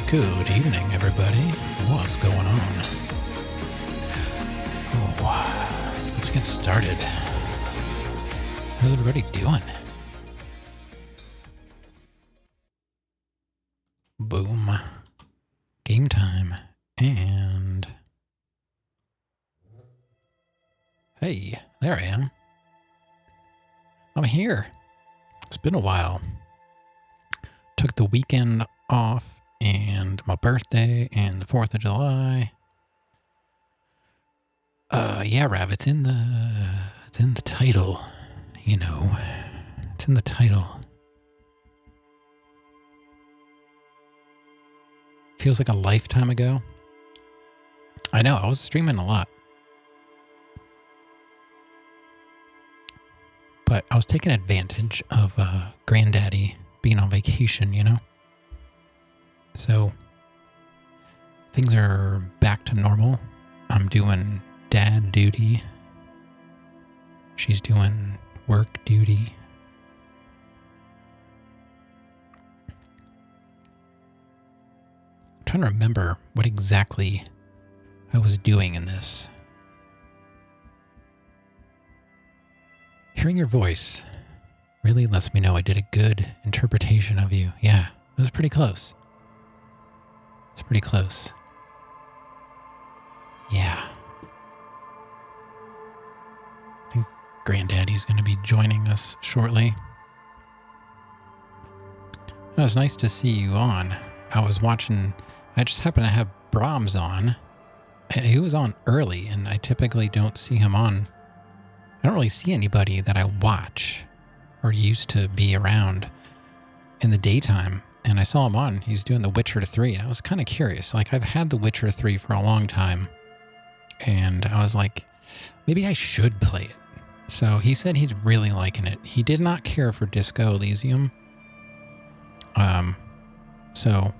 Good evening, everybody. What's going on? Oh, let's get started. How's everybody doing? Boom. Game time. And... hey, there I am. I'm here. It's been a while. Took the weekend off. And my birthday and the 4th of July. Yeah, Rav, it's in the title, you know. It's in the title. Feels like a lifetime ago. I know, I was streaming a lot. But I was taking advantage of Granddaddy being on vacation, you know? So, things are back to normal. I'm doing dad duty. She's doing work duty. I'm trying to remember what exactly I was doing in this. Hearing your voice really lets me know I did a good interpretation of you. Yeah, it was pretty close. It's pretty close. Yeah. I think Granddaddy's going to be joining us shortly. It was nice to see you on. I was watching, I just happened to have Brahms on. He was on early, and I typically don't see him on. I don't really see anybody that I watch or used to be around in the daytime. And I saw him on. He's doing The Witcher 3. I was kind of curious. Like, I've had The Witcher 3 for a long time. And I was like, maybe I should play it. So he said he's really liking it. He did not care for Disco Elysium. So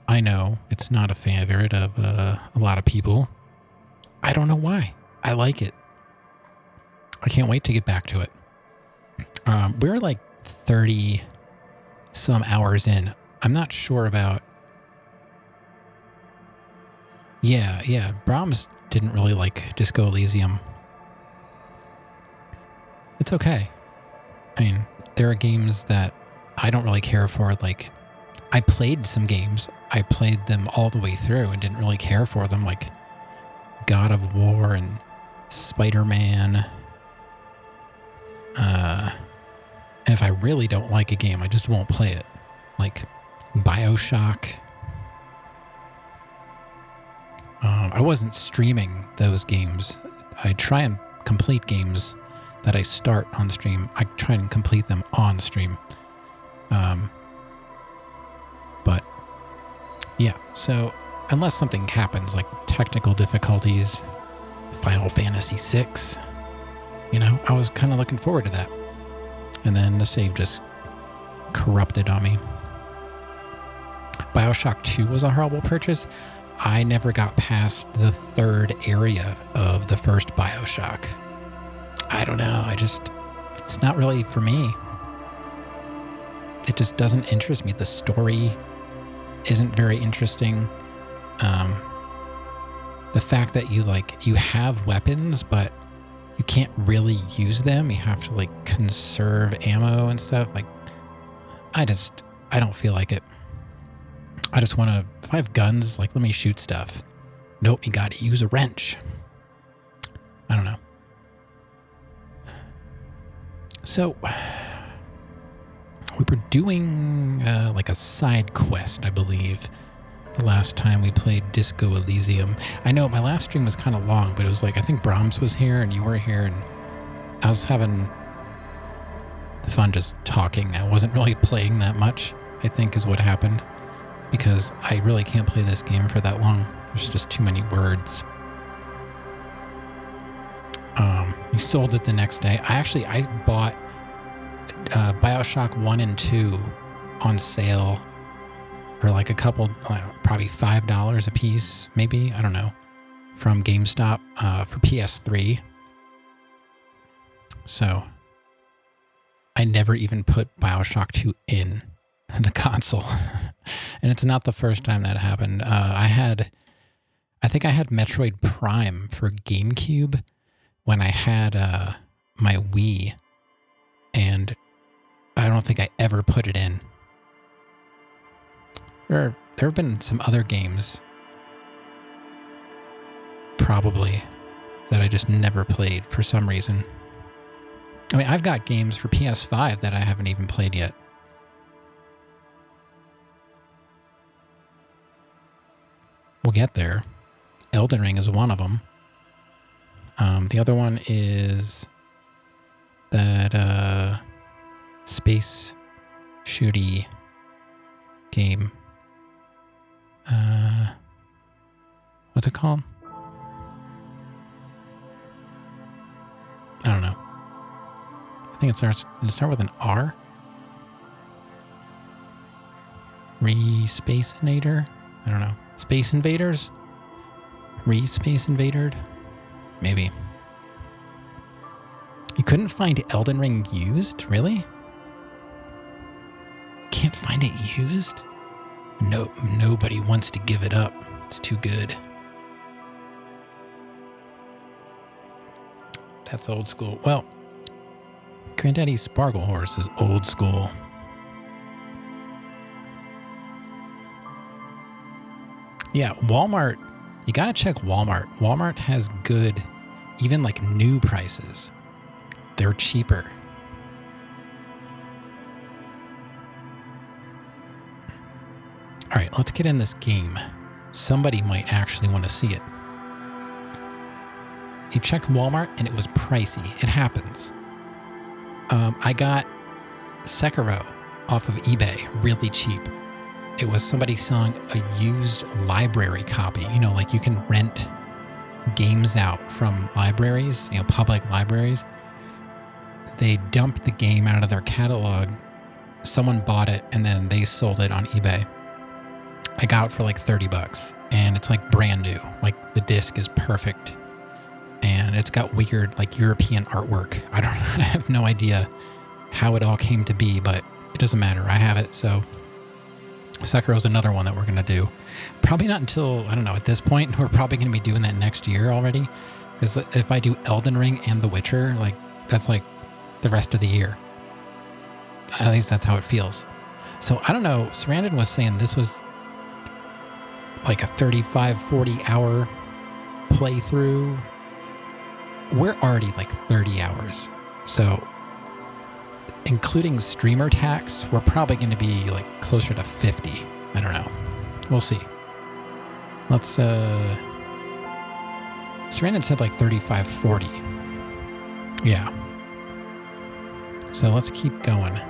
I know it's not a favorite of a lot of people. I don't know why. I like it. I can't wait to get back to it. We're like 30... some hours in. I'm not sure about... Yeah. Brahms didn't really like Disco Elysium. It's okay. I mean, there are games that I don't really care for. Like, I played some games. I played them all the way through and didn't really care for them. Like God of War and Spider-Man. If I really don't like a game, I just won't play it. Like BioShock. I wasn't streaming those games. I try and complete games that I start on stream. I try and complete them on stream. But yeah, so unless something happens like technical difficulties, Final Fantasy VI, I was kind of looking forward to that. And then the save just corrupted on me. BioShock 2 was a horrible purchase. I never got past the third area of the first BioShock. I don't know. It's not really for me. It just doesn't interest me. The story isn't very interesting. The fact that you have weapons, but you can't really use them. You have to conserve ammo and stuff. I don't feel like it. I just want to, if I have guns, let me shoot stuff. Nope, you got to use a wrench. I don't know. So, we were doing a side quest, I believe, the last time we played Disco Elysium. I know my last stream was kind of long, but it was I think Brahms was here and you were here, and I was having fun just talking. I wasn't really playing that much, I think is what happened, because I really can't play this game for that long. There's just too many words. You sold it the next day. I bought BioShock 1 and 2 on sale for a couple, probably $5 a piece, maybe, I don't know, from GameStop for PS3. So I never even put BioShock 2 in the console. And it's not the first time that happened. I think I had Metroid Prime for GameCube when I had my Wii, and I don't think I ever put it in. There have been some other games, probably, that I just never played for some reason. I mean, I've got games for PS5 that I haven't even played yet. We'll get there. Elden Ring is one of them. The other one is that space shooty game. What's it called? I don't know. I think it starts with an R. Re-Space-Inator? I don't know. Space Invaders? Re-Space Invadered? Maybe. You couldn't find Elden Ring used? Really? Can't find it used? No, nobody wants to give it up. It's too good. That's old school. Well, Granddaddy's Sparkle Horse is old school. Yeah, Walmart. You gotta check Walmart. Walmart has good, even new prices. They're cheaper. All right, let's get in this game. Somebody might actually want to see it. You checked Walmart and it was pricey. It happens. I got Sekiro off of eBay really cheap. It was somebody selling a used library copy. You can rent games out from libraries, public libraries. They dumped the game out of their catalog. Someone bought it and then they sold it on eBay. I got it for $30 and it's brand new. The disc is perfect and it's got weird European artwork. I have no idea how it all came to be, but it doesn't matter. I have it. So Sekiro's another one that we're going to do. Probably not until, I don't know, at this point, we're probably going to be doing that next year already. Because if I do Elden Ring and The Witcher, that's the rest of the year. At least that's how it feels. So I don't know, Sarandon was saying this was a 35, 40 hour playthrough. We're already 30 hours. So including streamer tax, we're probably going to be closer to 50. I don't know. We'll see. Let's Sarandon said like 35-40. Yeah. So let's keep going.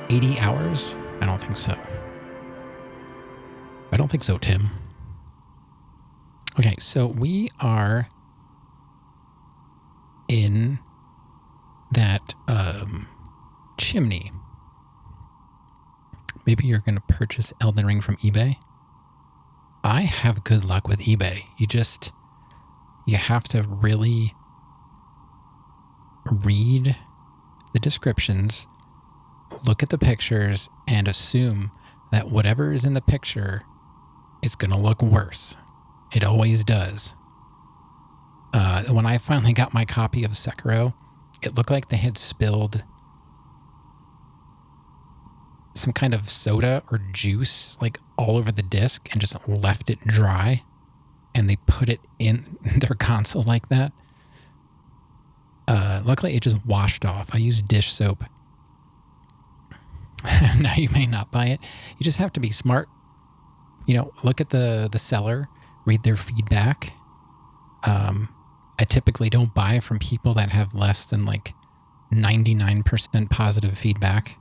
80 hours? I don't think so. I don't think so, Tim. Okay, so we are in that chimney. Maybe you're going to purchase Elden Ring from eBay. I have good luck with eBay. You have to really read the descriptions, look at the pictures, and assume that whatever is in the picture is going to look worse. It always does. When I finally got my copy of Sekiro, it looked like they had spilled some kind of soda or juice like all over the disc and just left it dry, and they put it in their console like that. Luckily it just washed off. I used dish soap. Now you may not buy it. You just have to be smart. Look at the seller, read their feedback. I typically don't buy from people that have less than like 99% positive feedback.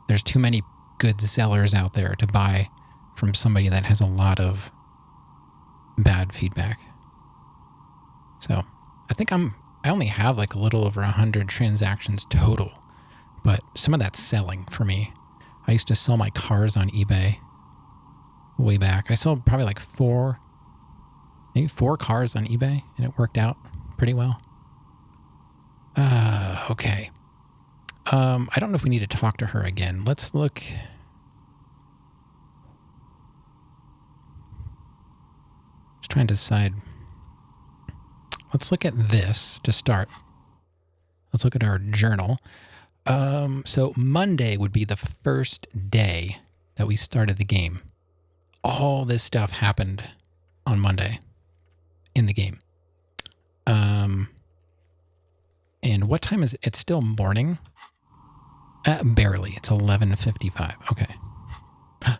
There's too many good sellers out there to buy from somebody that has a lot of bad feedback. So I think I only have like a little over 100 transactions total, but some of that's selling for me. I used to sell my cars on eBay way back. I sold probably like maybe four cars on eBay, and it worked out pretty well. Okay. I don't know if we need to talk to her again. Let's look. Just trying to decide. Let's look at this to start. Let's look at our journal. So Monday would be the first day that we started the game. All this stuff happened on Monday in the game. And what time is it? It's still morning. Barely. It's 11:55. Okay.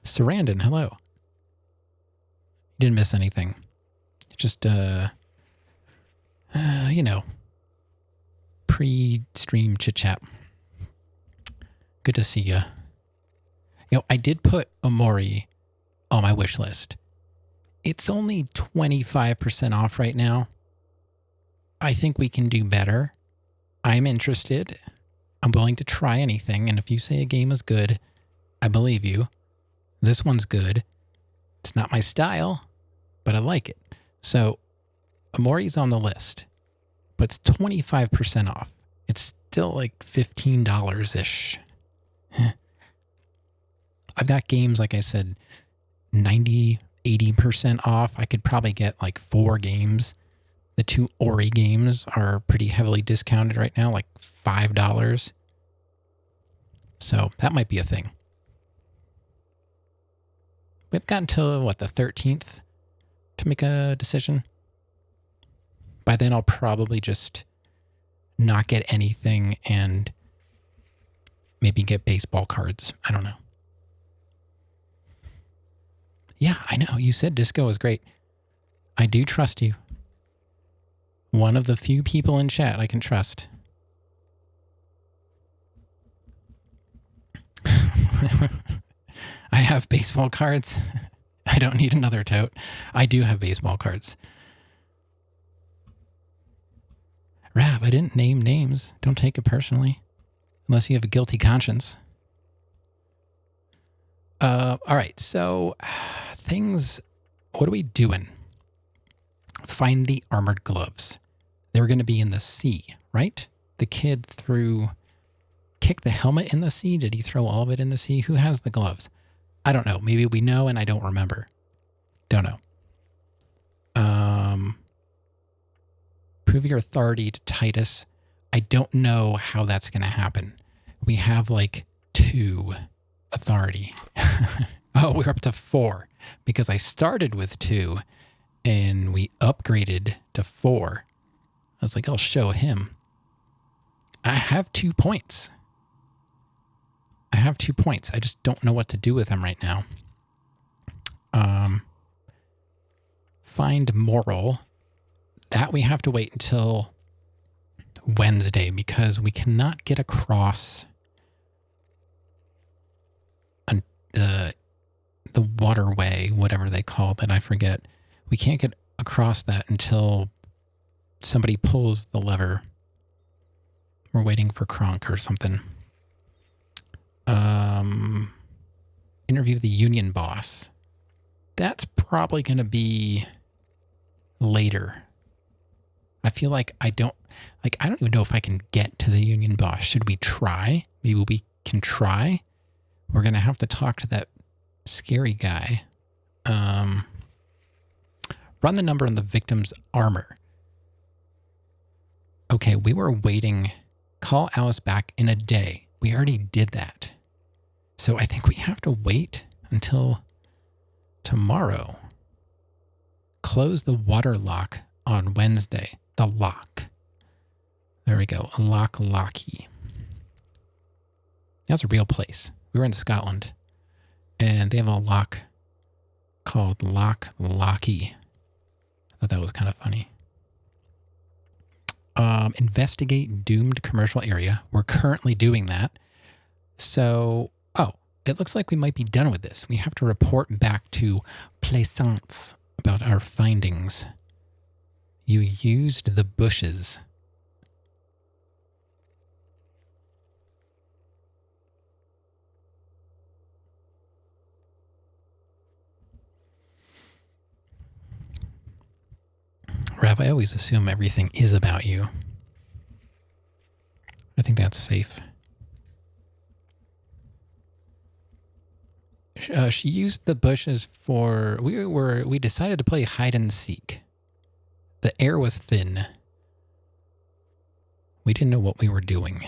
Sarandon, hello. You didn't miss anything. Just, pre-stream chit-chat. Good to see you. I did put Omori on my wish list. It's only 25% off right now. I think we can do better. I'm interested. I'm willing to try anything, and if you say a game is good, I believe you. This one's good. It's not my style, but I like it. So, Amori's on the list, but it's 25% off. It's still like $15-ish. I've got games, like I said, 90, 80% off. I could probably get like 4 games. The 2 Ori games are pretty heavily discounted right now, like $5. So that might be a thing. We've got until, the 13th to make a decision. By then, I'll probably just not get anything and maybe get baseball cards. I don't know. Yeah, I know. You said disco was great. I do trust you. One of the few people in chat I can trust. I have baseball cards. I don't need another tote. I do have baseball cards. Rab, I didn't name names. Don't take it personally. Unless you have a guilty conscience. All right, so things, what are we doing? Find the armored gloves. They were going to be in the sea, right? The kid kicked the helmet in the sea. Did he throw all of it in the sea? Who has the gloves? I don't know. Maybe we know and I don't remember. Don't know. Prove your authority to Titus. I don't know how that's going to happen. We have like 2 authority. Oh, we're up to 4 because I started with 2 and we upgraded to 4. I was like, I'll show him. I have 2 points. I just don't know what to do with them right now. find moral. That we have to wait until Wednesday because we cannot get across the waterway, whatever they call it, I forget. We can't get across that until somebody pulls the lever. We're waiting for Kronk or something. Interview the union boss. That's probably going to be later. I feel like I don't even know if I can get to the union boss. Should we try? Maybe we can try. We're going to have to talk to that scary guy. Run the number on the victim's armor. Okay, we were waiting. Call Alice back in a day. We already did that. So I think we have to wait until tomorrow. Close the water lock on Wednesday. The lock. There we go. A locky. That's a real place. We were in Scotland. And they have a lock called Locky. I thought that was kind of funny. Investigate doomed commercial area. We're currently doing that. So, it looks like we might be done with this. We have to report back to Plaisance about our findings. You used the bushes. Rav, I always assume everything is about you. I think that's safe. She used the bushes for... We decided to play hide and seek. The air was thin. We didn't know what we were doing.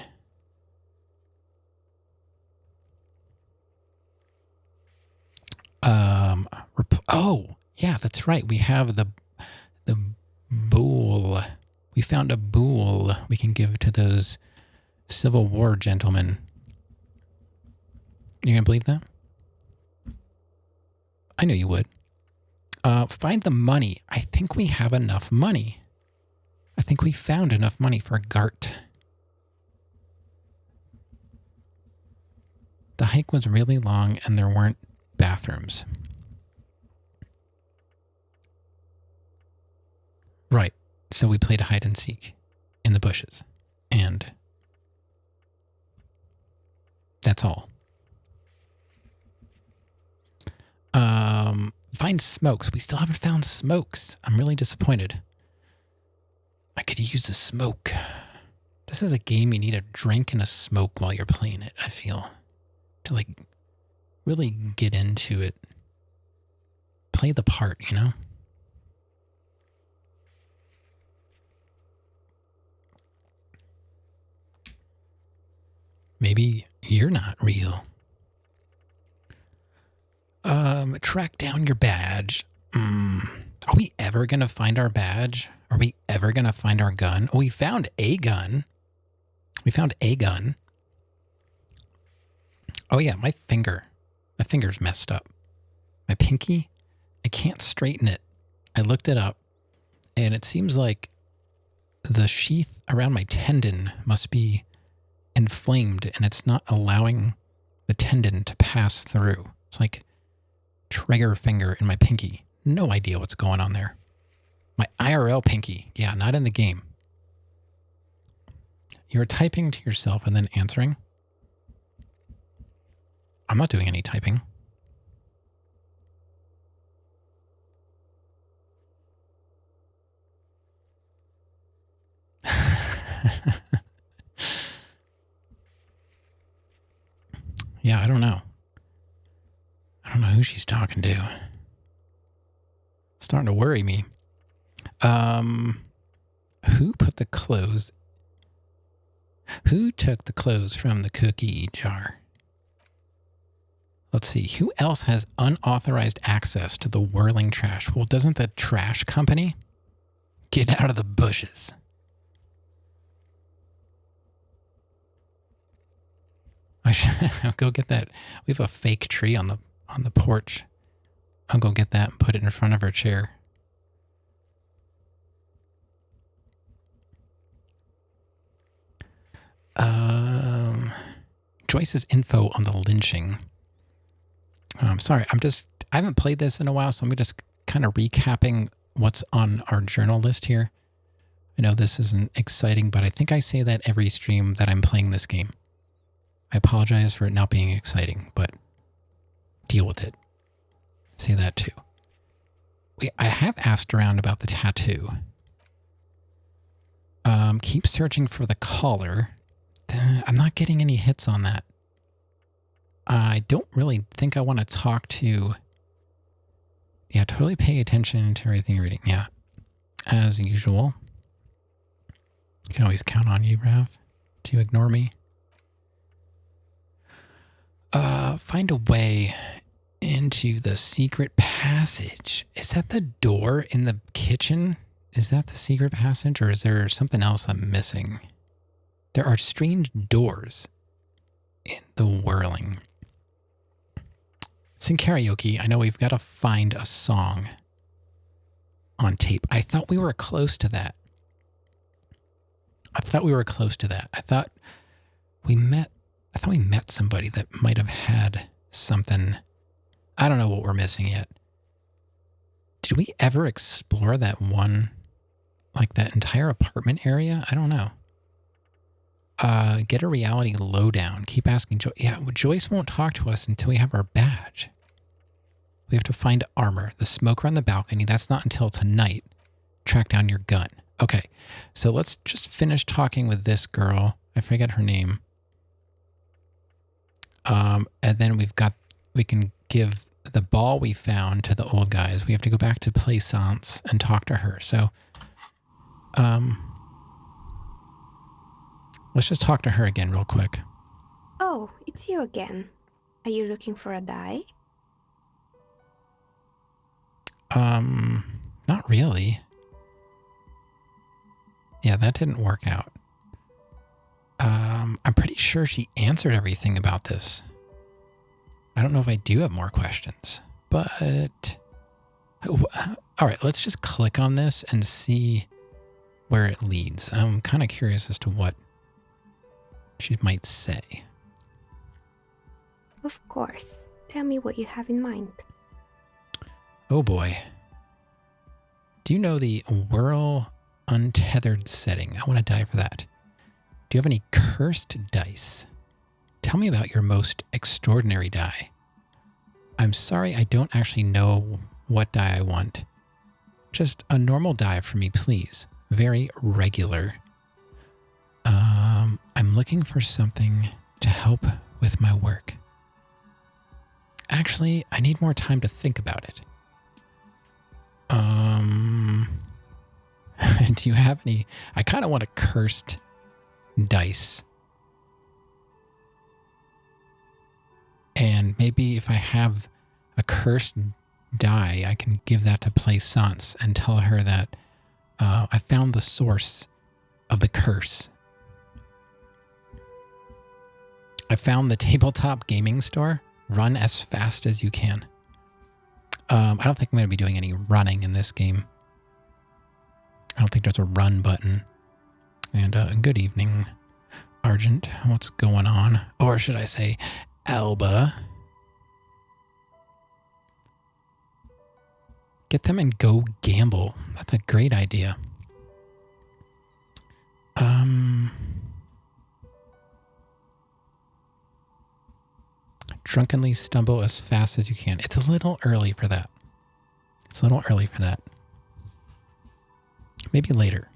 Oh, yeah, that's right. We have the bool. We found a bool we can give to those Civil War gentlemen. You gonna believe that? I knew you would. Find the money. I think we have enough money. I think we found enough money for Gart. The hike was really long and there weren't bathrooms. Right. So we played hide and seek in the bushes. And that's all. Find smokes. We still haven't found smokes. I'm really disappointed. I could use a smoke. This is a game you need a drink and a smoke while you're playing it, I feel. To like really get into it. Play the part, you know? Maybe you're not real. Track down your badge. Are we ever going to find our badge? Are we ever going to find our gun? Oh, we found a gun. We found a gun. Oh, yeah, my finger. My finger's messed up. My pinky, I can't straighten it. I looked it up, and it seems like the sheath around my tendon must be inflamed, and it's not allowing the tendon to pass through. It's like trigger finger in my pinky. No idea what's going on there. My IRL pinky. Yeah, not in the game. You're typing to yourself and then answering. I'm not doing any typing. Yeah, I don't know. I don't know who she's talking to. It's starting to worry me. Who put the clothes? Who took the clothes from the cookie jar? Let's see. Who else has unauthorized access to the whirling trash? Well, doesn't the trash company? Get out of the bushes. I'll go get that. We have a fake tree on the porch. I'll go get that and put it in front of her chair. Joyce's info on the lynching. Sorry, I haven't played this in a while, so I'm just kind of recapping what's on our journal list here. I know this isn't exciting, but I think I say that every stream that I'm playing this game. I apologize for it not being exciting, but deal with it. Say that too. I have asked around about the tattoo. Keep searching for the collar. I'm not getting any hits on that. I don't really think I want to talk to... Yeah, totally pay attention to everything you're reading. Yeah, as usual. You can always count on you, Rav, to ignore me. Find a way into the secret passage. Is that the door in the kitchen? Is that the secret passage, or is there something else I'm missing? There are strange doors in the whirling. Sing karaoke. I know we've got to find a song on tape. I thought we were close to that. I thought we met somebody that might have had something. I don't know what we're missing yet. Did we ever explore that one, like that entire apartment area? I don't know. Get a reality lowdown. Keep asking Joyce. Yeah, Joyce won't talk to us until we have our badge. We have to find armor. The smoker on the balcony. That's not until tonight. Track down your gun. Okay, so let's just finish talking with this girl. I forget her name. And then we can give the ball we found to the old guys. We have to go back to Plaisance and talk to her. So, let's just talk to her again real quick. Oh, it's you again. Are you looking for a die? Not really. Yeah, that didn't work out. I'm pretty sure she answered everything about this. I don't know if I do have more questions, but... All right, let's just click on this and see where it leads. I'm kind of curious as to what she might say. Of course. Tell me what you have in mind. Oh boy. Do you know the whirl untethered setting? I want to die for that. Do you have any cursed dice? Tell me about your most extraordinary die. I'm sorry, I don't actually know what die I want. Just a normal die for me, please. Very regular. I'm looking for something to help with my work. Actually, I need more time to think about it. Do you have any... I kind of want a cursed dice. And maybe if I have a cursed die, I can give that to Plaisance and tell her that I found the source of the curse. I found the tabletop gaming store. Run as fast as you can. I don't think I'm going to be doing any running in this game. I don't think there's a run button. And good evening, Argent. What's going on? Or should I say, Alba? Get them and go gamble. That's a great idea. Drunkenly stumble as fast as you can. It's a little early for that. Maybe later.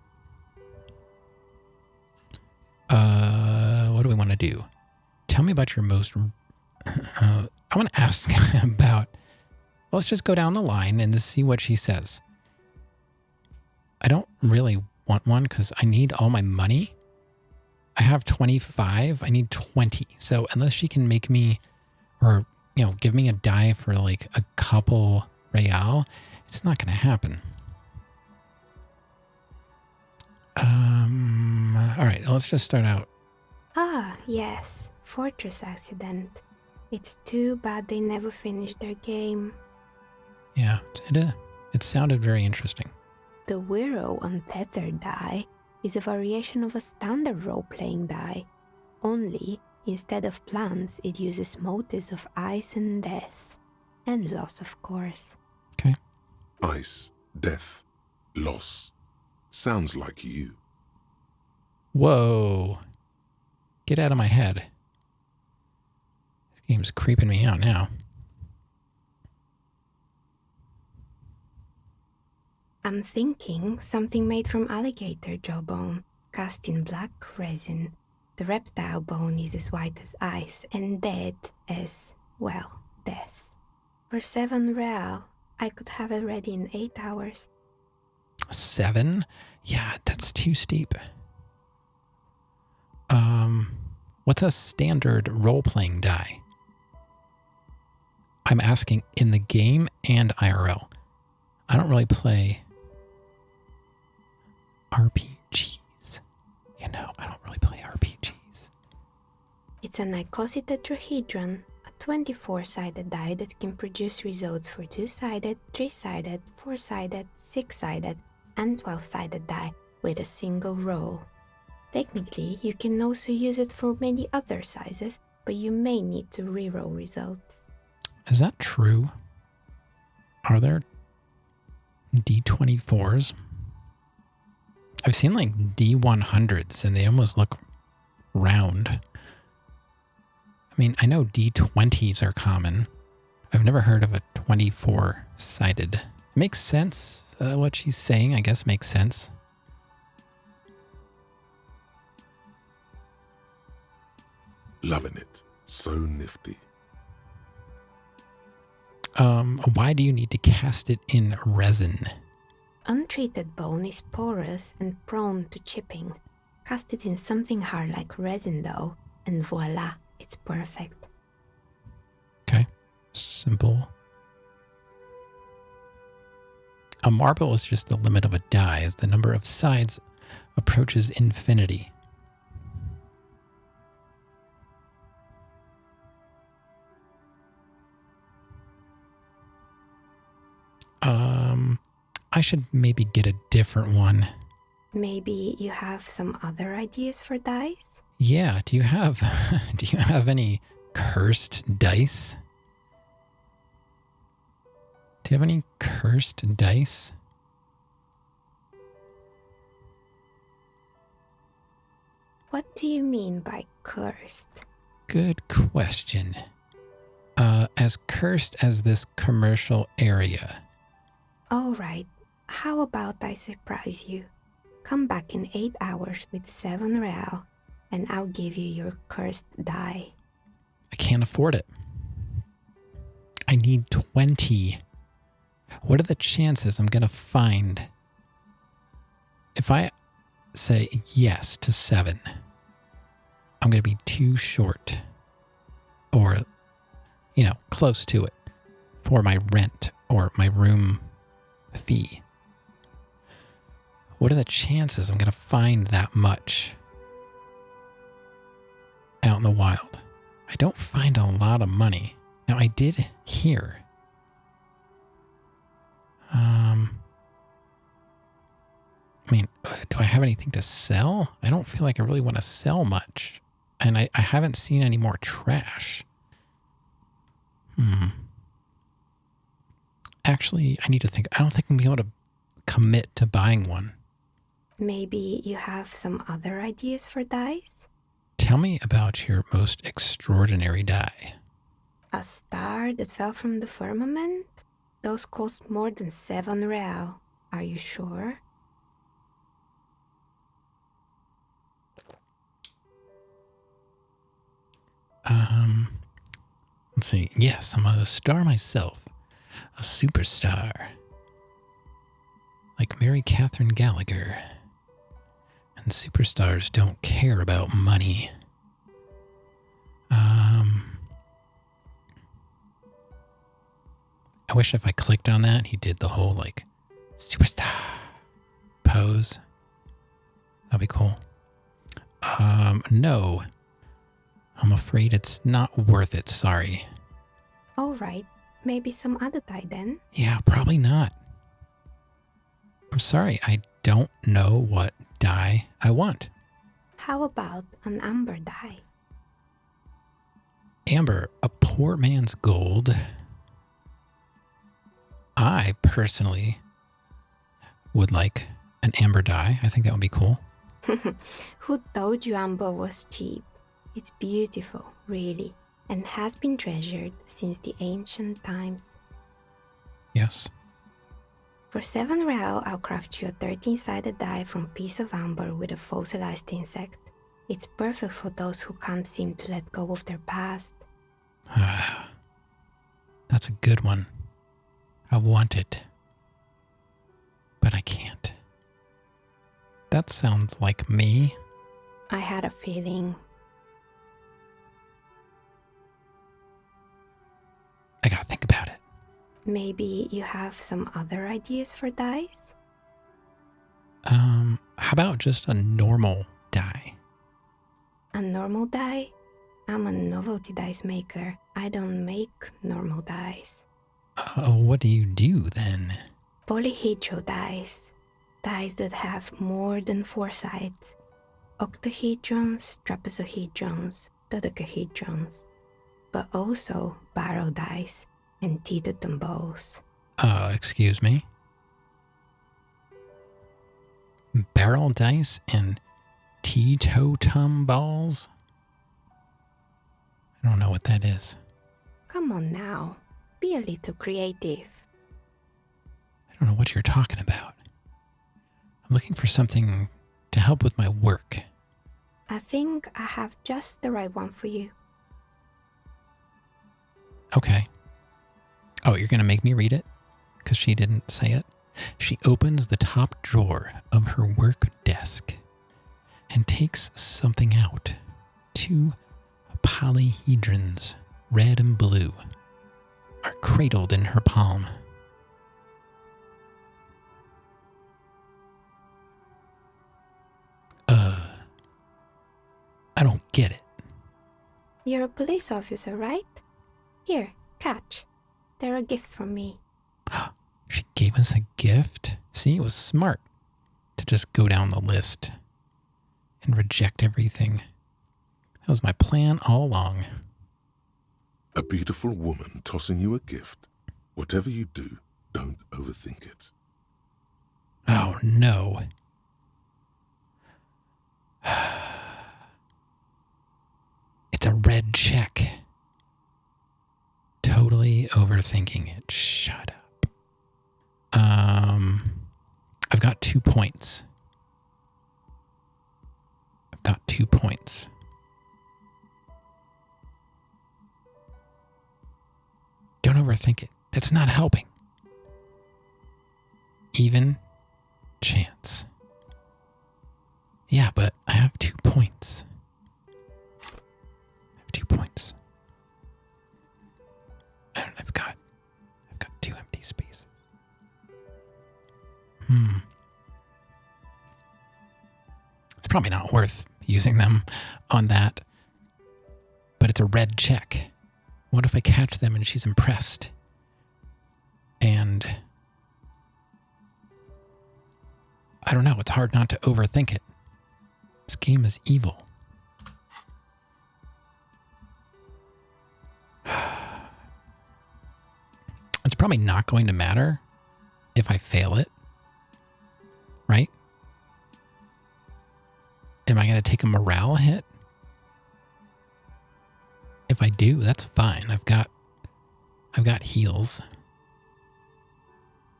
What do we want to do? Tell me about your most... I want to ask about... Let's just go down the line and just see what she says. I don't really want one because I need all my money. I have 25. I need 20. So unless she can make me... Or, give me a die for like a couple real, it's not going to happen. All right, let's just start out. Ah, yes. Fortress accident. It's too bad they never finished their game. Yeah, it sounded very interesting. The Whirl Untethered die is a variation of a standard role-playing die, Only, instead of plants, it uses motifs of ice and death. And loss, of course. Okay. Ice, death, loss. Sounds like you. Whoa. Get out of my head. This game's creeping me out now. I'm thinking something made from alligator jawbone, cast in black resin. The reptile bone is as white as ice and dead as, well, death. For 7 real, I could have it ready in 8 hours. 7? Yeah, that's too steep. What's a standard role-playing die? I'm asking in the game and IRL. I don't really play RPGs. You know, I don't really play RPGs. It's an icositetrahedron, a 24-sided die that can produce results for 2-sided, 3-sided, 4-sided, 6-sided, and 12-sided die with a single roll. Technically, you can also use it for many other sizes, but you may need to reroll results. Is that true? Are there D24s? I've seen like D100s and they almost look round. I mean, I know D20s are common. I've never heard of a 24-sided. Makes sense. What she's saying, I guess, makes sense. Loving it. So nifty. Why do you need to cast it in resin? Untreated bone is porous and prone to chipping. Cast it in something hard like resin though, and voila, it's perfect. Okay. Simple. A marble is just the limit of a die as the number of sides approaches infinity. I should maybe get a different one. Maybe you have some other ideas for dice? Yeah, do you have any cursed dice? Do you have any cursed dice? What do you mean by cursed? Good question. As cursed as this commercial area. All right, how about I surprise you? Come back in 8 hours with 7 real, and I'll give you your cursed die. I can't afford it. I need 20. What are the chances I'm gonna find? If I say yes to 7, I'm gonna be too short. Or, you know, close to it for my rent or my room fee. What are the chances I'm going to find that much out in the wild? I don't find a lot of money. Now, I did hear. I mean, do I have anything to sell? I don't feel like I really want to sell much. And I haven't seen any more trash. Actually, I need to think. I don't think I'm going to be able to commit to buying one. Maybe you have some other ideas for dice? Tell me about your most extraordinary die. A star that fell from the firmament? Those cost more than 7 real. Are you sure? Let's see. Yes, I'm a star myself. A superstar. Like Mary Catherine Gallagher. And superstars don't care about money. I wish if I clicked on that, he did the whole, like, superstar pose. That'd be cool. No. I'm afraid it's not worth it, sorry. All right, maybe some other die then? Yeah, probably not. I'm sorry, I don't know what die I want. How about an amber die? Amber, a poor man's gold. I personally would like an amber dye. I think that would be cool. Who told you amber was cheap? It's beautiful, really, and has been treasured since the ancient times. Yes. For 7 real, I'll craft you a 13-sided die from piece of amber with a fossilized insect. It's perfect for those who can't seem to let go of their past. That's a good one. I want it. But I can't. That sounds like me. I had a feeling. I gotta think about it. Maybe you have some other ideas for dyes? How about just a normal dye? A normal dye? I'm a novelty dyes maker. I don't make normal dyes. What do you do then? Polyhedral dyes. Dyes that have more than 4 sides. Octahedrons, trapezohedrons, dodecahedrons. But also barrel dyes and teetotum balls. Excuse me? Barrel dice and teetotum balls? I don't know what that is. Come on now, be a little creative. I don't know what you're talking about. I'm looking for something to help with my work. I think I have just the right one for you. Okay. Oh, you're gonna make me read it? Because she didn't say it? She opens the top drawer of her work desk and takes something out. 2 polyhedrons, red and blue, are cradled in her palm. I don't get it. You're a police officer, right? Here, catch. They're a gift from me. She gave us a gift? See, it was smart to just go down the list and reject everything. That was my plan all along. A beautiful woman tossing you a gift. Whatever you do, don't overthink it. Oh, no. It's a red check. Totally overthinking it. Shut up. I've got 2 points. I've got 2 points. Don't overthink it. That's not helping. Even chance. Yeah, but I have 2 points. I have 2 points. And I've got 2 empty spaces. It's probably not worth using them on that. But it's a red check. What if I catch them and she's impressed? And I don't know, it's hard not to overthink it. This game is evil. It's probably not going to matter if I fail it, right? Am I going to take a morale hit? If I do, that's fine. I've got heals.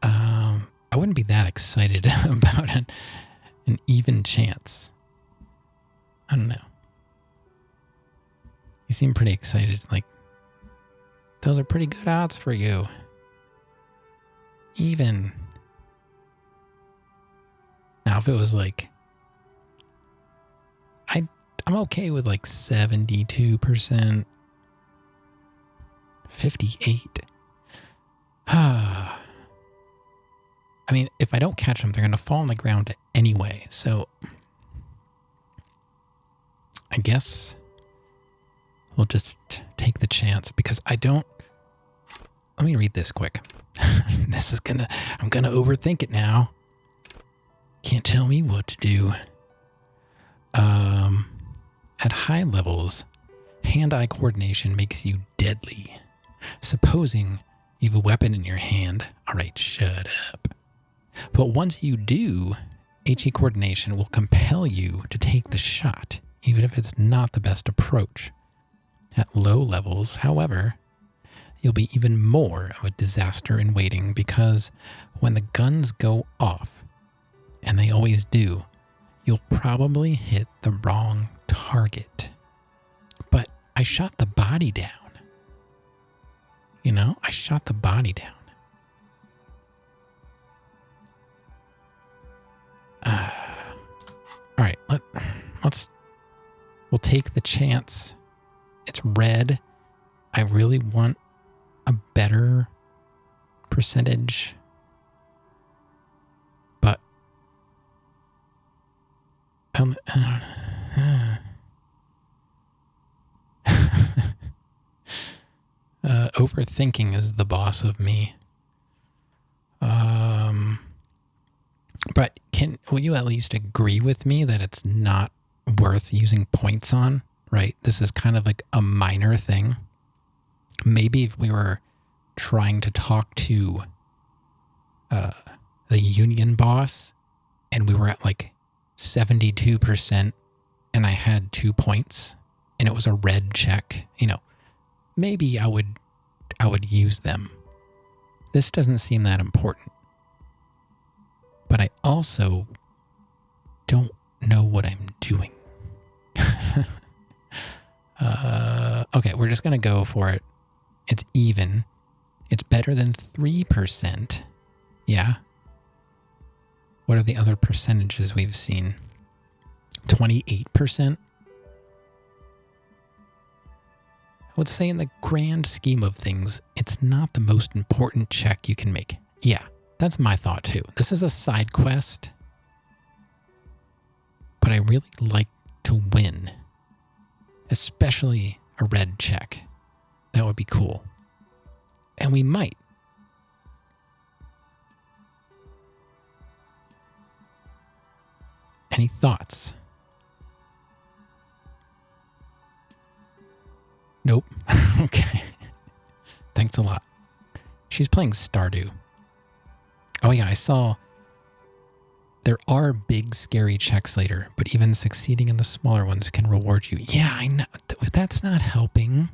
I wouldn't be that excited about an even chance. I don't know. You seem pretty excited. Like, those are pretty good odds for you. Even. Now, if it was like, I'm okay with like 72%, 58. I mean, if I don't catch them, they're going to fall on the ground anyway. So I guess we'll just take the chance because I don't. Let me read this quick. I'm going to overthink it now. Can't tell me what to do. At high levels, Hand-eye coordination makes you deadly. Supposing you have a weapon in your hand. All right, shut up. But once you do, HE coordination will compel you to take the shot, even if it's not the best approach. At low levels, however, you'll be even more of a disaster in waiting because when the guns go off, and they always do, you'll probably hit the wrong target. But I shot the body down. You know, I shot the body down. All right, we'll take the chance. It's red. I really want a better percentage. But overthinking is the boss of me. But will you at least agree with me that it's not worth using points on, right? This is kind of like a minor thing. Maybe if we were trying to talk to the union boss and we were at like 72% and I had 2 points and it was a red check, you know, maybe I would use them. This doesn't seem that important. But I also don't know what I'm doing. Okay, we're just going to go for it. It's even. It's better than 3%. Yeah. What are the other percentages we've seen? 28%? I would say in the grand scheme of things, it's not the most important check you can make. Yeah, that's my thought too. This is a side quest, but I really like to win, especially a red check. That would be cool. And we might. Any thoughts? Nope. Okay. Thanks a lot. She's playing Stardew. Oh yeah, I saw there are big scary checks later, but even succeeding in the smaller ones can reward you. Yeah, I know. That's not helping.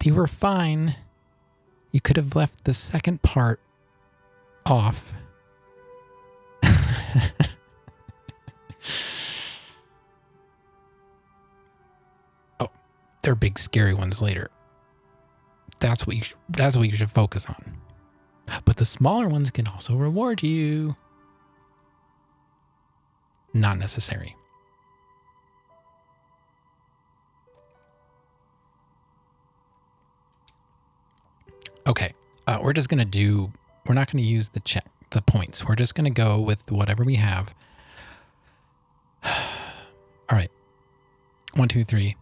You were fine. You could have left the second part off. Oh, they're big scary ones later. That's what you should focus on. But the smaller ones can also reward you. Not necessary. Okay, we're just going to we're not going to use the points. We're just going to go with whatever we have. All right. 1, 2, 3.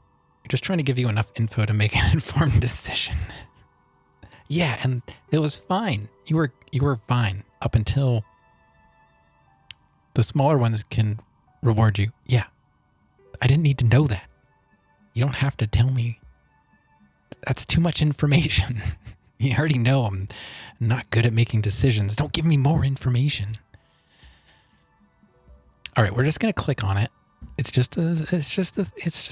Just trying to give you enough info to make an informed decision. Yeah, and it was fine. You were fine up until the smaller ones can reward you. Yeah. I didn't need to know that. You don't have to tell me. That's too much information. You already know I'm not good at making decisions. Don't give me more information. All right, we're just going to click on it. It's just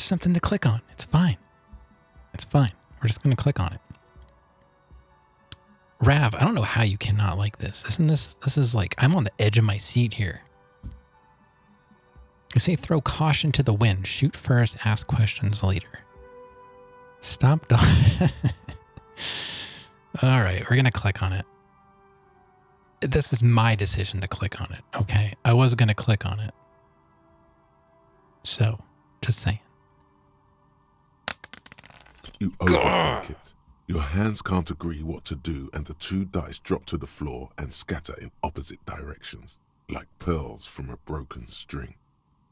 something to click on. It's fine. It's fine. We're just going to click on it. Rav, I don't know how you cannot like this. This is like, I'm on the edge of my seat here. You say throw caution to the wind. Shoot first, ask questions later. Stop. All right, we're going to click on it. This is my decision to click on it, okay? I was going to click on it. So, just saying. You overthink it. Your hands can't agree what to do, and the 2 dice drop to the floor and scatter in opposite directions, like pearls from a broken string.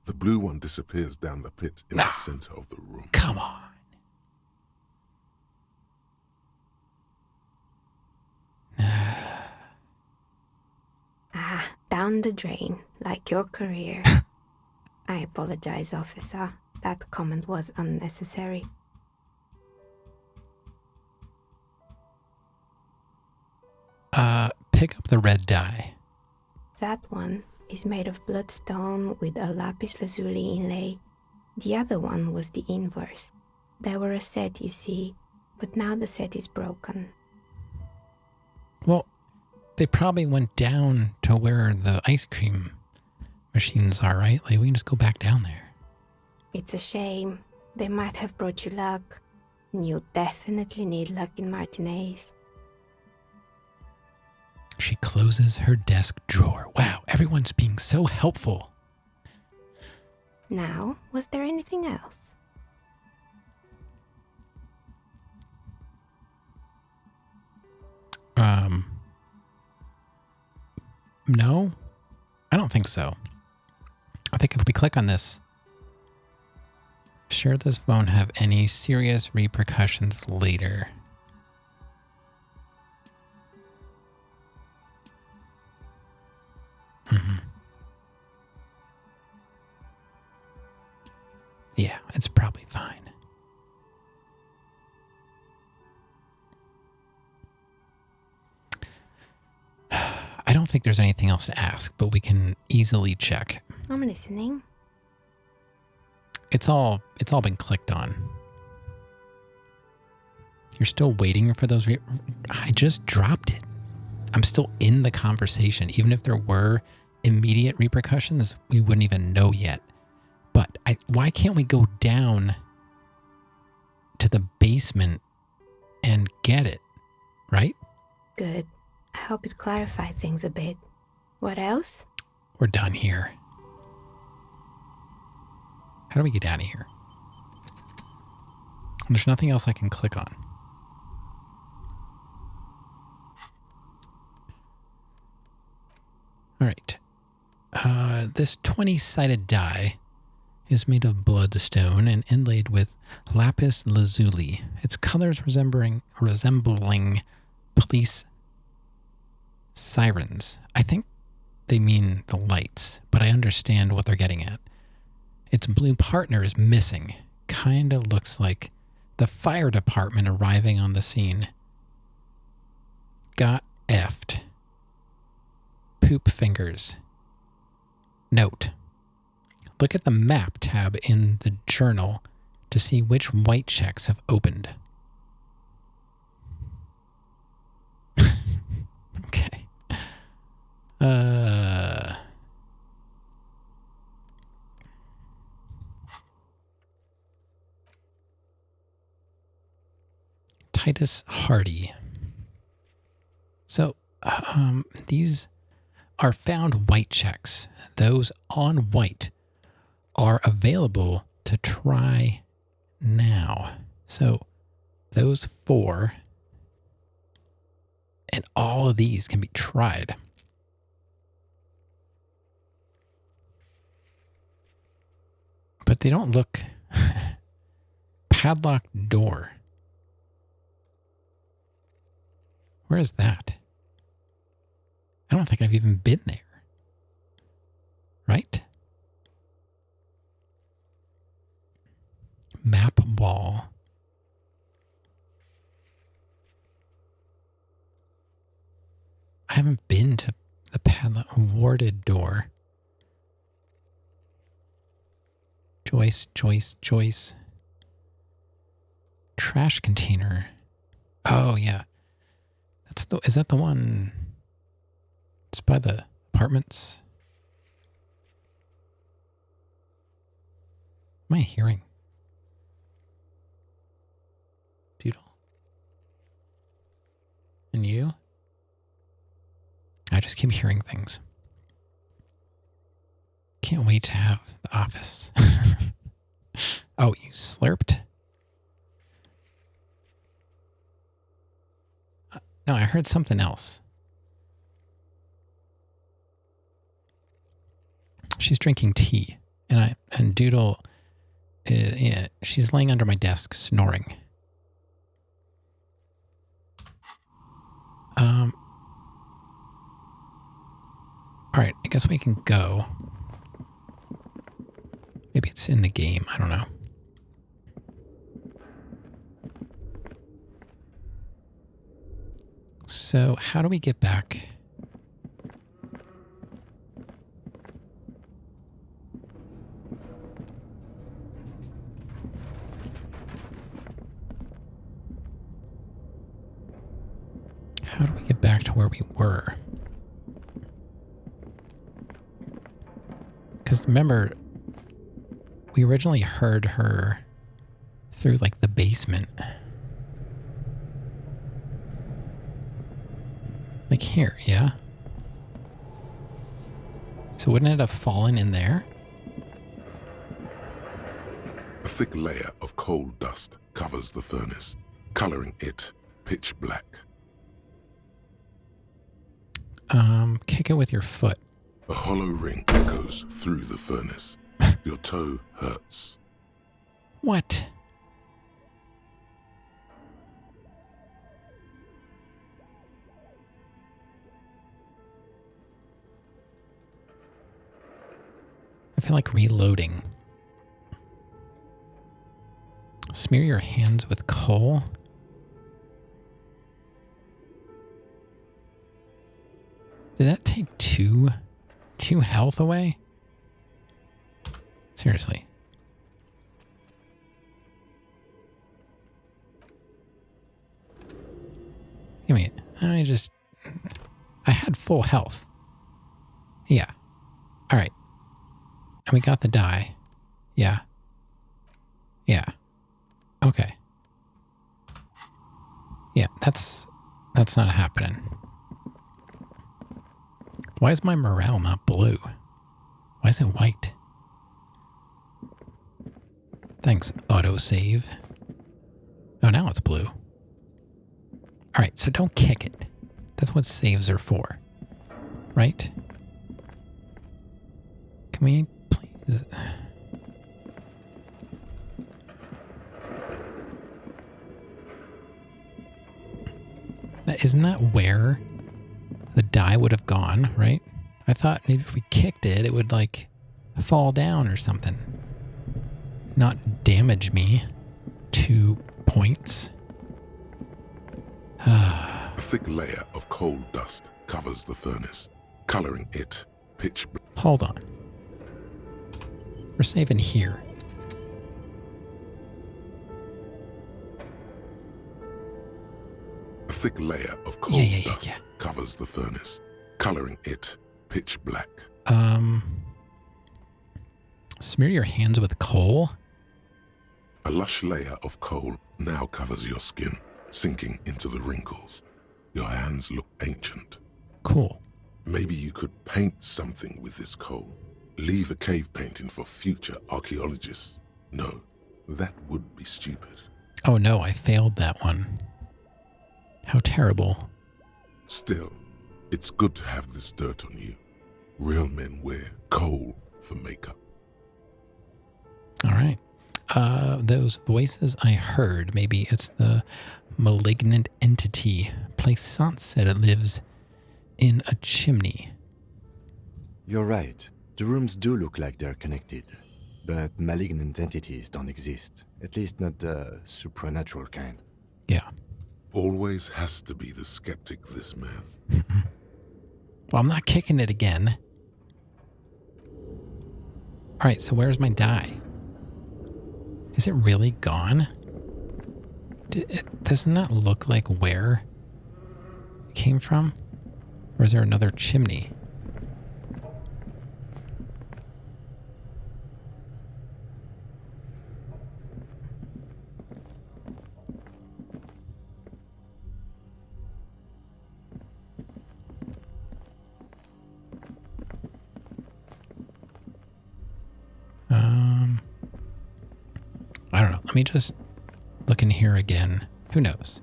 The blue one disappears down the pit in the center of the room. Come on. Down the drain, like your career. I apologize, officer. That comment was unnecessary. Pick up the red die. That one is made of bloodstone with a lapis lazuli inlay. The other one was the inverse. They were a set, you see, but now the set is broken. Well, they probably went down to where the ice cream machines are, right? Like, we can just go back down there. It's a shame. They might have brought you luck. You definitely need luck in Martinez. She closes her desk drawer. Wow, everyone's being so helpful. Now, was there anything else? No, I don't think so. I think if we click on this, sure this won't have any serious repercussions later. Yeah, it's probably fine. I don't think there's anything else to ask, but we can easily check. I'm listening. It's all been clicked on. You're still waiting for those. I just dropped it. I'm still in the conversation. Even if there were immediate repercussions, we wouldn't even know yet. But why can't we go down to the basement and get it, right? Good. I hope it clarified things a bit. What else? We're done here. How do we get out of here? There's nothing else I can click on. All right. This 20-sided die is made of bloodstone and inlaid with lapis lazuli. Its colors resembling police sirens. I think they mean the lights, but I understand what they're getting at. Its blue partner is missing. Kinda looks like the fire department arriving on the scene. Got effed. Poop fingers. Note. Look at the map tab in the journal to see which white checks have opened. Okay. Titus Hardy. So, these are found white checks. Those on white are available to try now. So, those 4 and all of these can be tried. But they don't look padlocked door. Where is that? I don't think I've even been there. Right? Map wall. I haven't been to the padlock warded door. Joyce. Trash container. Oh yeah. Is that the one? It's by the apartments. What am I hearing? Doodle. And you? I just keep hearing things. Can't wait to have the office. Oh, you slurped? No, I heard something else. She's drinking tea, and Doodle, yeah, she's laying under my desk snoring. All right, I guess we can go. Maybe it's in the game. I don't know. So how do we get back? How do we get back to where we were? Because remember, we originally heard her through like the basement. Like here, yeah? So wouldn't it have fallen in there? A thick layer of coal dust covers the furnace, coloring it pitch black. Kick it with your foot. A hollow ring echoes through the furnace. Your toe hurts. What? I feel like reloading. Smear your hands with coal. Did that take two health away? Seriously. Give me it. I had full health. Yeah. All right. And we got the die. Yeah. Yeah. Okay. Yeah, that's not happening. Why is my morale not blue? Why is it white? Thanks, autosave. Oh, now it's blue. All right, so don't kick it. That's what saves are for. Right? Can we please... Isn't that where the die would have gone, right? I thought maybe if we kicked it, it would like fall down or something. Not damage me. 2 points. A thick layer of coal dust covers the furnace, coloring it pitch black. Hold on. We're saving here. A thick layer of coal dust covers the furnace, coloring it pitch black. Smear your hands with coal? A lush layer of coal now covers your skin, sinking into the wrinkles. Your hands look ancient. Cool. Maybe you could paint something with this coal. Leave a cave painting for future archaeologists. No, that would be stupid. Oh no, I failed that one. How terrible. Still, it's good to have this dirt on you. Real men wear coal for makeup. All right. Those voices I heard, maybe it's the malignant entity. Plaisance said it lives in a chimney. You're right. The rooms do look like they're connected. But malignant entities don't exist. At least not the supernatural kind. Yeah. Always has to be the skeptic, this man. Well, I'm not kicking it again. All right, so where's my die? Is it really gone? Doesn't that look like where it came from? Or is there another chimney? I don't know. Let me just look in here again. Who knows?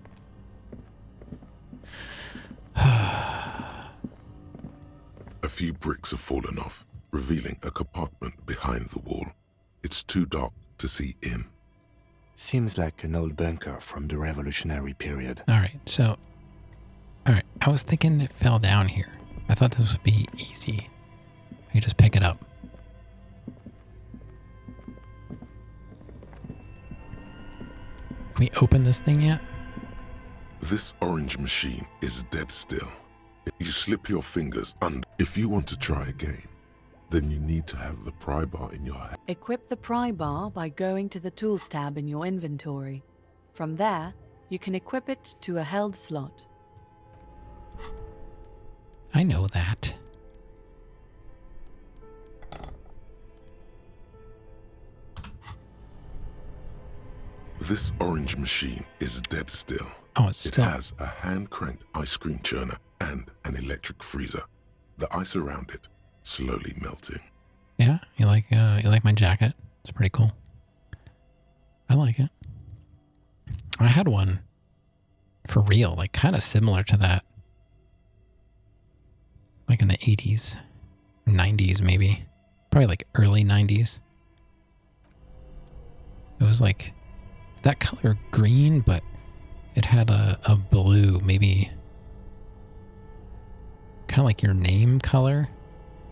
A few bricks have fallen off, revealing a compartment behind the wall. It's too dark to see in. Seems like an old bunker from the revolutionary period. All right, so... All right, I was thinking it fell down here. I thought this would be easy. I could just pick it up. Can we open this thing yet? This orange machine is dead still. You slip your fingers under. If you want to try again, then you need to have the pry bar in your hand. Equip the pry bar by going to the Tools tab in your inventory. From there, you can equip it to a held slot. I know that. This orange machine is dead still. Oh, it's It still... has a hand-cranked ice cream churner and an electric freezer. The ice around it slowly melting. Yeah, you like my jacket? It's pretty cool. I like it. I had one for real, like kind of similar to that. Like in the 80s, 90s maybe. Probably like early 90s. It was like that color green, but it had a blue, maybe kind of like your name color.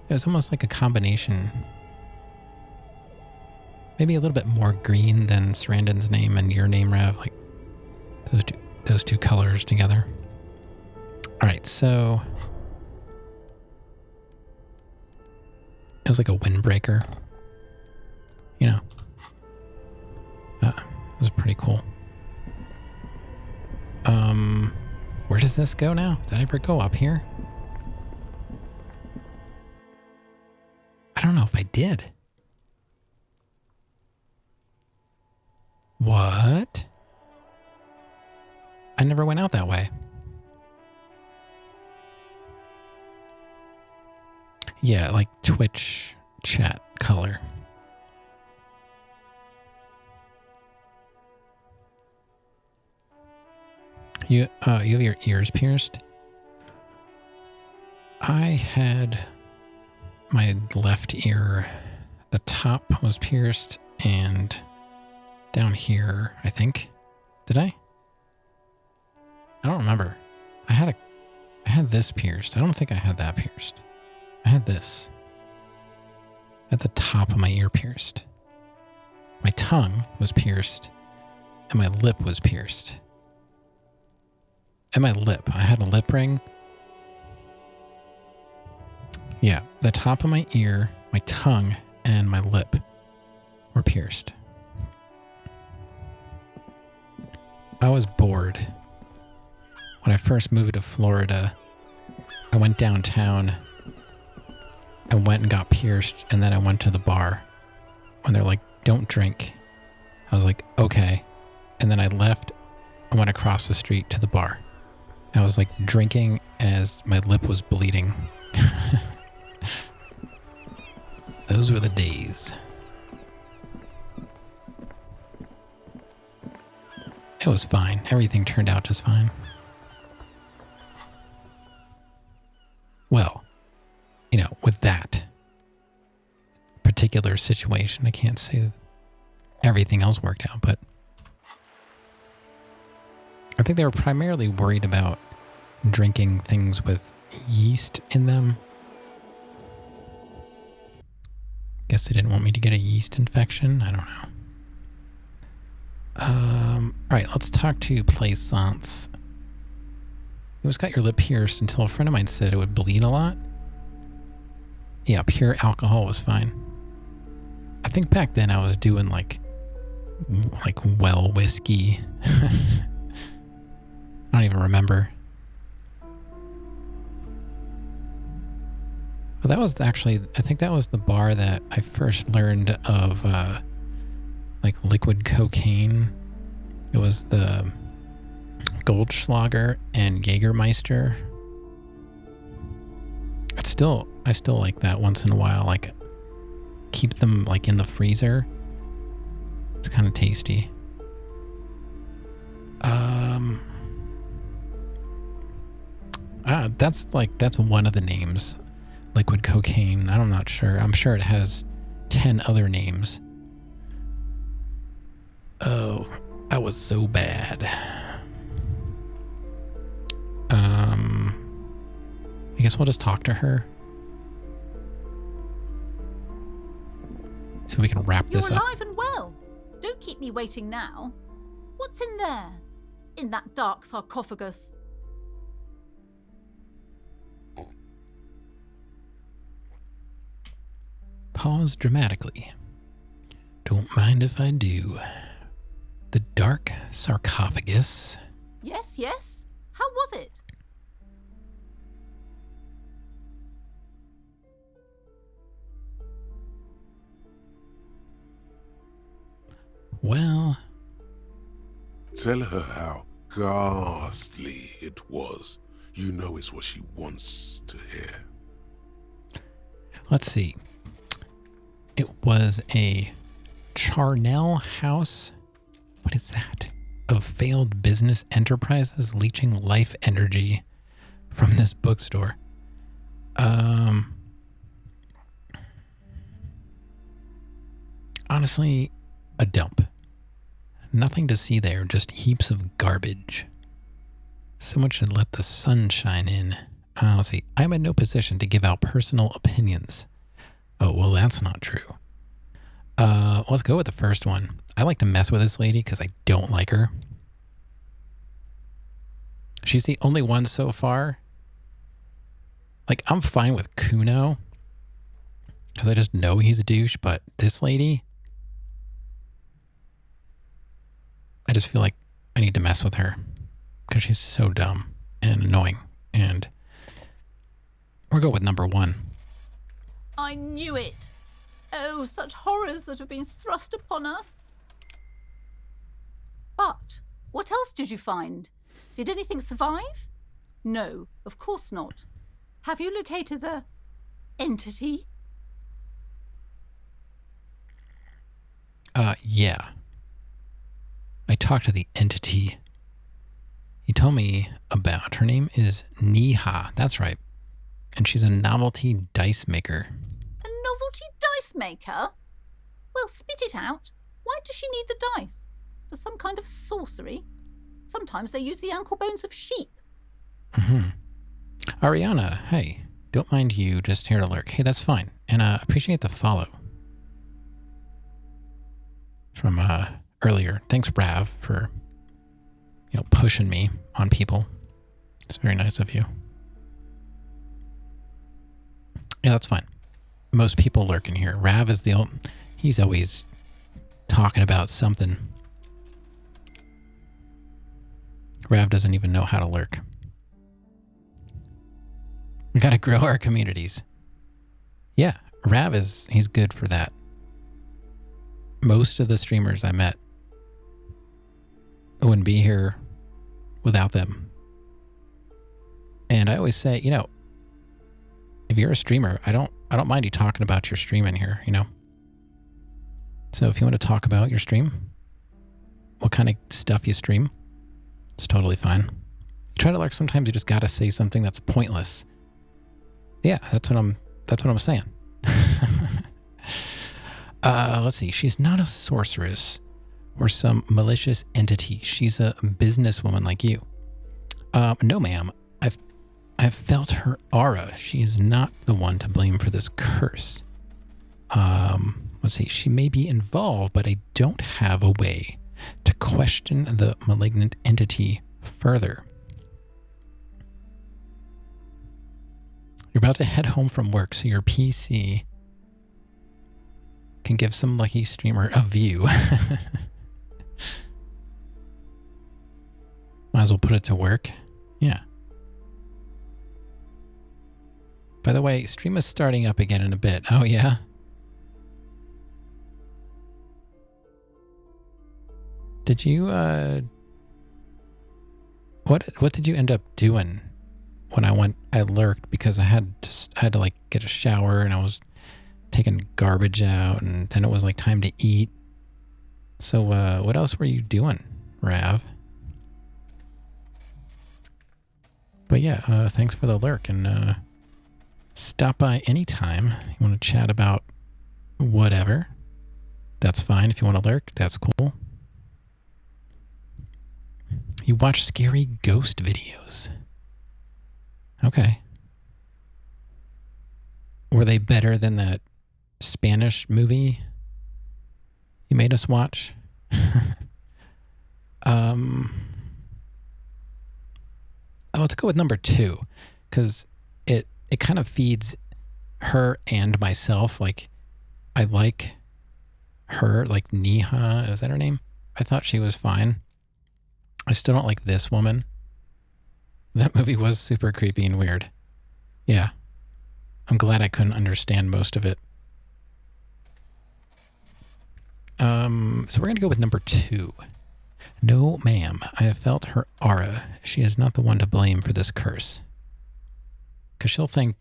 It was almost like a combination. Maybe a little bit more green than Sarandon's name and your name, Rev. Like those two colors together. All right, so it was like a windbreaker. You know, it was pretty cool. Where does this go now? Did I ever go up here? I don't know if I did. What? I never went out that way. Yeah, like Twitch chat color. You have your ears pierced? I had my left ear, the top was pierced, and down here, I think. Did I? I don't remember. I had this pierced. I don't think I had that pierced. I had this at the top of my ear pierced. My tongue was pierced, and my lip was pierced. And my lip. I had a lip ring. Yeah, the top of my ear, my tongue, and my lip were pierced. I was bored. When I first moved to Florida, I went downtown and went and got pierced, and then I went to the bar. When they're like, don't drink, I was like, okay. And then I left and went across the street to the bar. I was like drinking as my lip was bleeding. Those were the days. It was fine. Everything turned out just fine. Well, you know, with that particular situation, I can't say that everything else worked out, but I think they were primarily worried about drinking things with yeast in them. Guess they didn't want me to get a yeast infection. I don't know. All right, let's talk to Plaisance. You always got your lip pierced until a friend of mine said it would bleed a lot. Yeah, pure alcohol was fine. I think back then I was doing like well whiskey. I don't even remember. Well, that was actually, I think that was the bar that I first learned of like liquid cocaine. It was the Goldschlager and Jägermeister. I still like that once in a while. Like keep them like in the freezer. It's kind of tasty. That's one of the names. Liquid cocaine. I'm not sure. I'm sure it has 10 other names. Oh, that was so bad. I guess we'll just talk to her. So we can wrap this You're up. alive and well. Don't keep me waiting now. What's in there? In that dark sarcophagus? Pause dramatically. Don't mind if I do. The dark sarcophagus. Yes, yes. How was it? Well, Tell her how ghastly it was. You know it's what she wants to hear. let's see. It was a charnel house. What is that? Of failed business enterprises leeching life energy from this bookstore. Honestly, a dump. Nothing to see there, just heaps of garbage. Someone should let the sun shine in. Let's see. I'm in no position to give out personal opinions. Oh, well, that's not true. Let's go with the first one. I like to mess with this lady because I don't like her. She's the only one so far. Like, I'm fine with Kuno because I just know he's a douche, but this lady, I just feel like I need to mess with her because she's so dumb and annoying. And we'll go with number one. I knew it. Oh, such horrors that have been thrust upon us. But what else did you find? Did anything survive? No, of course not. Have you located the entity? Yeah. I talked to the entity. He told me about, her name is Niha, that's right. And she's a novelty dice maker. A novelty dice maker? Well, spit it out. Why does she need the dice? For some kind of sorcery? Sometimes they use the ankle bones of sheep. Ariana, hey, don't mind you, just here to lurk. Hey, that's fine. And appreciate the follow. From earlier. Thanks, Brav, for pushing me on people. It's very nice of you. Yeah, that's fine. Most people lurk in here. Rav is he's always talking about something. Rav doesn't even know how to lurk. We gotta grow our communities. Yeah, Rav he's good for that. Most of the streamers I met wouldn't be here without them. And I always say, if you're a streamer, I don't mind you talking about your stream in here, So if you want to talk about your stream, what kind of stuff you stream, it's totally fine. You try to lurk, sometimes you just gotta say something that's pointless. Yeah, that's what I'm saying. Let's see. She's not a sorceress or some malicious entity. She's a businesswoman like you. No, ma'am. I've felt her aura. She is not the one to blame for this curse. Let's see. She may be involved, but I don't have a way to question the malignant entity further. You're about to head home from work, so your PC can give some lucky streamer a view. Might as well put it to work. Yeah. By the way, stream is starting up again in a bit. Oh, yeah? Did you, what did you end up doing when I lurked? Because I had to like get a shower and I was taking garbage out and then it was like time to eat. So, what else were you doing, Rav? But yeah, thanks for the lurk and, stop by anytime you want to chat about whatever. That's fine. If you want to lurk, that's cool. You watch scary ghost videos. Okay. Were they better than that Spanish movie you made us watch? Let's go with number 2, because it kind of feeds her and myself. Like, I like her, like Neha, is that her name? I thought she was fine. I still don't like this woman. That movie was super creepy and weird. Yeah. I'm glad I couldn't understand most of it. So we're going to go with number 2. No, ma'am. I have felt her aura. She is not the one to blame for this curse. Because she'll think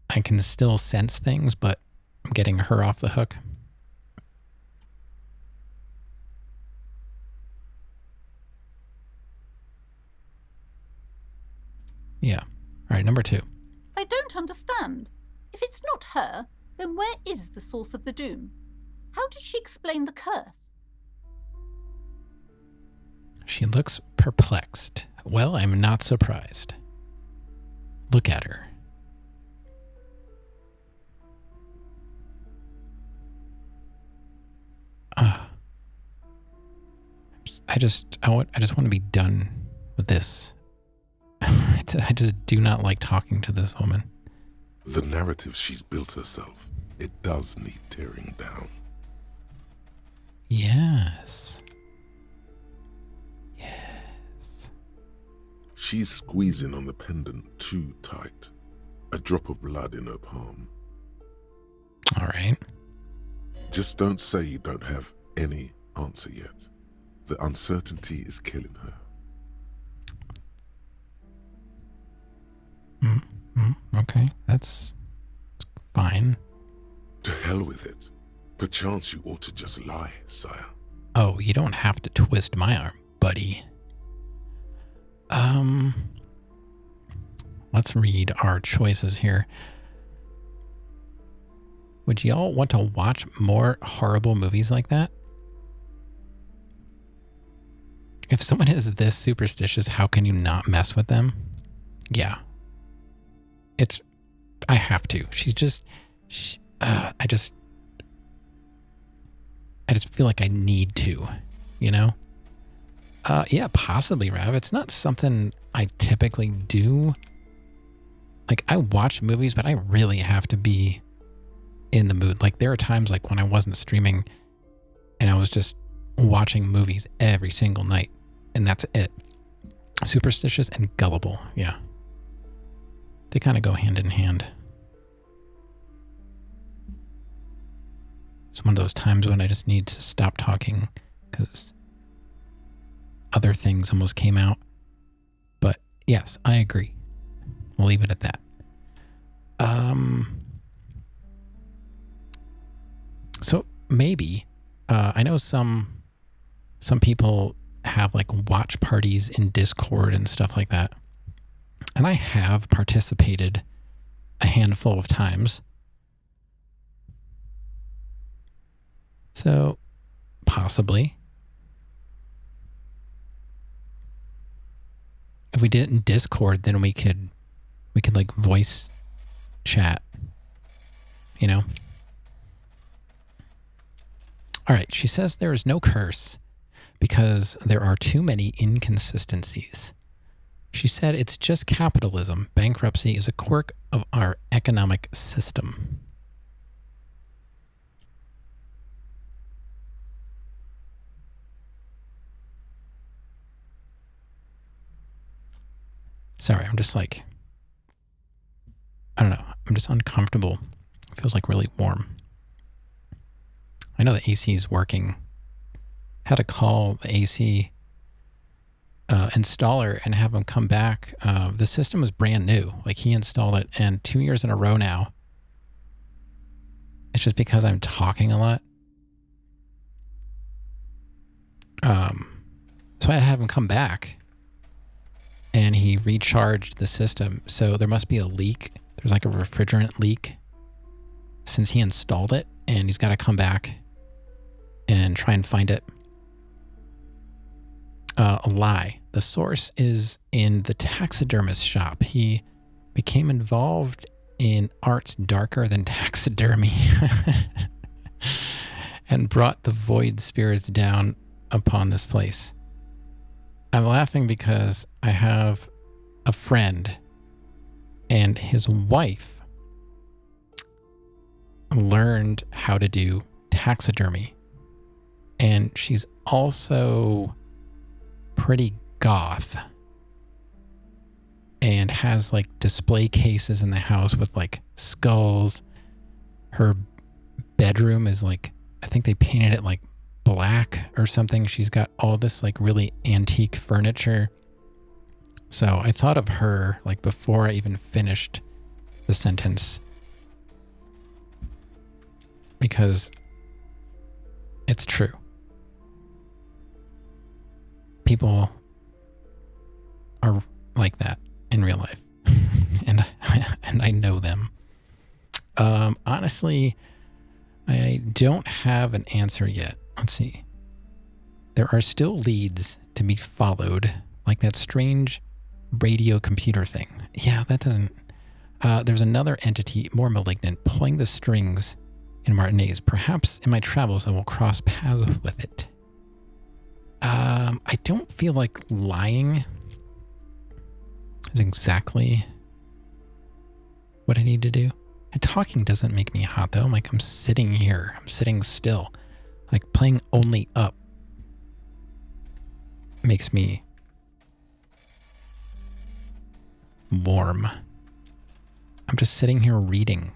I can still sense things, but I'm getting her off the hook. Yeah. All right, number 2. I don't understand. If it's not her, then where is the source of the doom? How did she explain the curse? She looks perplexed. Well, I'm not surprised. Look at her. I just want to be done with this. I just do not like talking to this woman. The narrative she's built herself, it does need tearing down. Yes. She's squeezing on the pendant too tight. A drop of blood in her palm. All right. Just don't say you don't have any answer yet. The uncertainty is killing her. Okay, that's fine. To hell with it. Perchance you ought to just lie, sire. Oh, you don't have to twist my arm, buddy. Let's read our choices here. Would y'all want to watch more horrible movies like that? If someone is this superstitious, how can you not mess with them? Yeah. I have to. I just feel like I need to, you know? Yeah, possibly, Rav. It's not something I typically do. Like, I watch movies, but I really have to be in the mood. Like, there are times like when I wasn't streaming and I was just watching movies every single night, and that's it. Superstitious and gullible. Yeah. They kind of go hand in hand. It's one of those times when I just need to stop talking because other things almost came out. But yes, I agree. We'll leave it at that. So maybe, I know some people have like watch parties in Discord and stuff like that. And I have participated a handful of times. So possibly. If we did it in Discord, then we could like voice chat, you know? All right, she says there is no curse because there are too many inconsistencies. She said it's just capitalism. Bankruptcy is a quirk of our economic system. Sorry, I'm just like, I don't know. I'm just uncomfortable. It feels like really warm. I know the AC is working. Had to call the AC installer and have him come back. The system was brand new. Like, he installed it, and 2 years in a row now. It's just because I'm talking a lot. So I had to have him come back, and he recharged the system. So there must be a leak. There's like a refrigerant leak since he installed it, and he's got to come back and try and find it. A lie. The source is in the taxidermist shop. He became involved in arts darker than taxidermy and brought the void spirits down upon this place. I'm laughing because I have a friend and his wife learned how to do taxidermy. And she's also pretty goth and has like display cases in the house with like skulls. Her bedroom is like, I think they painted it like black or something. She's got all this like really antique furniture. So I thought of her like before I even finished the sentence, because it's true. People are like that in real life. and I know them. Honestly, I don't have an answer yet. Let's see. There are still leads to be followed, like that strange radio computer thing. Yeah, that doesn't... there's another entity, more malignant, pulling the strings in Martinez. Perhaps in my travels I will cross paths with it. I don't feel like lying is exactly what I need to do. And talking doesn't make me hot, though. I'm sitting here. I'm sitting still. Like, playing only up makes me warm. I'm just sitting here reading.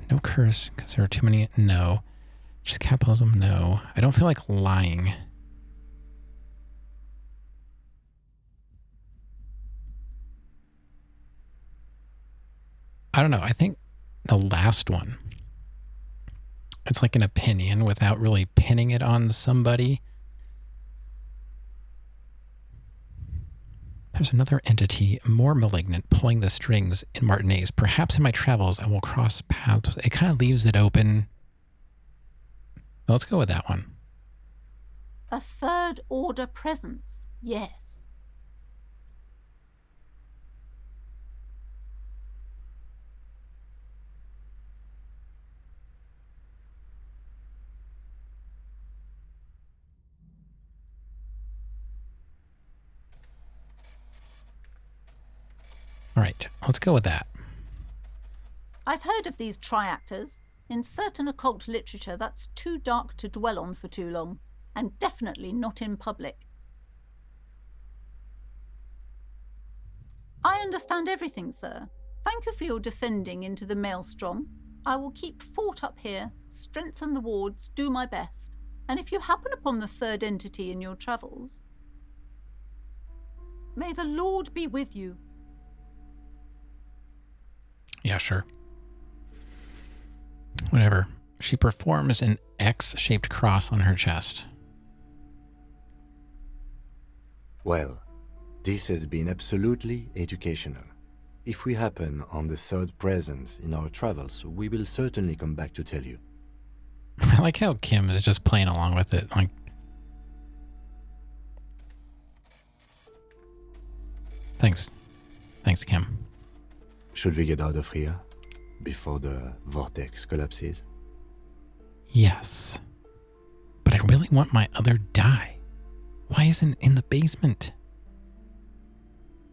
No curse, because there are too many. No. Just capitalism, no. I don't feel like lying. I don't know. I think the last one, it's like an opinion without really pinning it on somebody. There's another entity, more malignant, pulling the strings in Martinez. Perhaps in my travels I will cross paths. It kind of leaves it open. Let's go with that one. A third order presence, yes. All right, let's go with that. I've heard of these triactors. In certain occult literature, that's too dark to dwell on for too long, and definitely not in public. I understand everything, sir. Thank you for your descending into the maelstrom. I will keep fort up here, strengthen the wards, do my best. And if you happen upon the third entity in your travels, may the Lord be with you. Yeah, sure. Whatever. She performs an X-shaped cross on her chest. Well, this has been absolutely educational. If we happen on the third presence in our travels, we will certainly come back to tell you. I like how Kim is just playing along with it. Like, thanks. Thanks, Kim. Should we get out of here before the vortex collapses? Yes. But I really want my other die. Why isn't it in the basement?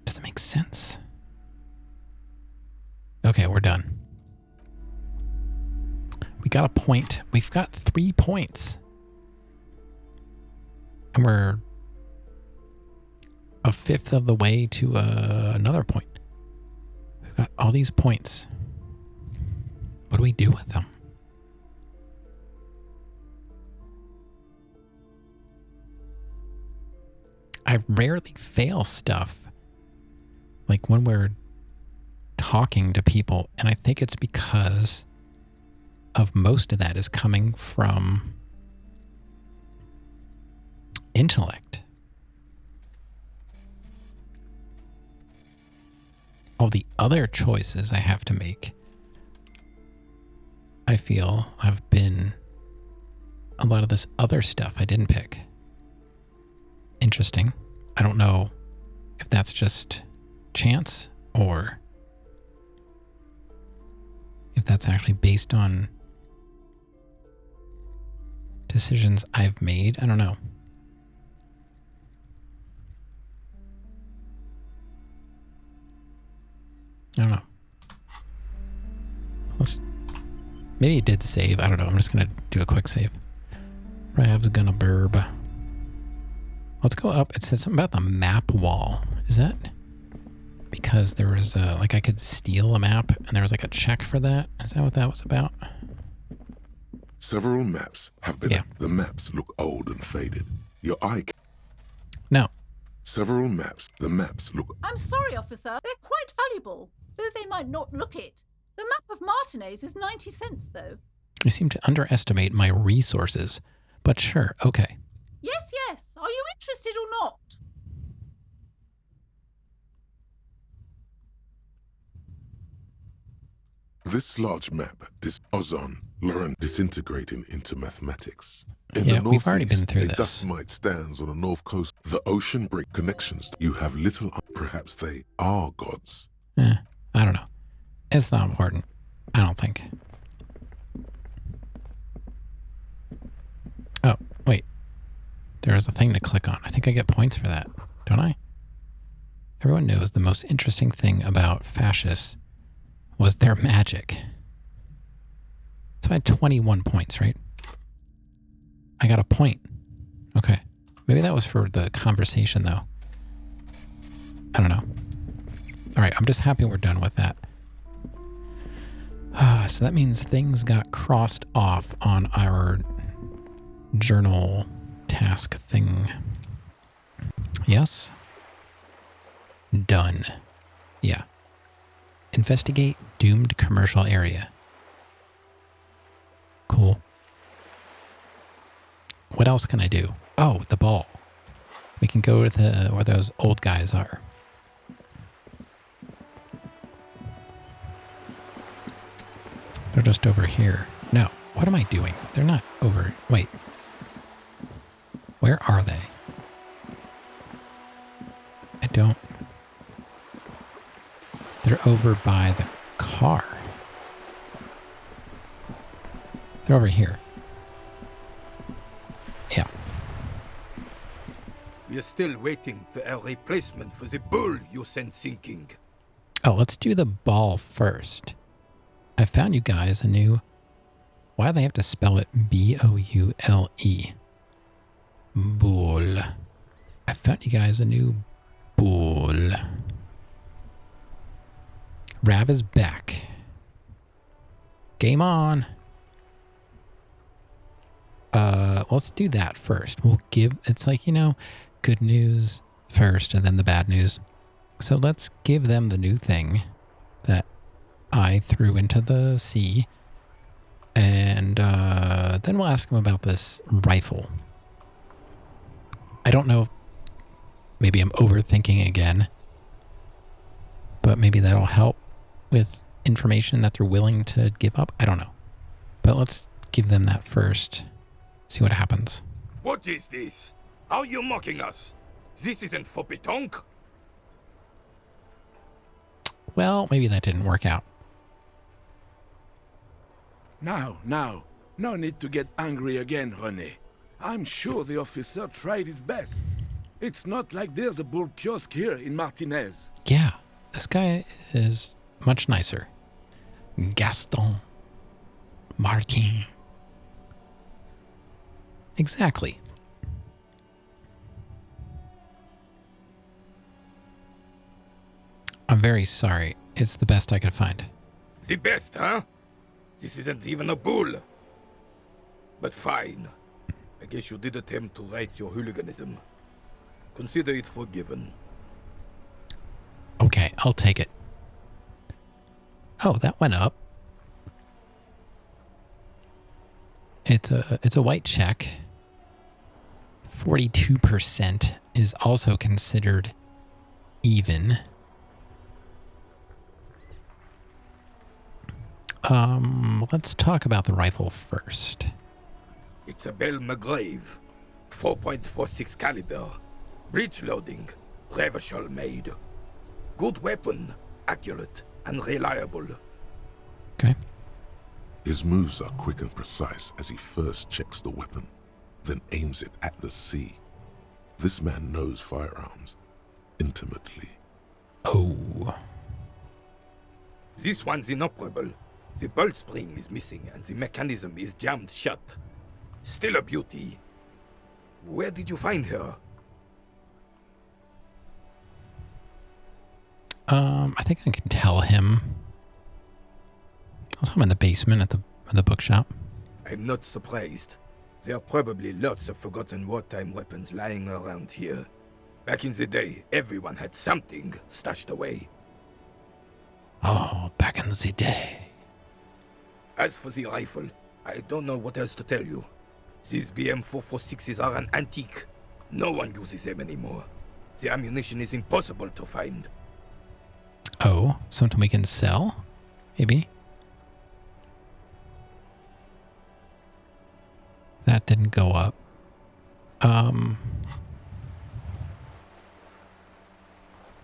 Does it make sense? Okay, we're done. We got a point. We've got 3 points. And we're a fifth of the way to another point. We've got all these points. What do we do with them? I rarely fail stuff. Like when we're talking to people, and I think it's because of most of that is coming from intellect. All the other choices I have to make, I feel, have been a lot of this other stuff I didn't pick. Interesting. I don't know if that's just chance or if that's actually based on decisions I've made. I don't know. I don't know. Maybe it did save. I don't know. I'm just going to do a quick save. Rav's gonna burb. Let's go up. It said something about the map wall. Is that because there was like I could steal a map and there was like a check for that? Is that what that was about? Several maps have been... Yeah. The maps look old and faded. Your eye... No. Several maps. The maps look... I'm sorry, officer. They're quite valuable, though they might not look it. The map of Martinez is 90 cents, though. You seem to underestimate my resources. But sure, okay. Yes, yes. Are you interested or not? This large map, this ozone, learn disintegrating into mathematics. In Yeah, the we've already been northeast, through a this. dust mite stands on the north coast. The ocean break connections. You have little... Perhaps they are gods. I don't know. It's not important. I don't think. Oh, wait. There's a thing to click on. I think I get points for that, don't I? Everyone knows the most interesting thing about fascists was their magic. So I had 21 points, right? I got a point. Okay. Maybe that was for the conversation, though. I don't know. All right, I'm just happy we're done with that. So that means things got crossed off on our journal task thing. Yes? Done. Yeah. Investigate doomed commercial area. Cool. What else can I do? Oh, the ball. We can go to where those old guys are. They're just over here. No, what am I doing? They're not over... Wait. Where are they? I don't... They're over by the car. They're over here. Yeah. We are still waiting for a replacement for the bull you sent sinking. Oh, let's do the ball first. I found you guys a new... Why do they have to spell it B-O-U-L-E? Bull. I found you guys a new bull. Rav is back. Game on. Let's do that first. We'll give... It's like, you know, good news first and then the bad news. So let's give them the new thing that I threw into the sea. And then we'll ask them about this rifle. I don't know. Maybe I'm overthinking again. But maybe that'll help with information that they're willing to give up. I don't know. But let's give them that first. See what happens. What is this? Are you mocking us? This isn't for pétanque. Well, maybe that didn't work out. Now, no need to get angry again, René. I'm sure the officer tried his best. It's not like there's a bull kiosk here in Martinez. Yeah, this guy is much nicer. Gaston. Martin. Exactly. I'm very sorry. It's the best I could find. The best, huh? This isn't even a bull. But fine. I guess you did attempt to right your hooliganism. Consider it forgiven. Okay, I'll take it. Oh, that went up. It's a white check. 42% is also considered even. Let's talk about the rifle first. It's a Bell McGrave. 4.46 caliber. Breech loading. Revachol made. Good weapon. Accurate and reliable. Okay. His moves are quick and precise as he first checks the weapon. then aims it at the sea. This man knows firearms intimately. Oh. This one's inoperable. The bolt spring is missing and the mechanism is jammed shut. Still a beauty. Where did you find her? I think I can tell him. I saw him in the basement at the bookshop. I'm not surprised. There are probably lots of forgotten wartime weapons lying around here. Back in the day, everyone had something stashed away. Oh, back in the day. As for the rifle, I don't know what else to tell you. These BM-446s are an antique. No one uses them anymore. The ammunition is impossible to find. Oh, something we can sell? Maybe? That didn't go up.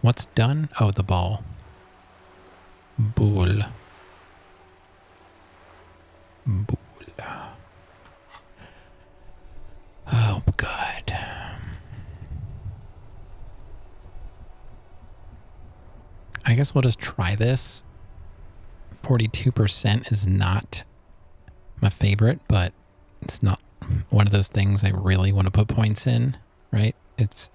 What's done? Oh, the ball. Bull. Bull. Oh, God. I guess we'll just try this. 42% is not my favorite, but it's not one of those things I really want to put points in, right? It's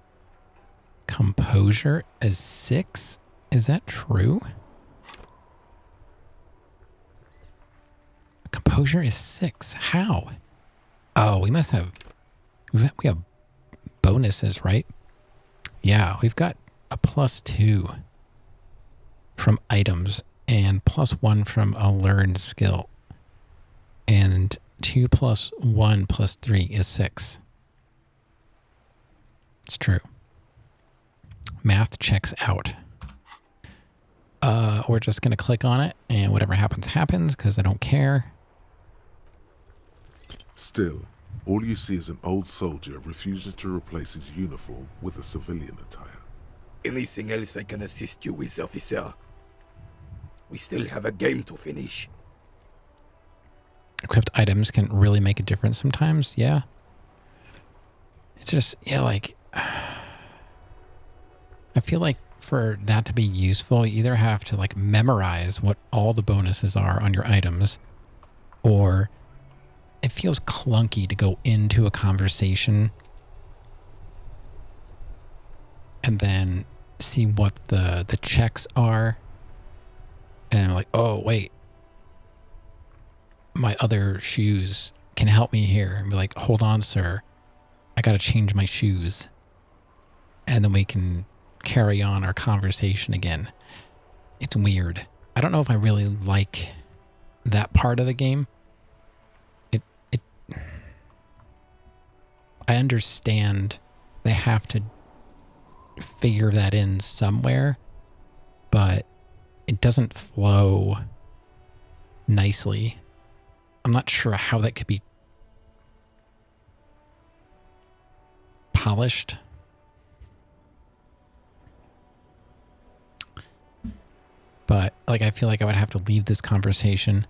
composure as 6. Is that true? Composure is 6. How? Oh, we must have... We have bonuses, right? Yeah, we've got a +2 from items and +1 from a learned skill. And 2 + 1 + 3 is 6. It's true. Math checks out. We're just going to click on it, and whatever happens, happens, because I don't care. Still, all you see is an old soldier refusing to replace his uniform with a civilian attire. Anything else I can assist you with, officer? We still have a game to finish. Equipped items can really make a difference sometimes, yeah. It's just, yeah, like... I feel like for that to be useful, you either have to, like, memorize what all the bonuses are on your items, or it feels clunky to go into a conversation and then see what the checks are, and like, oh, wait, my other shoes can help me here. And be like, hold on, sir. I got to change my shoes. And then we can carry on our conversation again. It's weird. I don't know if I really like that part of the game. I understand they have to figure that in somewhere, but it doesn't flow nicely. I'm not sure how that could be polished. But, like, I feel like I would have to leave this conversation,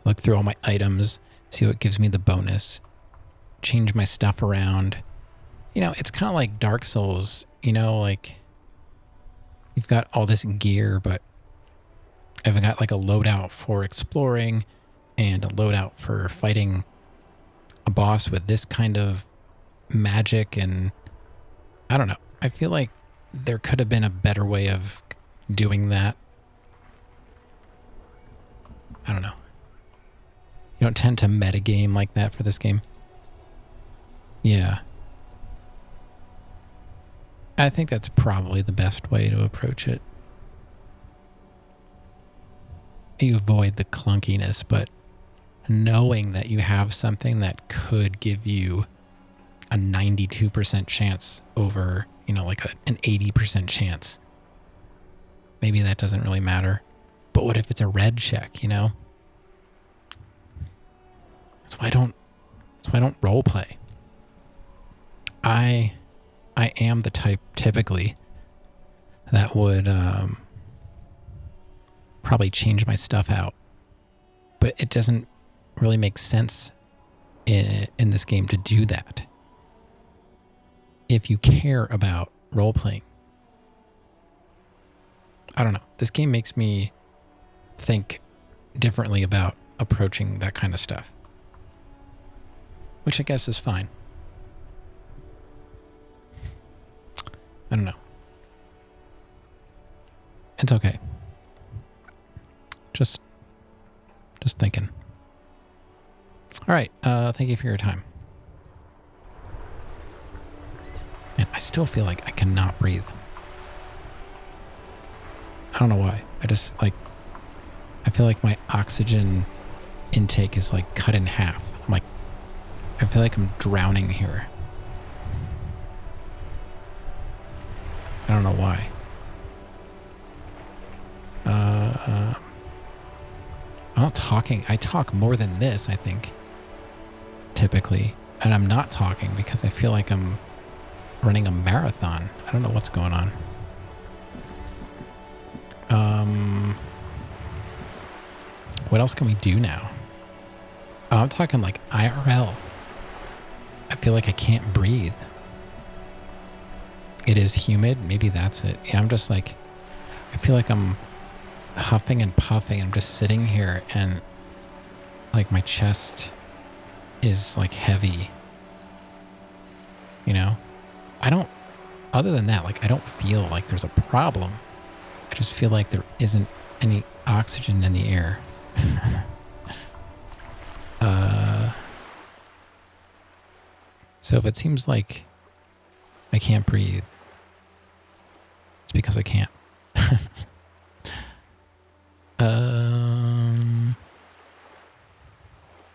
look through all my items, see what gives me the bonus, change my stuff around. You know, it's kind of like Dark Souls, you know, like, you've got all this gear, but I haven't got, like, a loadout for exploring and a loadout for fighting a boss with this kind of magic, and I don't know. I feel like there could have been a better way of doing that. I don't know. You don't tend to metagame like that for this game. Yeah. I think that's probably the best way to approach it. You avoid the clunkiness, but knowing that you have something that could give you a 92% chance over, you know, like an 80% chance. Maybe that doesn't really matter. But what if it's a red check, you know? That's why I don't role play. I am the type typically that would probably change my stuff out. But it doesn't really make sense in this game to do that. If you care about role-playing. I don't know. This game makes me think differently about approaching that kind of stuff. Which I guess is fine. I don't know. It's okay. Just thinking. All right. Thank you for your time. And I still feel like I cannot breathe. I don't know why. I feel like my oxygen intake is like cut in half. I feel like I'm drowning here. I don't know why. I'm not talking. I talk more than this, I think. Typically. And I'm not talking because I feel like I'm running a marathon. I don't know what's going on. What else can we do now? Oh, I'm talking like IRL. I feel like I can't breathe. It is humid. Maybe that's it. Yeah, I'm just like, I feel like I'm huffing and puffing. I'm just sitting here and like my chest is like heavy. You know? Other than that, like I don't feel like there's a problem. I just feel like there isn't any oxygen in the air. So if it seems like I can't breathe, it's because I can't.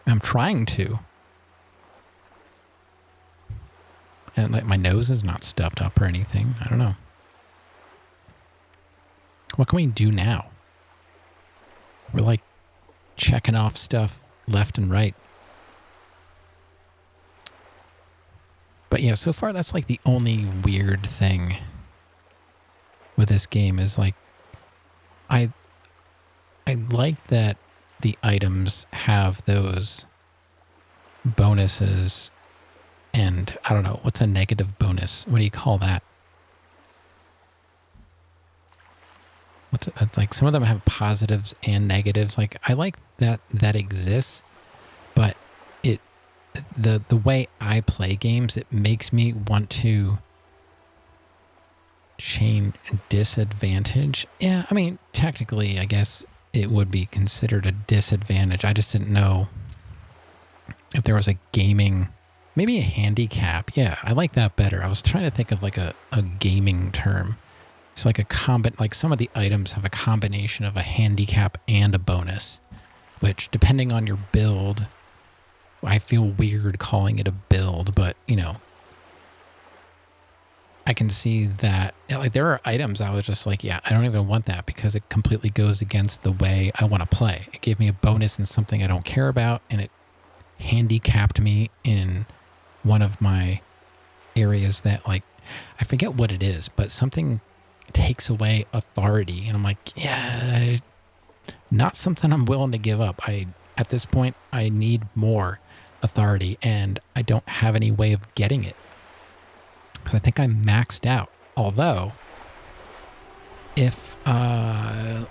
I'm trying to. And like my nose is not stuffed up or anything. I don't know. What can we do now? We're like checking off stuff left and right. But yeah, so far that's like the only weird thing with this game is like I like that the items have those bonuses, and I don't know, what's a negative bonus? What do you call that? It's like some of them have positives and negatives. Like I like that exists, but the way I play games, it makes me want to chain disadvantage. Yeah, I mean, technically, I guess it would be considered a disadvantage. I just didn't know if there was a gaming, maybe a handicap. Yeah, I like that better. I was trying to think of like a gaming term. It's like like some of the items have a combination of a handicap and a bonus, which depending on your build, I feel weird calling it a build, but you know, I can see that like there are items I was just like, yeah, I don't even want that because it completely goes against the way I want to play. It gave me a bonus in something I don't care about, and it handicapped me in one of my areas that like, I forget what it is, but something takes away authority. And I'm like, yeah, not something I'm willing to give up. At this point, I need more authority, and I don't have any way of getting it because I think I'm maxed out. Although, if like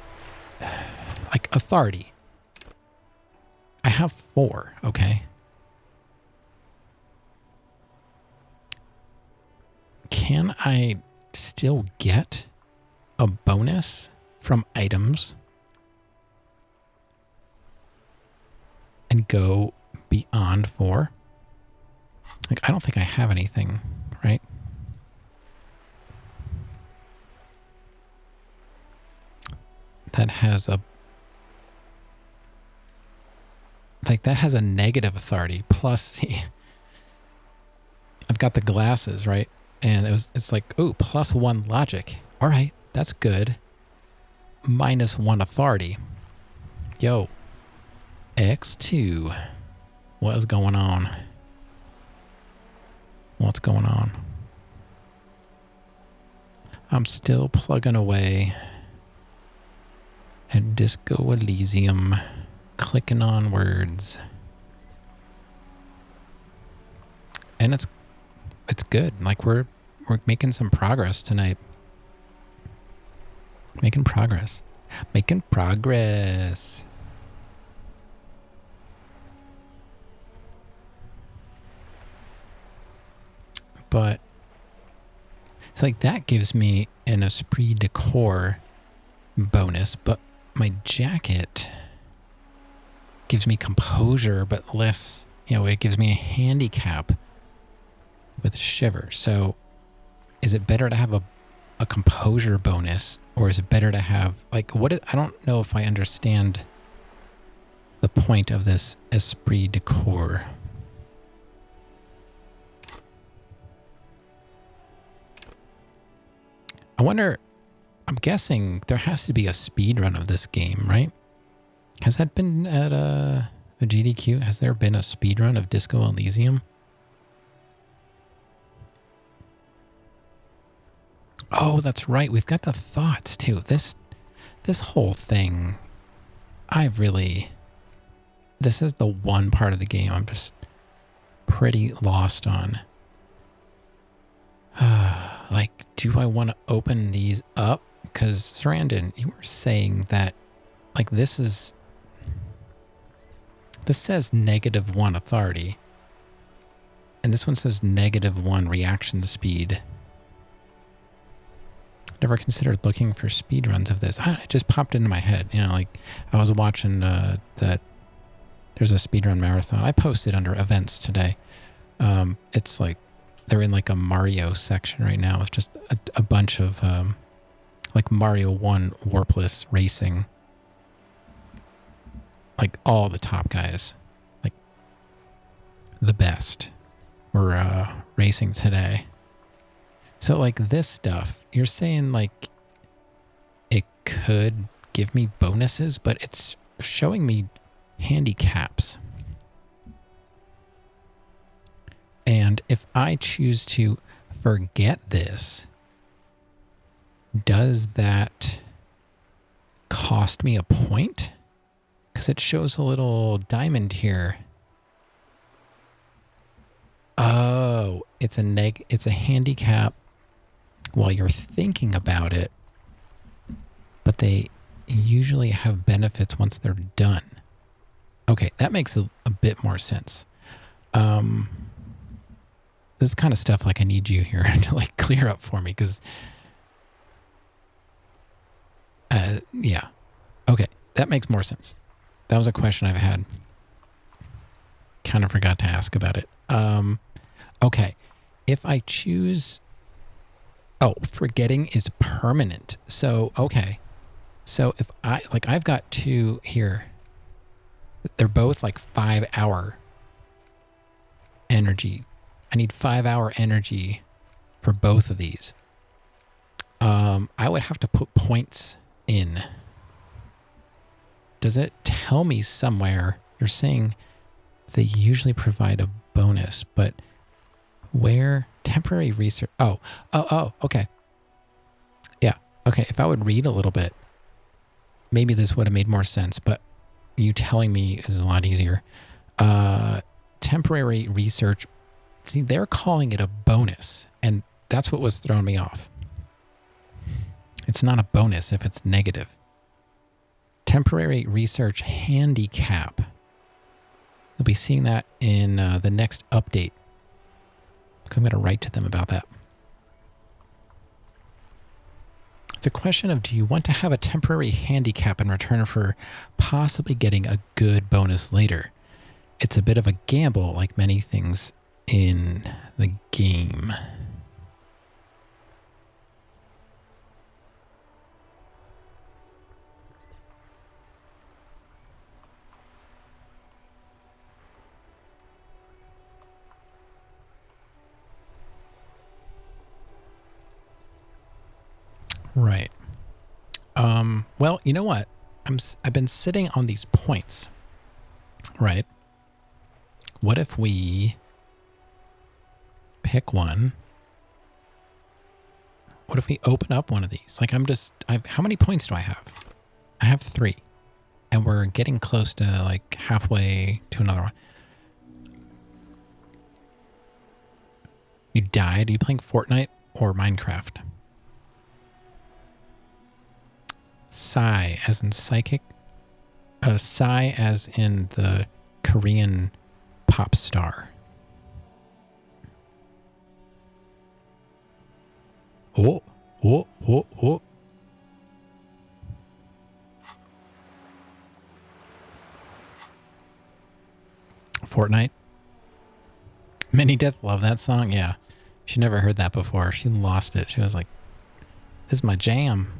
authority, I have 4. Okay, can I still get a bonus from items and go beyond 4? Like, I don't think I have anything, right? That has a negative authority plus, see, I've got the glasses, right? And it's like, oh, +1 logic. All right, that's good. -1 authority. Yo, X2. What is going on? What's going on? I'm still plugging away at Disco Elysium, clicking on words. And it's good. Like we're making some progress tonight. Making progress. Making progress. But it's like that gives me an esprit de corps bonus, but my jacket gives me composure, but less, it gives me a handicap with shiver. So is it better to have a composure bonus, or is it better to have, I don't know if I understand the point of this esprit de corps. I wonder, I'm guessing there has to be a speed run of this game, right? Has that been at a GDQ? Has there been a speed run of Disco Elysium? Oh, that's right. We've got the thoughts too. This whole thing, this is the one part of the game I'm just pretty lost on. Do I want to open these up? Because Sarandon, you were saying that, this says -1 authority. And this one says -1 reaction to speed. Never considered looking for speed runs of this. It just popped into my head. I was watching that there's a speedrun marathon. I posted under events today. It's they're in a Mario section right now. It's just a bunch of Mario 1 warpless racing. All the top guys. The best were racing today. So this stuff, you're saying it could give me bonuses, but it's showing me handicaps. And if I choose to forget this, does that cost me a point? Because it shows a little diamond here. Oh, it's a handicap while you're thinking about it, but they usually have benefits once they're done. Okay, that makes a bit more sense. This is kind of stuff I need you here to clear up for me, because yeah. Okay, that makes more sense. That was a question I've had. Kind of forgot to ask about it. Okay, if I choose... Oh, forgetting is permanent. So, okay. So if I've got two here. They're both 5-hour energy. I need 5-hour energy for both of these. I would have to put points in. Does it tell me somewhere? You're saying they usually provide a bonus, but where? Temporary research. Oh, okay. Yeah, okay. If I would read a little bit, maybe this would have made more sense, but you telling me is a lot easier. Temporary research. See, they're calling it a bonus, and that's what was throwing me off. It's not a bonus if it's negative. Temporary research handicap. You'll be seeing that in the next update, because I'm going to write to them about that. It's a question of, do you want to have a temporary handicap in return for possibly getting a good bonus later? It's a bit of a gamble, like many things in the game. Right. Well, you know what? I've been sitting on these points, right? What if we pick one? What if we open up one of these? How many points do I have? I have 3. And we're getting close to halfway to another one. You died? Are you playing Fortnite or Minecraft? Psy, as in psychic? Psy, as in the Korean pop star. Oh, oh, oh, oh. Fortnite. Mini Death, love that song. Yeah. She never heard that before. She lost it. She was like, this is my jam.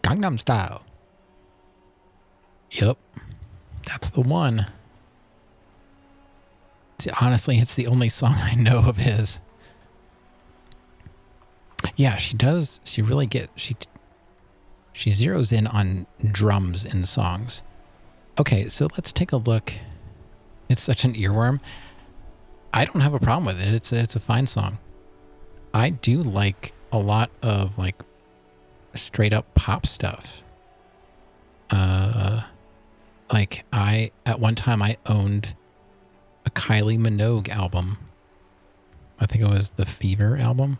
Gangnam Style. Yep. That's the one. See, honestly, it's the only song I know of his. Yeah, she does. She really she zeroes in on drums in songs. Okay, so let's take a look. It's such an earworm. I don't have a problem with it. It's a fine song. I do like a lot of like straight up pop stuff. Like at one time I owned a Kylie Minogue album. I think it was the Fever album.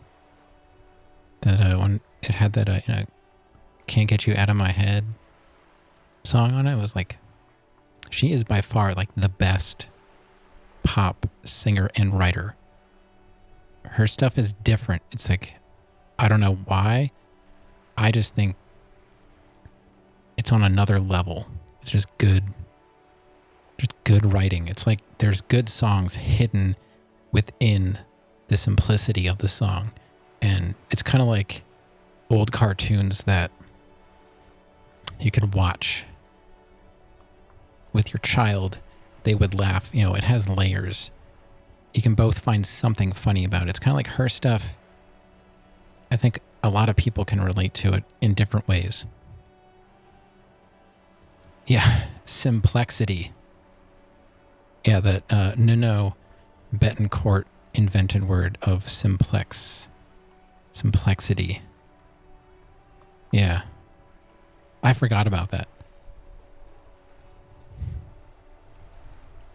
That when it had that Can't Get You Out of My Head song on it. It was like, she is by far like the best pop singer and writer. Her stuff is different. It's like, I don't know why. I just think it's on another level. It's just good writing. It's like there's good songs hidden within the simplicity of the song. And it's kind of like old cartoons that you could watch with your child. They would laugh. You know, it has layers. You can both find something funny about it. It's kind of like her stuff. I think a lot of people can relate to it in different ways. Yeah, simplexity. Yeah, that Nuno Betancourt invented word of simplexity. Yeah. I forgot about that.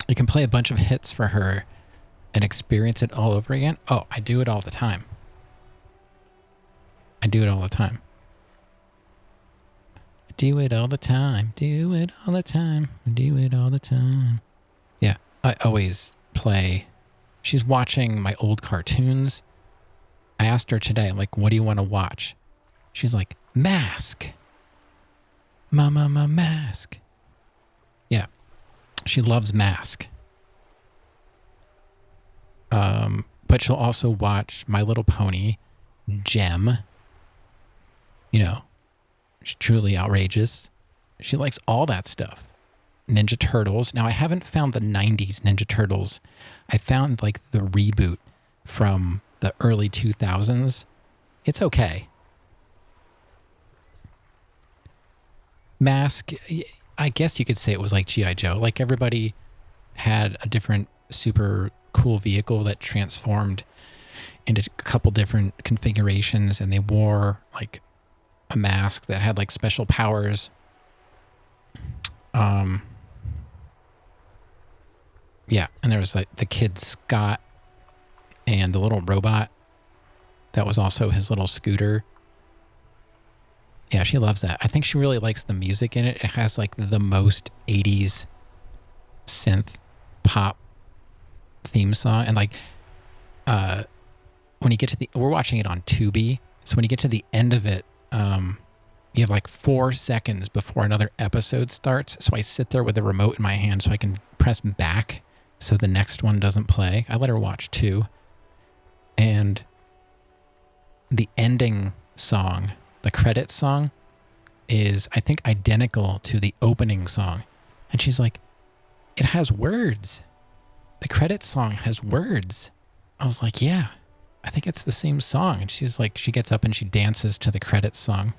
You can play a bunch of hits for her and experience it all over again. Oh, I do it all the time. I do it all the time. Do it all the time. Do it all the time. Do it all the time. Yeah, I always play. She's watching my old cartoons. I asked her today, like, what do you want to watch? She's like, Mask. Mama, Mask. Yeah, she loves Mask. But she'll also watch My Little Pony, Gem. You know, she's truly outrageous. She likes all that stuff. Ninja Turtles. Now, I haven't found the 90s Ninja Turtles. I found like the reboot from the early 2000s. It's okay. Mask, I guess you could say it was like G.I. Joe. Like everybody had a different super cool vehicle that transformed into a couple different configurations, and they wore like a mask that had like special powers. Yeah, and there was like the kid Scott and the little robot that was also his little scooter. Yeah, she loves that. I think she really likes the music in it. It has like the most 80s synth pop theme song. And like, when you get to we're watching it on Tubi. So when you get to the end of it, you have like 4 seconds before another episode starts. So I sit there with the remote in my hand so I can press back so the next one doesn't play. I let her watch 2. And the ending song, the credits song, is, I think, identical to the opening song. And she's like, it has words. The credits song has words. I was like, yeah, I think it's the same song. And she's like, she gets up and she dances to the credits song.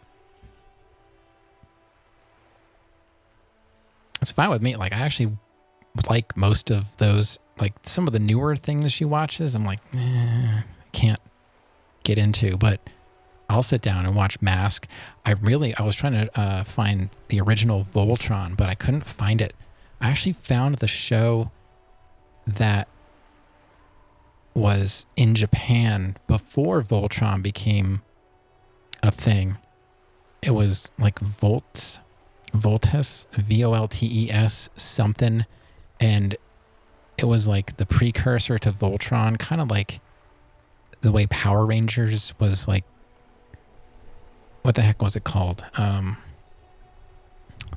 It's fine with me. Like, I actually like most of those, like some of the newer things she watches. I'm like, I can't get into, but I'll sit down and watch Mask. I was trying to find the original Voltron, but I couldn't find it I actually found the show that was in Japan before Voltron became a thing. It was like Voltes, Voltes something, and it was like the precursor to Voltron, kind of like the way Power Rangers was like, what the heck was it called?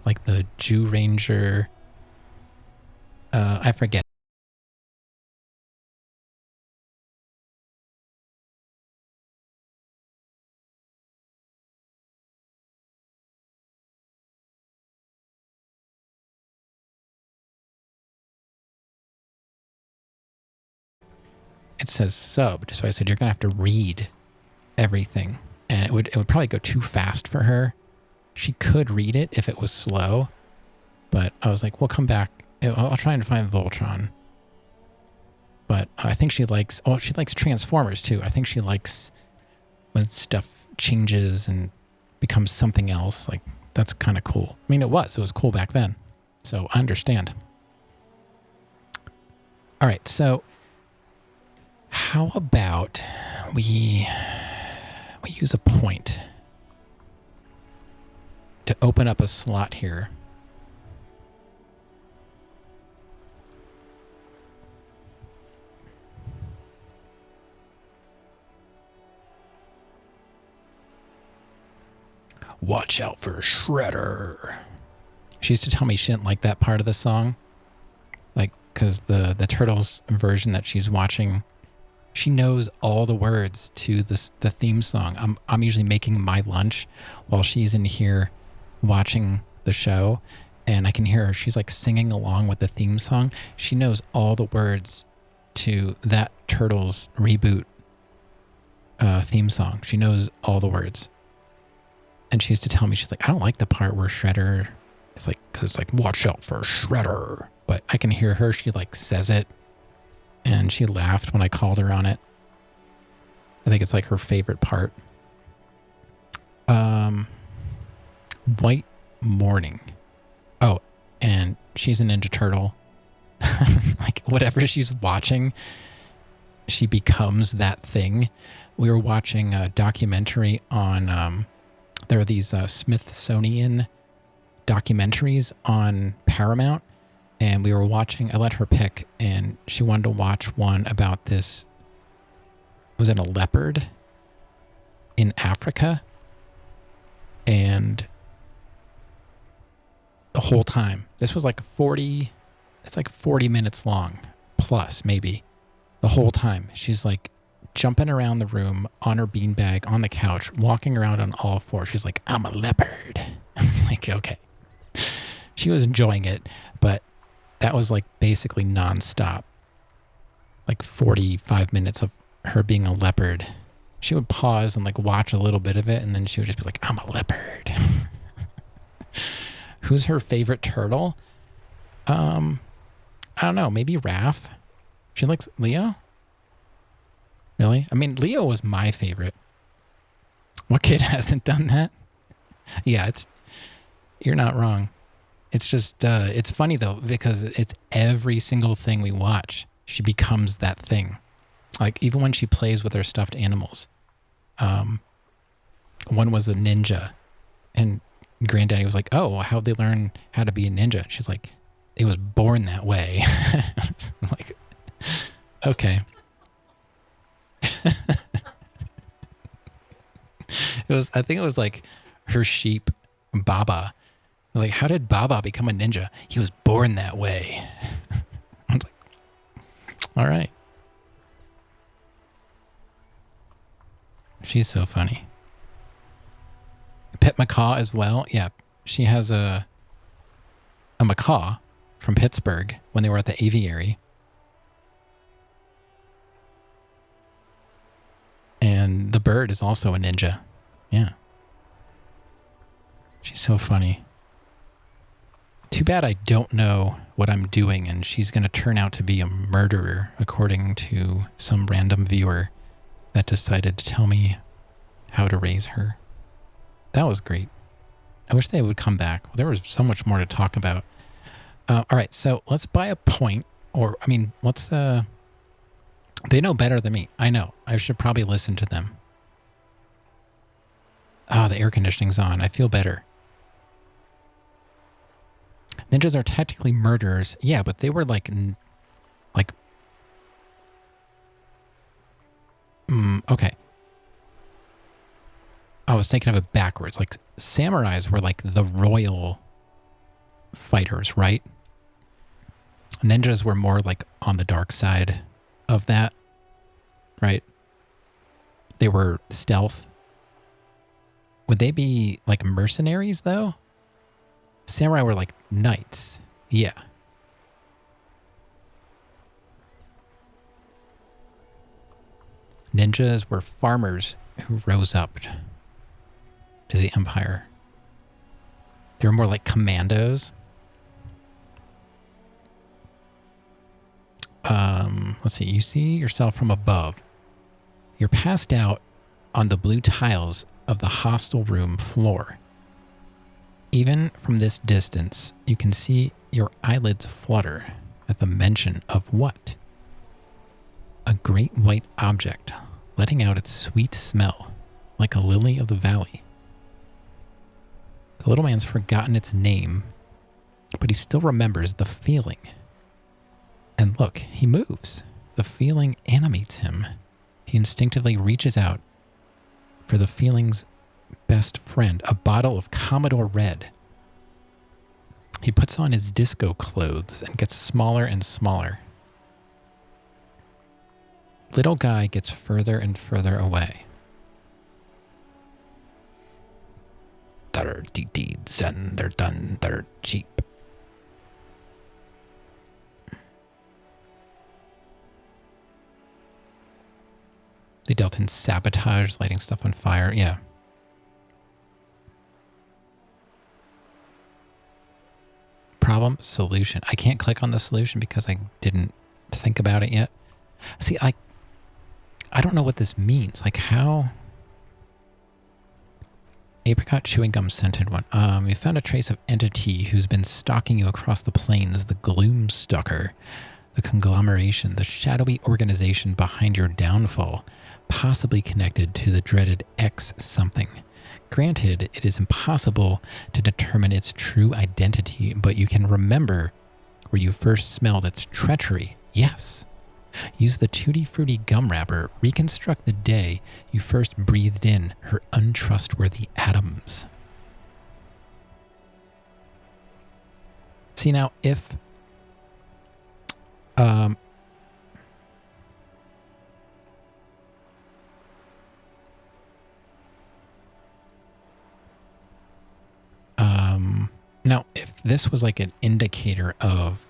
Like the Jew Ranger, I forget. It says subbed, so I said, you're gonna have to read everything, and it would probably go too fast for her. She could read it if it was slow, but I was like, we'll come back. I'll try and find Voltron. But I think she likes Transformers too. I think she likes when stuff changes and becomes something else. Like, that's kind of cool. I mean, it was cool back then, so I understand. All right, so how about we use a point to open up a slot here. Watch out for Shredder. She used to tell me she didn't like that part of the song. Like, because the Turtles version that she's watching, she knows all the words to the theme song. I'm usually making my lunch while she's in here watching the show, and I can hear her. She's like singing along with the theme song. She knows all the words to that Turtles reboot theme song. She knows all the words. And she used to tell me, she's like, I don't like the part where Shredder is like, because it's like, watch out for Shredder. But I can hear her. She like says it. And she laughed when I called her on it. I think it's like her favorite part. White Morning. Oh, and she's a Ninja Turtle. Like whatever she's watching, she becomes that thing. We were watching a documentary on, there are these Smithsonian documentaries on Paramount. And we were watching, I let her pick, and she wanted to watch one about this, was it a leopard in Africa? And the whole time, this was like 40 minutes long, plus maybe, the whole time. She's like jumping around the room on her beanbag, on the couch, walking around on all fours. She's like, I'm a leopard. I'm like, okay. She was enjoying it, but that was like basically nonstop. Like 45 minutes of her being a leopard. She would pause and like watch a little bit of it, and then she would just be like, I'm a leopard. Who's her favorite turtle? I don't know, maybe Raph. She likes Leo? Really? I mean, Leo was my favorite. What kid hasn't done that? Yeah, you're not wrong. It's just, it's funny though, because it's every single thing we watch. She becomes that thing. Like even when she plays with her stuffed animals. One was a ninja, and Granddaddy was like, oh, how'd they learn how to be a ninja? She's like, it was born that way. I'm like, okay. I think it was like her sheep, Baba. Like, how did Baba become a ninja? He was born that way. I was like, all right. She's so funny. Pet macaw as well. Yeah, she has a macaw from Pittsburgh when they were at the aviary. And the bird is also a ninja. Yeah. She's so funny. Too bad I don't know what I'm doing, and she's going to turn out to be a murderer, according to some random viewer that decided to tell me how to raise her. That was great. I wish they would come back. There was so much more to talk about. All right, so let's buy a point, or I mean, let's. They know better than me. I know. I should probably listen to them. Ah, the air conditioning's on. I feel better. Ninjas are technically murderers. Yeah, but they were like. Okay. I was thinking of it backwards. Like, samurais were like the royal fighters, right? Ninjas were more like on the dark side of that, right? They were stealth. Would they be like mercenaries, though? Samurai were like knights. Yeah. Ninjas were farmers who rose up to the empire. They were more like commandos. Let's see. You see yourself from above. You're passed out on the blue tiles of the hostel room floor. Even from this distance, you can see your eyelids flutter at the mention of what? A great white object, letting out its sweet smell, like a lily of the valley. The little man's forgotten its name, but he still remembers the feeling. And look, he moves. The feeling animates him. He instinctively reaches out for the feeling's best friend, a bottle of Commodore Red. He puts on his disco clothes and gets smaller and smaller. Little guy gets further and further away. Dirty deeds and they're done dirt cheap. They dealt in sabotage, lighting stuff on fire. Yeah. Problem, solution. I can't click on the solution because I didn't think about it yet. See, I don't know what this means. Like how... Apricot chewing gum scented one. You found a trace of entity who's been stalking you across the plains. The Gloom Stalker. The conglomeration. The shadowy organization behind your downfall. Possibly connected to the dreaded X something. Granted, it is impossible to determine its true identity, but you can remember where you first smelled its treachery. Yes. Use the Tutti Frutti gum wrapper. Reconstruct the day you first breathed in her untrustworthy atoms. See now, if... Now, if this was like an indicator of,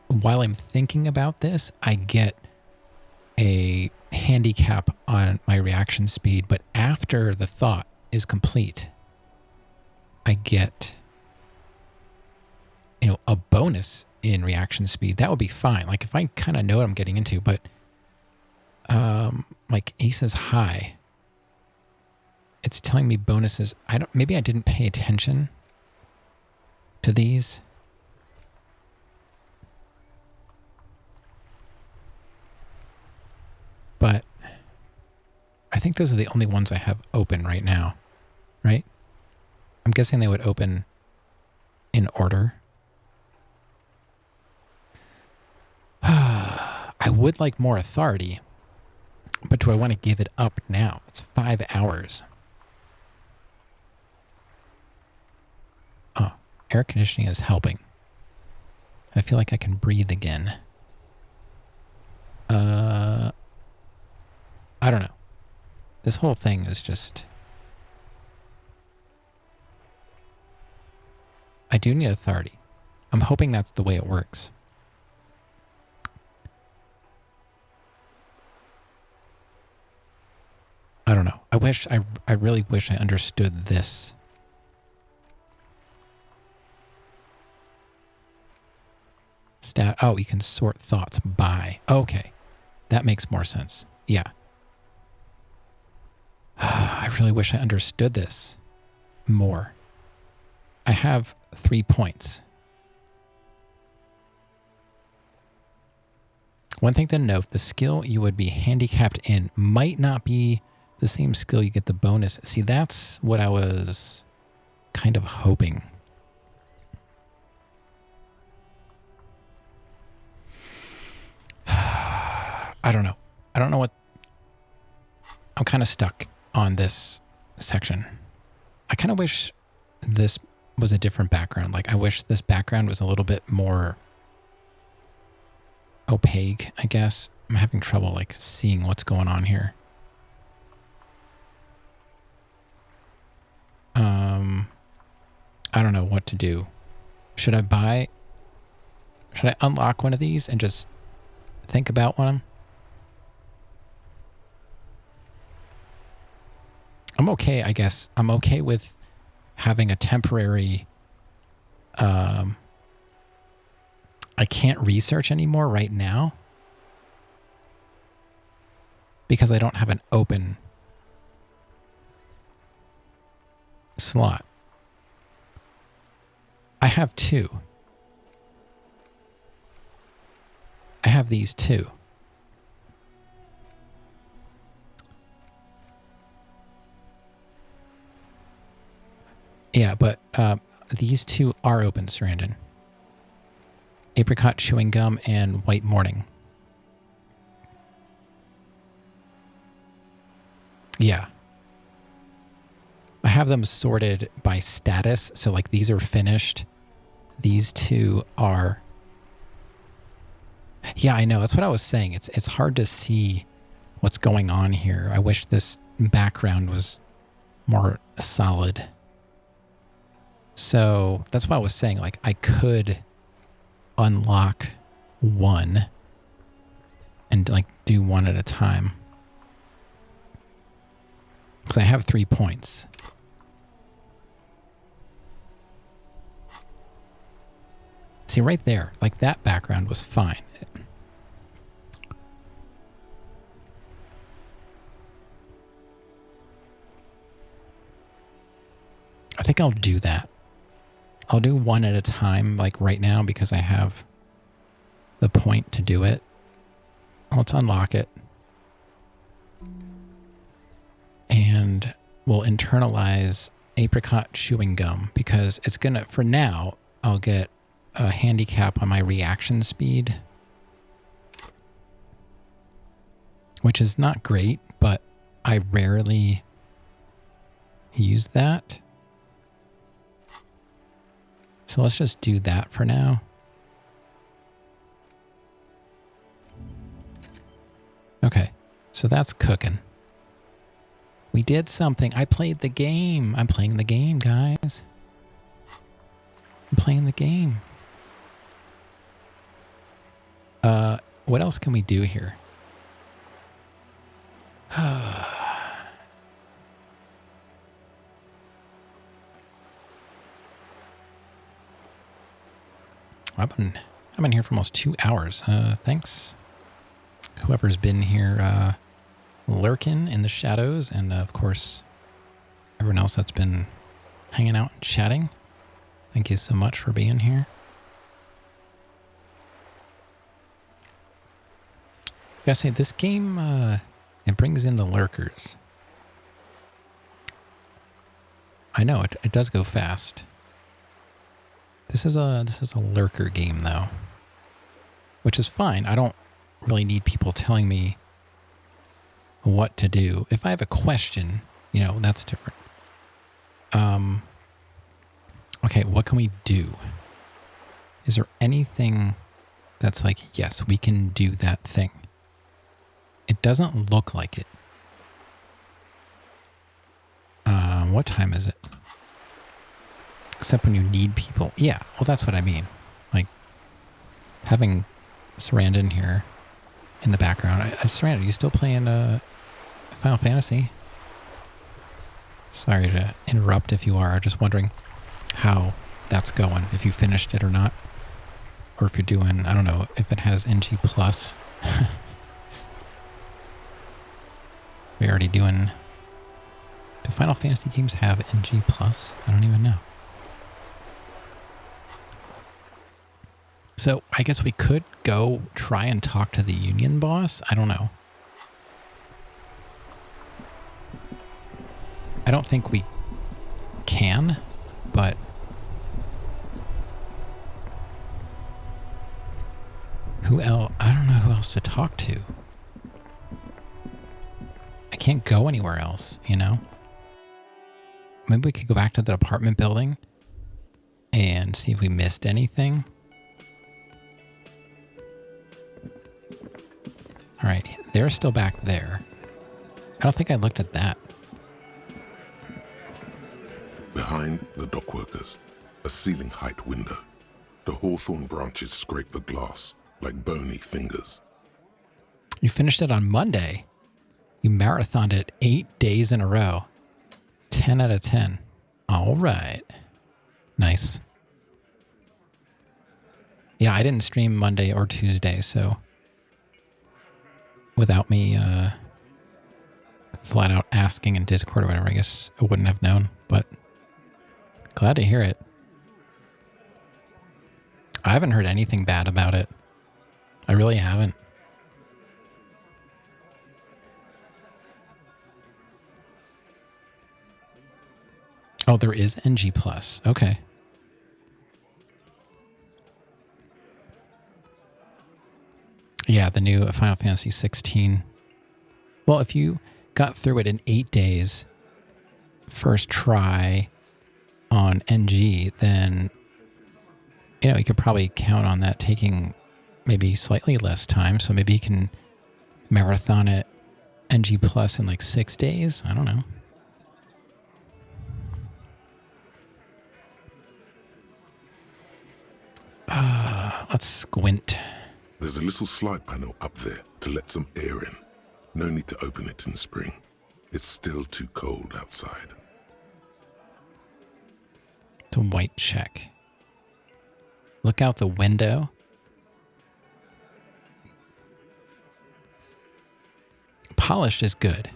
while I'm thinking about this, I get a handicap on my reaction speed, but after the thought is complete, I get, a bonus in reaction speed. That would be fine. Like if I kind of know what I'm getting into, but like Ace is high, it's telling me bonuses. Maybe I didn't pay attention to these. But I think those are the only ones I have open right now, right? I'm guessing they would open in order. I would like more authority, but do I want to give it up now? It's 5 hours. Oh, air conditioning is helping. I feel like I can breathe again. I don't know. This whole thing is just... I do need authority. I'm hoping that's the way it works. I don't know. I really wish I understood this. Oh, you can sort thoughts by. Okay. That makes more sense. Yeah. I really wish I understood this more. I have 3 points. One thing to note, the skill you would be handicapped in might not be the same skill you get the bonus. See, that's what I was kind of hoping. I don't know. I don't know what... I'm kind of stuck on this section. I kind of wish this was a different background. Like, I wish this background was a little bit more opaque, I guess. I'm having trouble, like, seeing what's going on here. I don't know what to do. Should I unlock one of these and just think about one? I'm okay, I guess. I'm okay with having a temporary... I can't research anymore right now because I don't have an open slot. I have two. I have these two. Yeah, but these two are open, Sarandon. Apricot chewing gum and white morning. Yeah. I have them sorted by status. So like these are finished. These two are... Yeah, I know. That's what I was saying. It's hard to see what's going on here. I wish this background was more solid. So that's what I was saying. Like I could unlock one and like do one at a time. Because I have 3 points. See right there, like that background was fine. I think I'll do that. I'll do one at a time, like right now, because I have the point to do it. Let's unlock it. And we'll internalize apricot chewing gum because it's gonna, for now, I'll get a handicap on my reaction speed, which is not great, but I rarely use that. So let's just do that for now. Okay, so that's cooking. We did something. I played the game. I'm playing the game, guys. I'm playing the game. What else can we do here? I've been here for almost 2 hours. Thanks, whoever's been here lurking in the shadows, and of course, everyone else that's been hanging out and chatting. Thank you so much for being here. I gotta say, this game it brings in the lurkers. I know it does go fast. This is a lurker game though, which is fine. I don't really need people telling me what to do. If I have a question, you know, that's different. Okay, what can we do? Is there anything that's like, yes, we can do that thing? It doesn't look like it. What time is it? Except when you need people. Yeah, well, that's what I mean. Like, having Sarandon here in the background. Sarandon, are you still playing Final Fantasy? Sorry to interrupt if you are. I'm just wondering how that's going, if you finished it or not. Or if you're doing, I don't know, if it has NG+. We're already doing... Do Final Fantasy games have NG+? I don't even know. So I guess we could go try and talk to the union boss. I don't know. I don't think we can, but who else? I don't know who else to talk to. I can't go anywhere else, you know? Maybe we could go back to the apartment building and see if we missed anything. All right, they're still back there. I don't think I looked at that. Behind the dockworkers, a ceiling height window. The hawthorn branches scrape the glass like bony fingers. You finished it on Monday. You marathoned it 8 days in a row. 10 out of 10. All right. Nice. Yeah, I didn't stream Monday or Tuesday, so without me flat out asking in Discord or whatever, I guess I wouldn't have known, but glad to hear it. I haven't heard anything bad about it. I really haven't. Oh, there is NG+. Okay. Yeah, the new Final Fantasy 16. Well, if you got through it in 8 days, first try on NG, then, you know, you could probably count on that taking maybe slightly less time. So maybe you can marathon it NG+ in like 6 days. I don't know. Let's squint. There's a little slide panel up there to let some air in. No need to open it in spring. It's still too cold outside. It's a white check. Look out the window. Polished is good.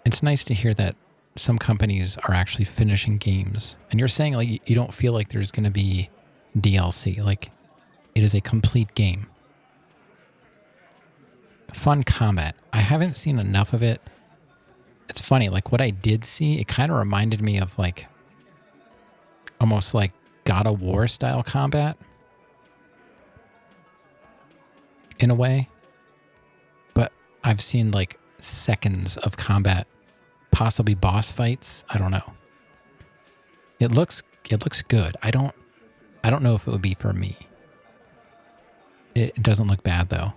It's nice to hear that some companies are actually finishing games. And you're saying like you don't feel like there's going to be DLC. Like it is a complete game. Fun combat. I haven't seen enough of it. It's funny, like what I did see, it kind of reminded me of like almost like God of War style combat in a way. But I've seen like seconds of combat, possibly boss fights. I don't know. It looks good. I don't know if it would be for me. It doesn't look bad though.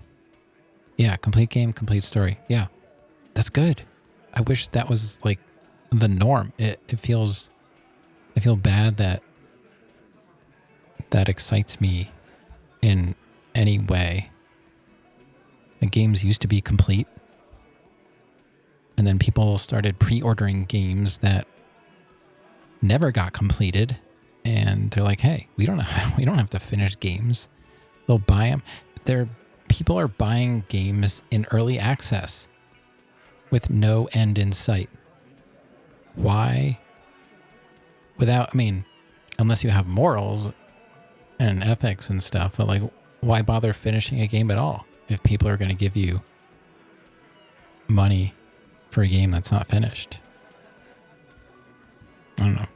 Yeah, complete game, complete story. Yeah, that's good. I wish that was like the norm. I feel bad that excites me in any way. The games used to be complete. And then people started pre-ordering games that never got completed. And they're like, hey, we don't have to finish games. They'll buy them. People are buying games in early access with no end in sight. Why? Unless you have morals and ethics and stuff, but like, why bother finishing a game at all if people are going to give you money for a game that's not finished? I don't know.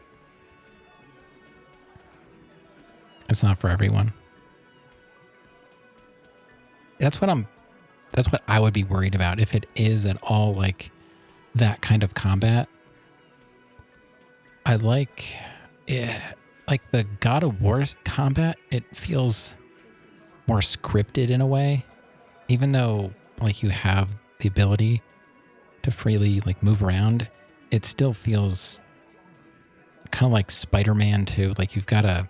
It's not for everyone. That's what I would be worried about if it is at all like that kind of combat. I like the God of War combat. It feels more scripted in a way, even though like you have the ability to freely like move around. It still feels kind of like Spider-Man too. Like you've got to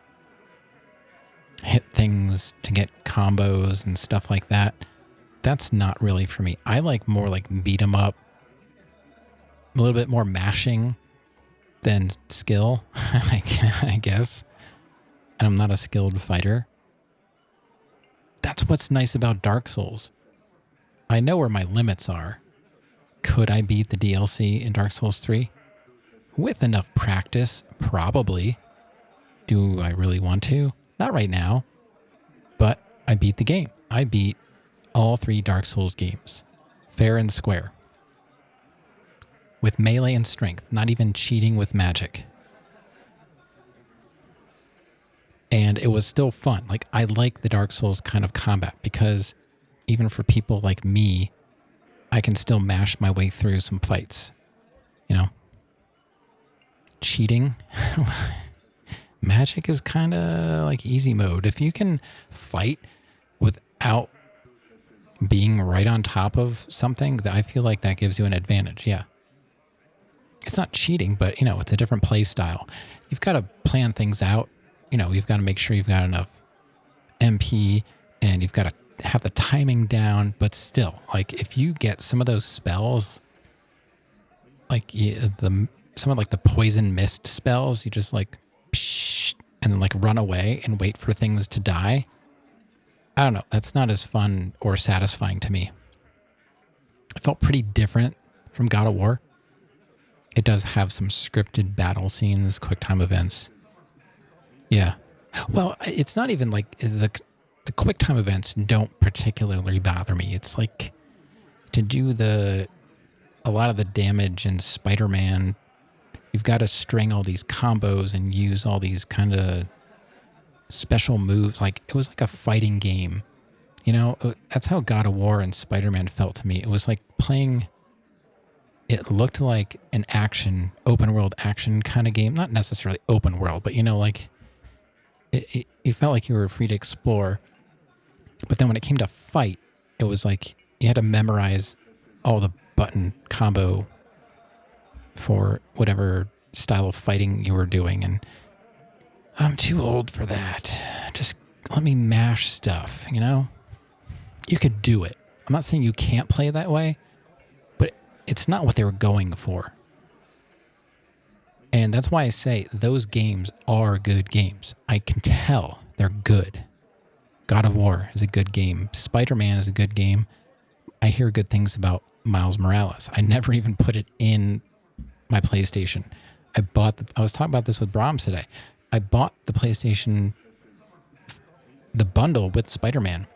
hit things to get combos and stuff like that. That's not really for me. I like more like beat 'em up, a little bit more mashing than skill, I guess. And I'm not a skilled fighter. That's what's nice about Dark Souls. I know where my limits are. Could I beat the DLC in Dark Souls 3? With enough practice, probably. do I really want to? Not right now. But I beat the game. I beat all 3 Dark Souls games. Fair and square. With melee and strength. Not even cheating with magic. And it was still fun. Like, I like the Dark Souls kind of combat because even for people like me, I can still mash my way through some fights. You know? Cheating. Magic is kind of like easy mode. If you can fight without being right on top of something, I feel like that gives you an advantage. Yeah. It's not cheating, but, you know, it's a different play style. You've got to plan things out. You know, you've got to make sure you've got enough MP and you've got to have the timing down. But still, like, if you get some of those spells, like some of like the poison mist spells, you just like, psh, and then like run away and wait for things to die. I don't know. That's not as fun or satisfying to me. It felt pretty different from God of War. It does have some scripted battle scenes, quick time events. Yeah. Well, it's not even like the quick time events don't particularly bother me. It's like to do a lot of the damage in Spider-Man, you've got to string all these combos and use all these kind of special moves. Like, it was like a fighting game. You know, that's how God of War and Spider-Man felt to me. It was like playing, it looked like an action, open world action kind of game. Not necessarily open world, but, you know, like it felt like you were free to explore. But then when it came to fight, it was like you had to memorize all the button combo for whatever style of fighting you were doing. And I'm too old for that. Just let me mash stuff, you know? You could do it. I'm not saying you can't play that way, but it's not what they were going for. And that's why I say those games are good games. I can tell they're good. God of War is a good game. Spider-Man is a good game. I hear good things about Miles Morales. I never even put it in my PlayStation. I was talking about this with Brahms today. I bought the PlayStation, the bundle with Spider-Man.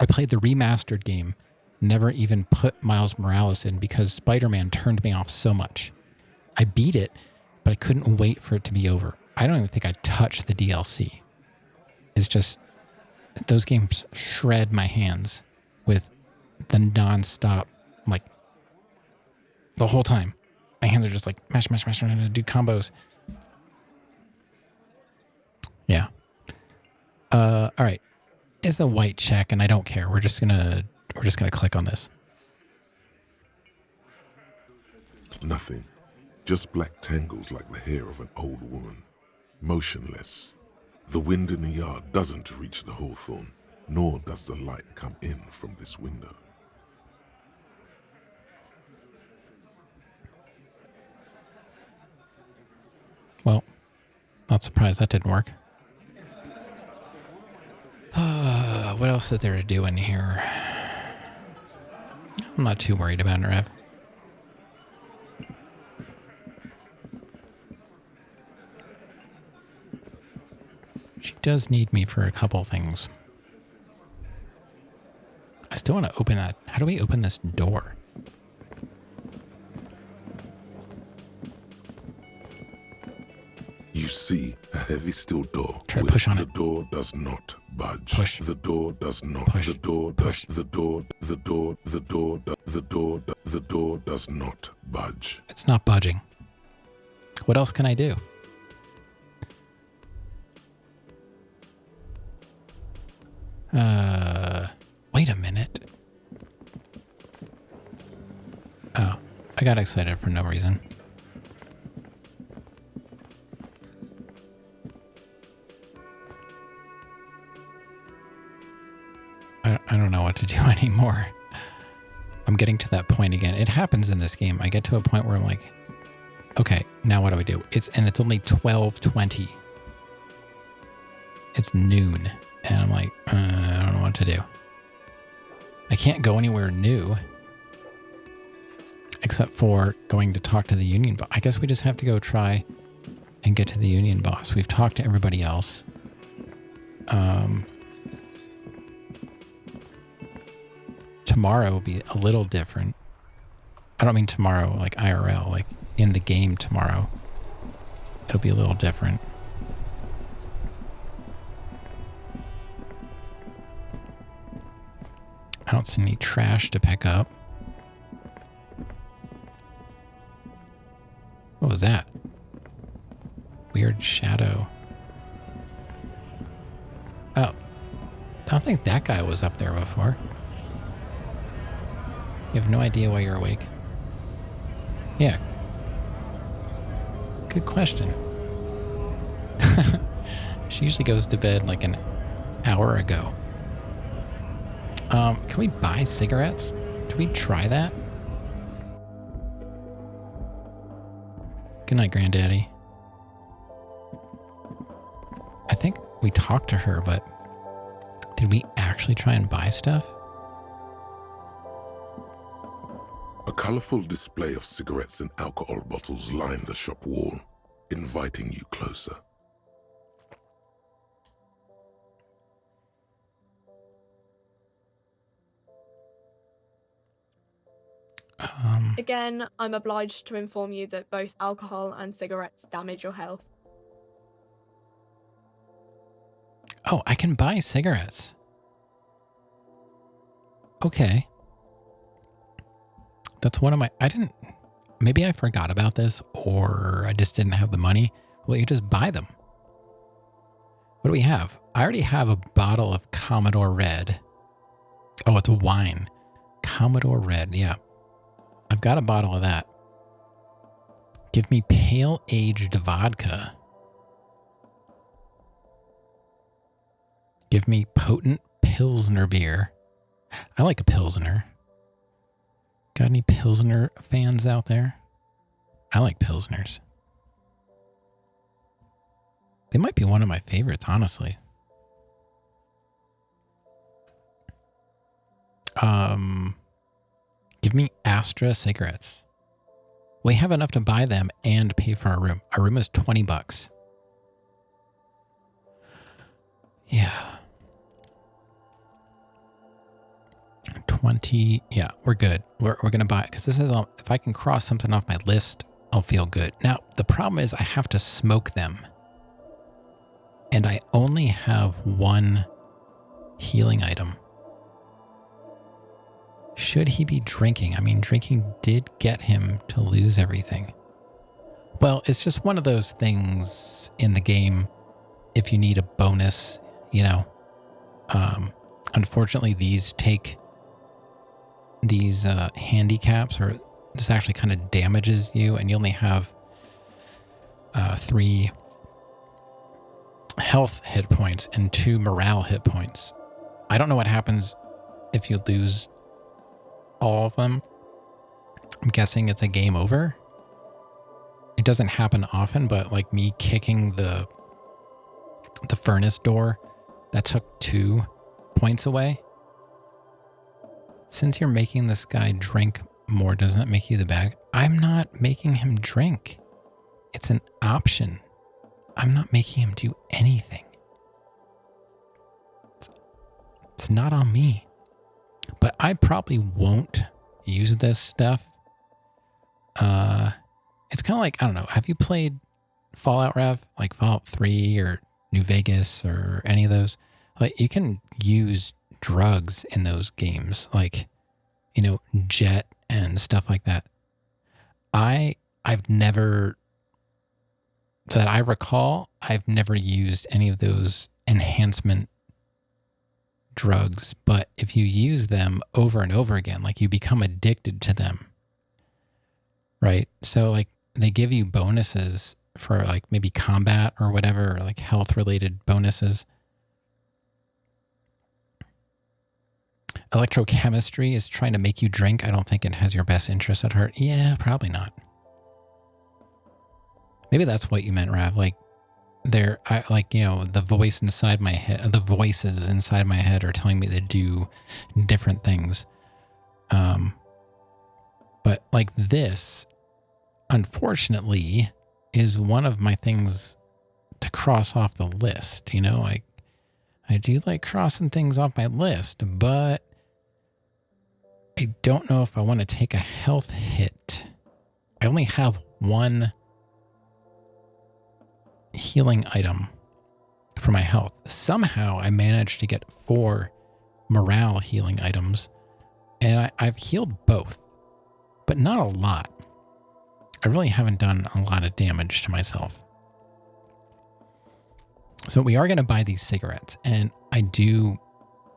I played the remastered game, never even put Miles Morales in because Spider-Man turned me off so much. I beat it, but I couldn't wait for it to be over. I don't even think I touched the DLC. It's just, those games shred my hands with the non-stop, like, the whole time. My hands are just like, mash, do combos. Yeah. All right. It's a white check, and I don't care. We're just gonna click on this. Nothing. Just black tangles like the hair of an old woman. Motionless. The wind in the yard doesn't reach the hawthorn, nor does the light come in from this window. Well, not surprised that didn't work. What else is there to do in here? I'm not too worried about it, Rev. She does need me for a couple things. I still want to open that. How do we open this door? You see a heavy steel door. Try to push on the it. The door does not budge. Push. The door does not. Push. The door Push. does. The door does not budge. It's not budging. What else can I do? Wait a minute. Oh, I got excited for no reason. I don't know what to do anymore. I'm getting to that point again. It happens in this game. I get to a point where I'm like, okay, now what do I do? It's only 12:20. It's noon. And I'm like, I don't know what to do. I can't go anywhere new. Except for going to talk to the union. But I guess we just have to go try and get to the union boss. We've talked to everybody else. Tomorrow will be a little different. I don't mean tomorrow like IRL, like in the game tomorrow. It'll be a little different. I don't see any trash to pick up. What was that? Weird shadow. Oh. I don't think that guy was up there before. You have no idea why you're awake? Yeah. Good question. She usually goes to bed like an hour ago. Can we buy cigarettes? Do we try that? Good night, Granddaddy. I think we talked to her, but did we actually try and buy stuff? A colorful display of cigarettes and alcohol bottles lined the shop wall, inviting you closer. Again, I'm obliged to inform you that both alcohol and cigarettes damage your health. Oh, I can buy cigarettes. Okay. That's one of my... Maybe I forgot about this, or I just didn't have the money. Well, you just buy them. What do we have? I already have a bottle of Commodore Red. Oh, it's wine. Commodore Red, yeah. I've got a bottle of that. Give me pale-aged vodka. Give me potent Pilsner beer. I like a Pilsner. Got any Pilsner fans out there? I like Pilsners. They might be one of my favorites, honestly. Give me Astra cigarettes. We have enough to buy them and pay for our room. Our room is $20. Yeah. 20. Yeah, we're good. We're going to buy it because this is all, if I can cross something off my list, I'll feel good. Now, the problem is I have to smoke them. And I only have one healing item. Should he be drinking? I mean, drinking did get him to lose everything. Well, it's just one of those things in the game. If you need a bonus, you know, unfortunately, these handicaps, or this actually kind of damages you, and you only have 3 health hit points and 2 morale hit points. I don't know what happens if you lose all of them. I'm guessing it's a game over. It doesn't happen often, but like me kicking the furnace door, that took 2 points away. Since you're making this guy drink more, doesn't that make you the bad? I'm not making him drink. It's an option. I'm not making him do anything. It's not on me. But I probably won't use this stuff. It's kind of like, I don't know, have you played Fallout, Rev? Like Fallout 3 or New Vegas or any of those? Like, you can use drugs in those games, like, you know, jet and stuff like that. I've never, that I recall, I've never used any of those enhancement drugs, but if you use them over and over again, like, you become addicted to them, right? So like they give you bonuses for like maybe combat or whatever, or like health related bonuses. Electrochemistry is trying to make you drink. I don't think it has your best interest at heart. Yeah, probably not. Maybe that's what you meant, Rav. Like, like, you know, the voice inside my head, the voices inside my head are telling me to do different things. But like this, unfortunately, is one of my things to cross off the list. You know, I do like crossing things off my list, but I don't know if I want to take a health hit. I only have one healing item for my health. Somehow I managed to get 4 morale healing items, and I've healed both, but not a lot. I really haven't done a lot of damage to myself. So we are going to buy these cigarettes, and I do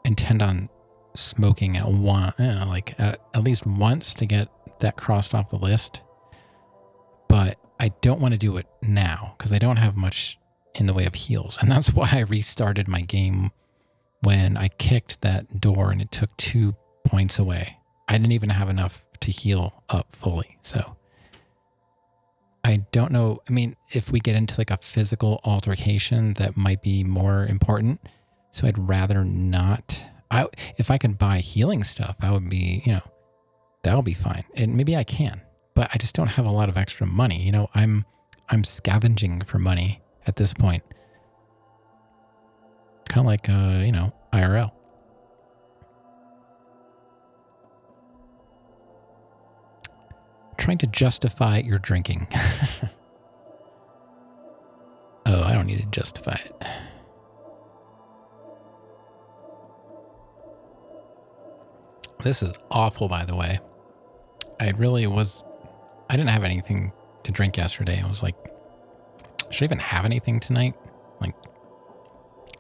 intend on smoking at at least once to get that crossed off the list. But I don't want to do it now because I don't have much in the way of heals. And that's why I restarted my game when I kicked that door and it took 2 points away. I didn't even have enough to heal up fully. So I don't know. I mean, if we get into like a physical altercation, that might be more important. So I'd rather not. If I could buy healing stuff, I would be, that would be fine. And maybe I can, but I just don't have a lot of extra money. I'm scavenging for money at this point. Kind of like, IRL. Trying to justify your drinking. Oh, I don't need to justify it. This is awful, by the way. I didn't have anything to drink yesterday. I was like, should I even have anything tonight? Like,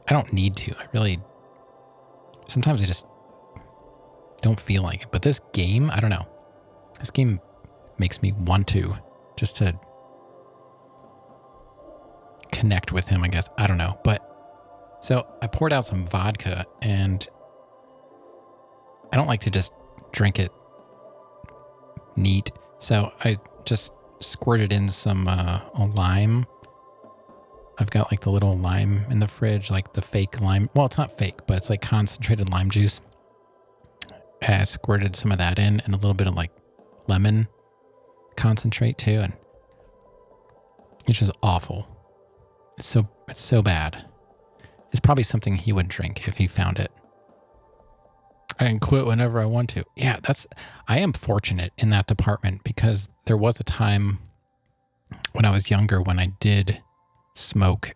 I don't need to. Sometimes I just don't feel like it. But this game, I don't know. This game makes me want to, just to connect with him, I guess. I don't know. But so I poured out some vodka, and I don't like to just drink it neat. So I just squirted in some lime. I've got like the little lime in the fridge, like the fake lime. Well, it's not fake, but it's like concentrated lime juice. I squirted some of that in and a little bit of like lemon concentrate too. And it's just awful. It's so bad. It's probably something he would drink if he found it. I can quit whenever I want to. Yeah, I am fortunate in that department because there was a time when I was younger when I did smoke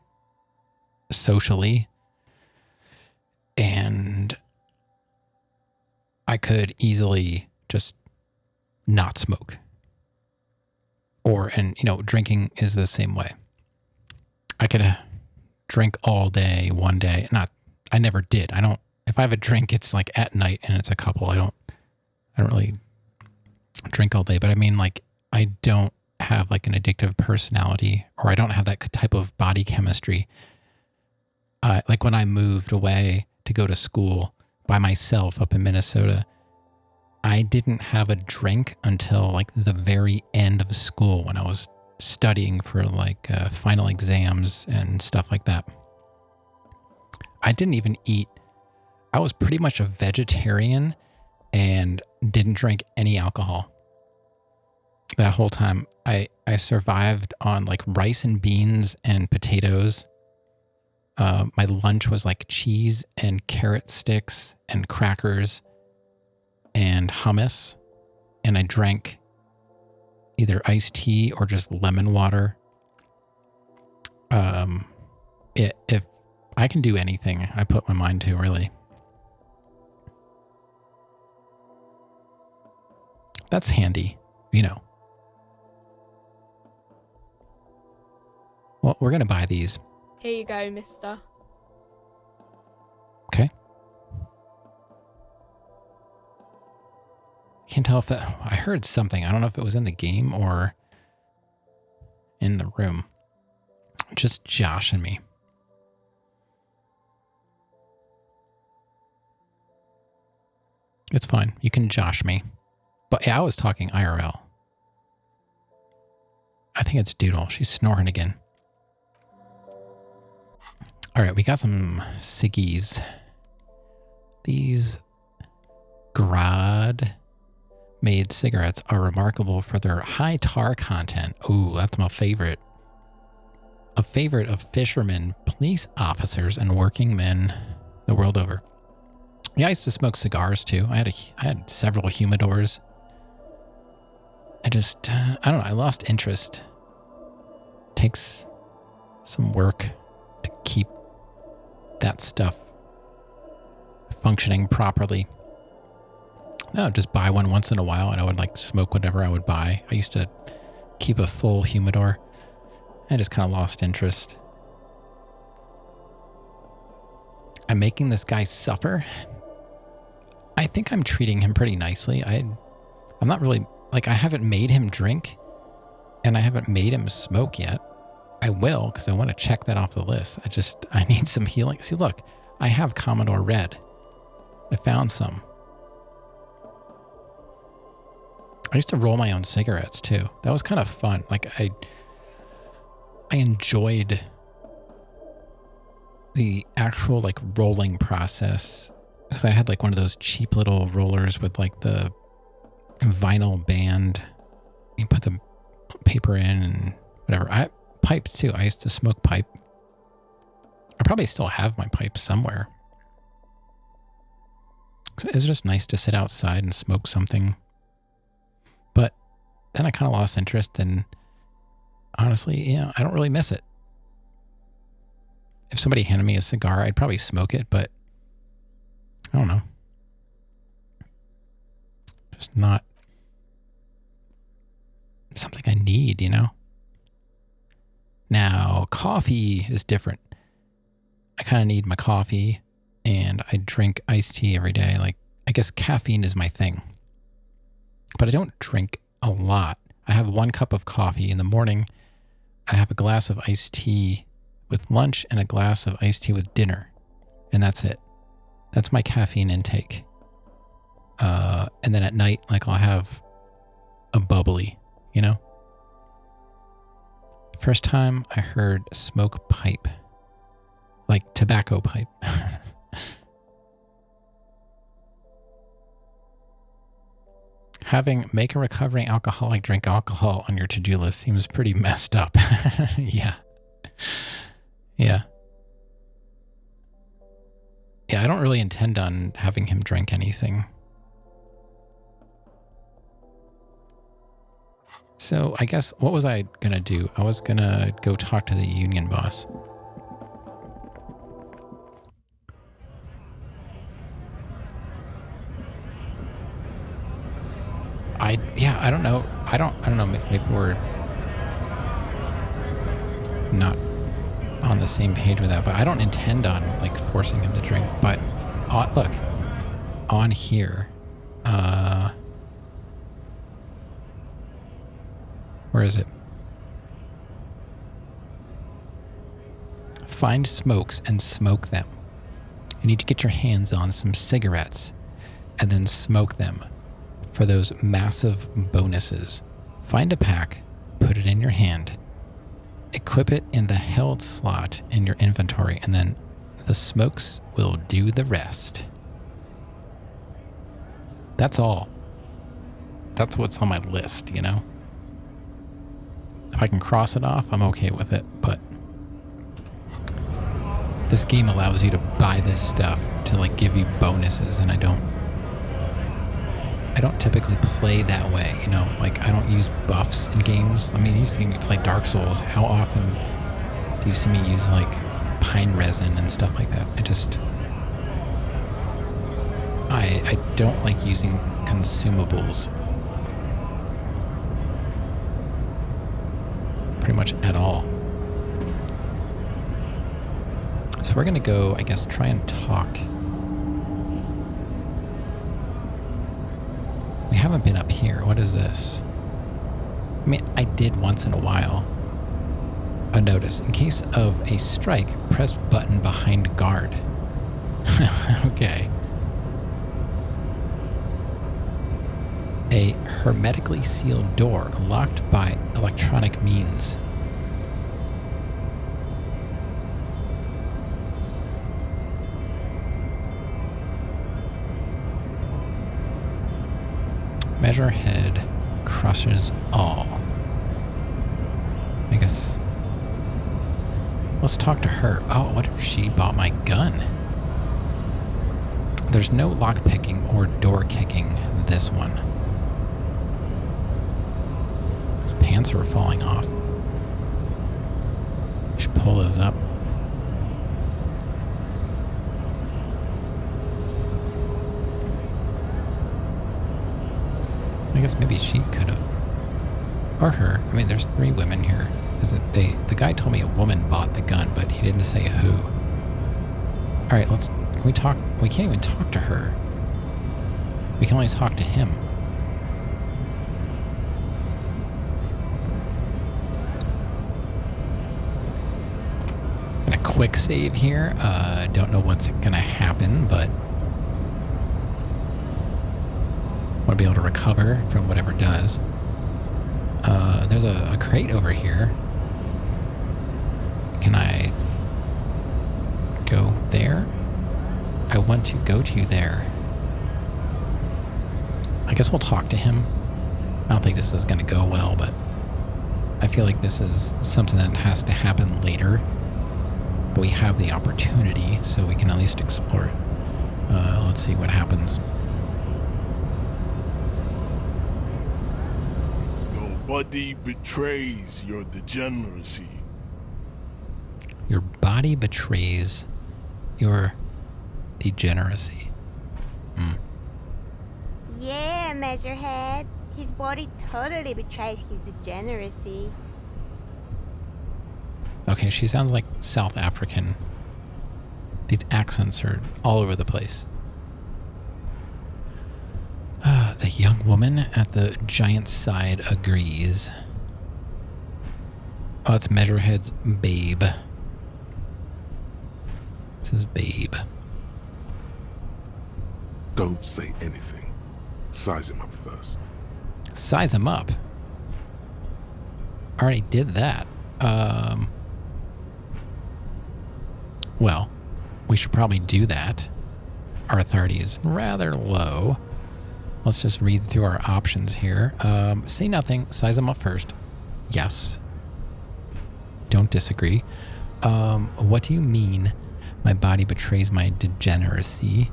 socially, and I could easily just not smoke. And drinking is the same way. I could drink all day one day. I never did. If I have a drink, it's like at night and it's a couple. I don't really drink all day, but I mean, like, I don't have like an addictive personality, or I don't have that type of body chemistry. Like when I moved away to go to school by myself up in Minnesota, I didn't have a drink until like the very end of school when I was studying for like final exams and stuff like that. I didn't even eat. I was pretty much a vegetarian and didn't drink any alcohol. That whole time, I survived on like rice and beans and potatoes. My lunch was like cheese and carrot sticks and crackers and hummus. And I drank either iced tea or just lemon water. If I can do anything, I put my mind to, really. That's handy, Well, we're going to buy these. Here you go, mister. Okay. Can't tell if I heard something. I don't know if it was in the game or in the room. Just joshing me. It's fine. You can josh me. But yeah, I was talking IRL. I think it's Doodle. She's snoring again. All right, we got some ciggies. These Grad made cigarettes are remarkable for their high tar content. Ooh, that's my favorite. favorite of fishermen, police officers, and working men the world over. Yeah, I used to smoke cigars too. I had several humidors. I don't know, I lost interest. Takes some work to keep that stuff functioning properly. No, just buy one once in a while and I would like smoke whatever I would buy. I used to keep a full humidor. I just kind of lost interest. I'm making this guy suffer. I think I'm treating him pretty nicely. I'm not really, like, I haven't made him drink and I haven't made him smoke yet. I will, because I want to check that off the list. I need some healing. See, look, I have Commodore Red. I found some. I used to roll my own cigarettes too. That was kind of fun. Like I enjoyed the actual like rolling process because I had like one of those cheap little rollers with like the vinyl band. You put the paper in and whatever. I pipe too. I used to smoke pipe. I probably still have my pipe somewhere. So it was just nice to sit outside and smoke something. But then I kind of lost interest and honestly, I don't really miss it. If somebody handed me a cigar, I'd probably smoke it, but I don't know. Just not something I need, Now, coffee is different. I kind of need my coffee and I drink iced tea every day. Like, I guess caffeine is my thing. But I don't drink a lot. I have 1 cup of coffee in the morning. I have a glass of iced tea with lunch and a glass of iced tea with dinner. And that's it. That's my caffeine intake. And then at night, like I'll have a bubbly, First time I heard smoke pipe, like tobacco pipe. Make a recovering alcoholic drink alcohol on your to-do list seems pretty messed up. Yeah. Yeah, I don't really intend on having him drink anything. So I guess, what was I going to do? I was going to go talk to the union boss. I don't know. I don't know. Maybe we're not on the same page with that, but I don't intend on like forcing him to drink. But look, on here, where is it? Find smokes and smoke them. You need to get your hands on some cigarettes and then smoke them for those massive bonuses. Find a pack, put it in your hand, equip it in the held slot in your inventory, and then the smokes will do the rest. That's all. That's what's on my list, If I can cross it off, I'm okay with it, but this game allows you to buy this stuff to like give you bonuses, and I don't typically play that way, like I don't use buffs in games. I mean, you see me play Dark Souls. How often do you see me use like pine resin and stuff like that? I don't like using consumables pretty much at all. So we're gonna go, I guess, try and talk. We haven't been up here. What is this? I mean, I did once in a while. A notice. In case of a strike, press button behind guard. Okay. A hermetically sealed door locked by electronic means. Measure head crushes all. I guess Let's talk to her. Oh, what if she bought my gun? There's no lock picking or door kicking this one. His pants are falling off. Should pull those up. I guess maybe she could have. Or her. I mean, there's 3 women here. The guy told me a woman bought the gun, but he didn't say who. Alright, can we talk? We can't even talk to her. We can only talk to him. And a quick save here. Don't know what's gonna happen, but want to be able to recover from whatever does. There's a crate over here. Can I go there? I want to go to there. I guess we'll talk to him. I don't think this is going to go well, but I feel like this is something that has to happen later. But we have the opportunity, so we can at least explore it. Let's see what happens. Body betrays your degeneracy. Your body betrays your degeneracy. Yeah, Measurehead. His body totally betrays his degeneracy. Okay, she sounds like South African. These accents are all over the place. The young woman at the giant's side agrees. Oh, it's Measurehead's babe. This is babe. Don't say anything. Size him up first. Size him up? Already did that. Well, we should probably do that. Our authority is rather low. Let's just read through our options here. Say nothing. Size him up first. Yes. Don't disagree. What do you mean my body betrays my degeneracy?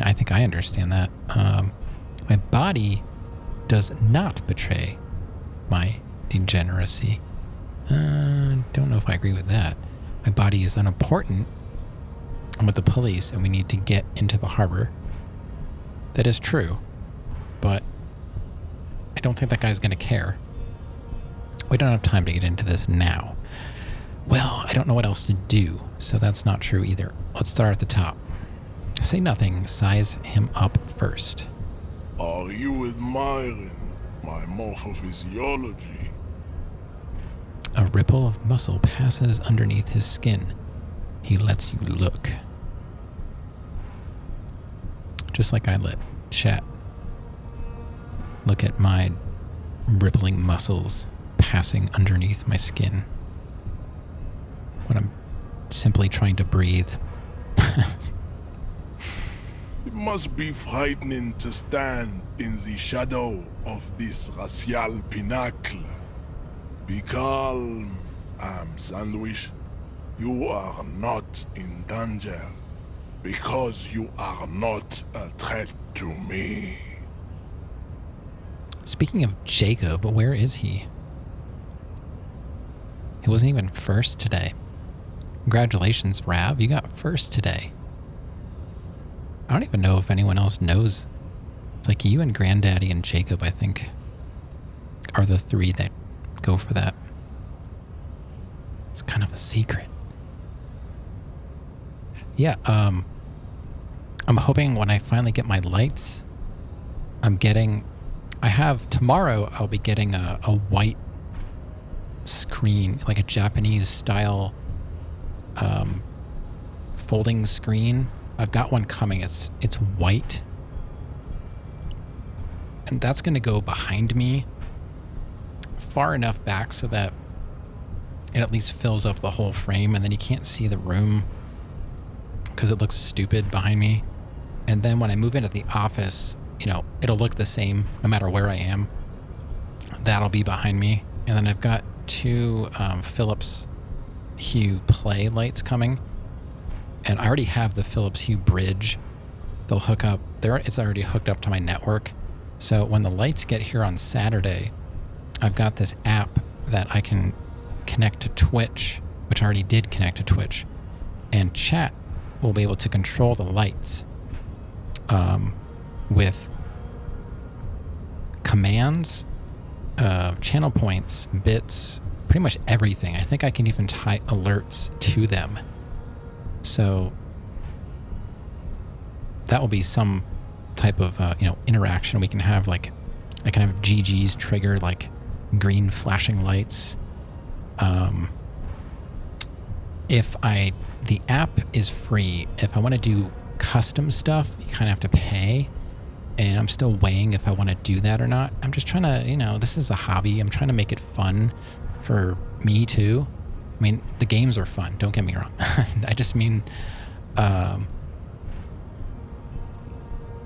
I think I understand that. My body does not betray my degeneracy. Don't know if I agree with that. My body is unimportant. I'm with the police and we need to get into the harbor. That is true. But I don't think that guy's going to care. We don't have time to get into this now. Well, I don't know what else to do, so that's not true either. Let's start at the top. Say nothing. Size him up first. Are you admiring my morphophysiology? A ripple of muscle passes underneath his skin. He lets you look. Just like I let chat. Look at my rippling muscles passing underneath my skin when I'm simply trying to breathe. It must be frightening to stand in the shadow of this racial pinnacle. Be calm, Sandwich. You are not in danger because you are not a threat to me. Speaking of Jacob, where is he? He wasn't even first today. Congratulations, Rav. You got first today. I don't even know if anyone else knows. It's like you and Granddaddy and Jacob, I think, are the 3 that go for that. It's kind of a secret. Yeah, I'm hoping when I finally get my lights, tomorrow I'll be getting a white screen, like a Japanese style folding screen. I've got one coming. It's white. And that's going to go behind me far enough back so that it at least fills up the whole frame, and then you can't see the room because it looks stupid behind me. And then when I move into the office, it'll look the same no matter where I am. That'll be behind me. And then I've got 2 Philips Hue Play lights coming, and I already have the Philips Hue bridge. They'll hook up there. It's already hooked up to my network. So when the lights get here on Saturday, I've got this app that I can connect to Twitch, which I already did connect to Twitch, and chat will be able to control the lights with commands, channel points, bits, pretty much everything. I think I can even tie alerts to them. So that will be some type of interaction we can have. Like I can have GG's trigger like green flashing lights. The app is free. If I want to do custom stuff, you kind of have to pay. And I'm still weighing if I want to do that or not. I'm just trying to, this is a hobby. I'm trying to make it fun for me too. I mean, the games are fun. Don't get me wrong. I just mean, I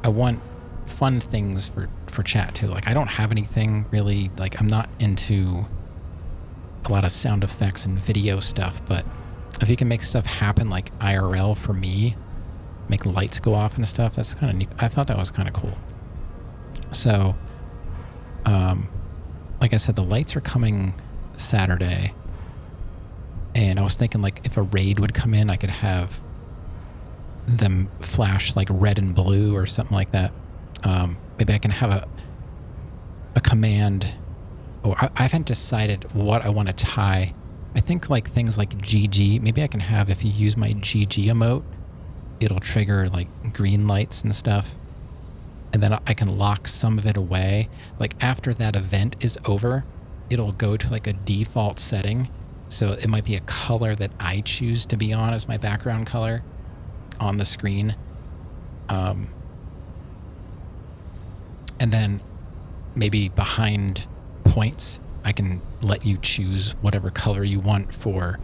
want fun things for chat too. Like I don't have anything really, like I'm not into a lot of sound effects and video stuff, but if you can make stuff happen like IRL for me, make lights go off and stuff, that's kind of neat. I thought that was kind of cool. So, like I said, the lights are coming Saturday, and I was thinking like if a raid would come in, I could have them flash like red and blue or something like that. Maybe I can have a command, or I haven't decided what I want to tie. I think like things like GG, maybe I can have, if you use my GG emote, it'll trigger like green lights and stuff. And then I can lock some of it away. Like after that event is over, it'll go to like a default setting. So it might be a color that I choose to be on as my background color on the screen. And then maybe behind points, I can let you choose whatever color you want for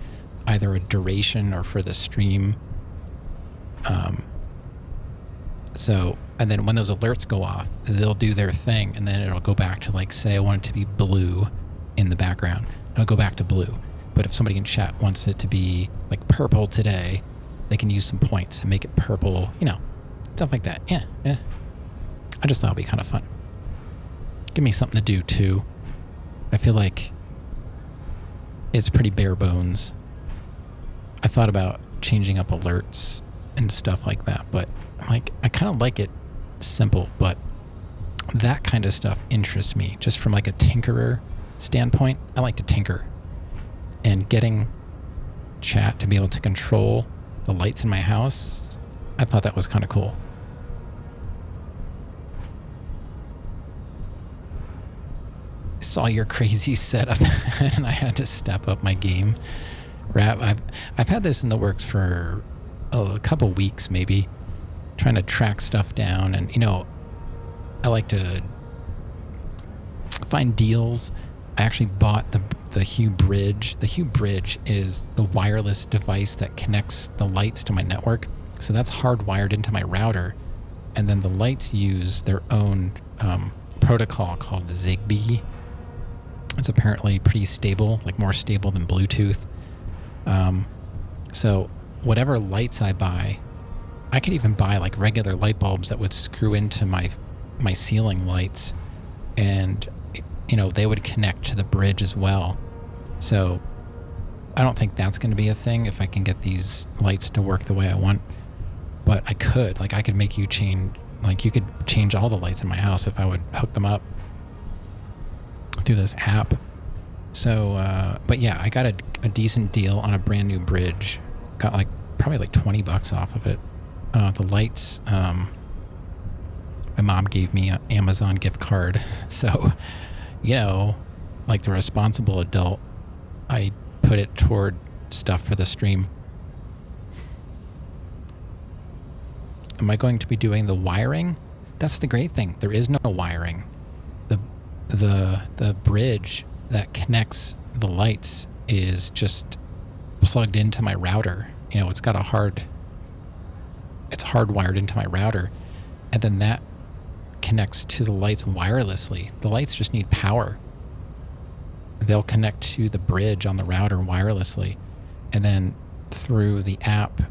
either a duration or for the stream. And then when those alerts go off, they'll do their thing, and then it'll go back to like, say I want it to be blue in the background. It'll go back to blue. But if somebody in chat wants it to be like purple today, they can use some points and make it purple, stuff like that. Yeah. I just thought it'd be kind of fun. Give me something to do too. I feel like it's pretty bare bones. I thought about changing up alerts and stuff like that, but like I kind of like it simple, but that kind of stuff interests me just from like a tinkerer standpoint. I like to tinker, and getting chat to be able to control the lights in my house, I thought that was kind of cool. Saw your crazy setup and I had to step up my game. I've had this in the works for a couple weeks, maybe, trying to track stuff down, and I like to find deals. I actually bought the Hue bridge. The Hue bridge is the wireless device that connects the lights to my network. So that's hardwired into my router, and then the lights use their own protocol called Zigbee. It's apparently pretty stable, like more stable than Bluetooth. So whatever lights I buy, I could even buy like regular light bulbs that would screw into my ceiling lights, and they would connect to the bridge as well. So I don't think that's going to be a thing if I can get these lights to work the way I want. But I could make you change, like you could change all the lights in my house if I would hook them up through this app. So, but yeah, I got a decent deal on a brand new bridge. Got probably like $20 off of it. The lights, my mom gave me an Amazon gift card. So, like the responsible adult, I put it toward stuff for the stream. Am I going to be doing the wiring? That's the great thing. There is no wiring. The bridge that connects the lights is just plugged into my router. It's hardwired into my router, and then that connects to the lights wirelessly. The lights just need power. They'll connect to the bridge on the router wirelessly, and then through the app,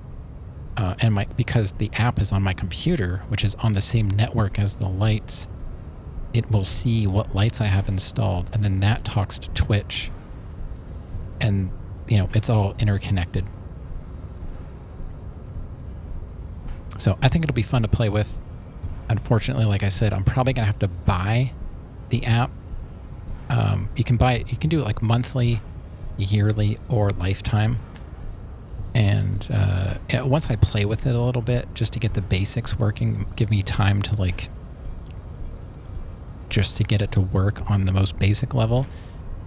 because the app is on my computer, which is on the same network as the lights, it will see what lights I have installed, and then that talks to Twitch, and it's all interconnected. So I think it'll be fun to play with. Unfortunately, like I said, I'm probably gonna have to buy the app. You can buy it. You can do it like monthly, yearly, or lifetime. And once I play with it a little bit, just to get the basics working, give me time to just to get it to work on the most basic level.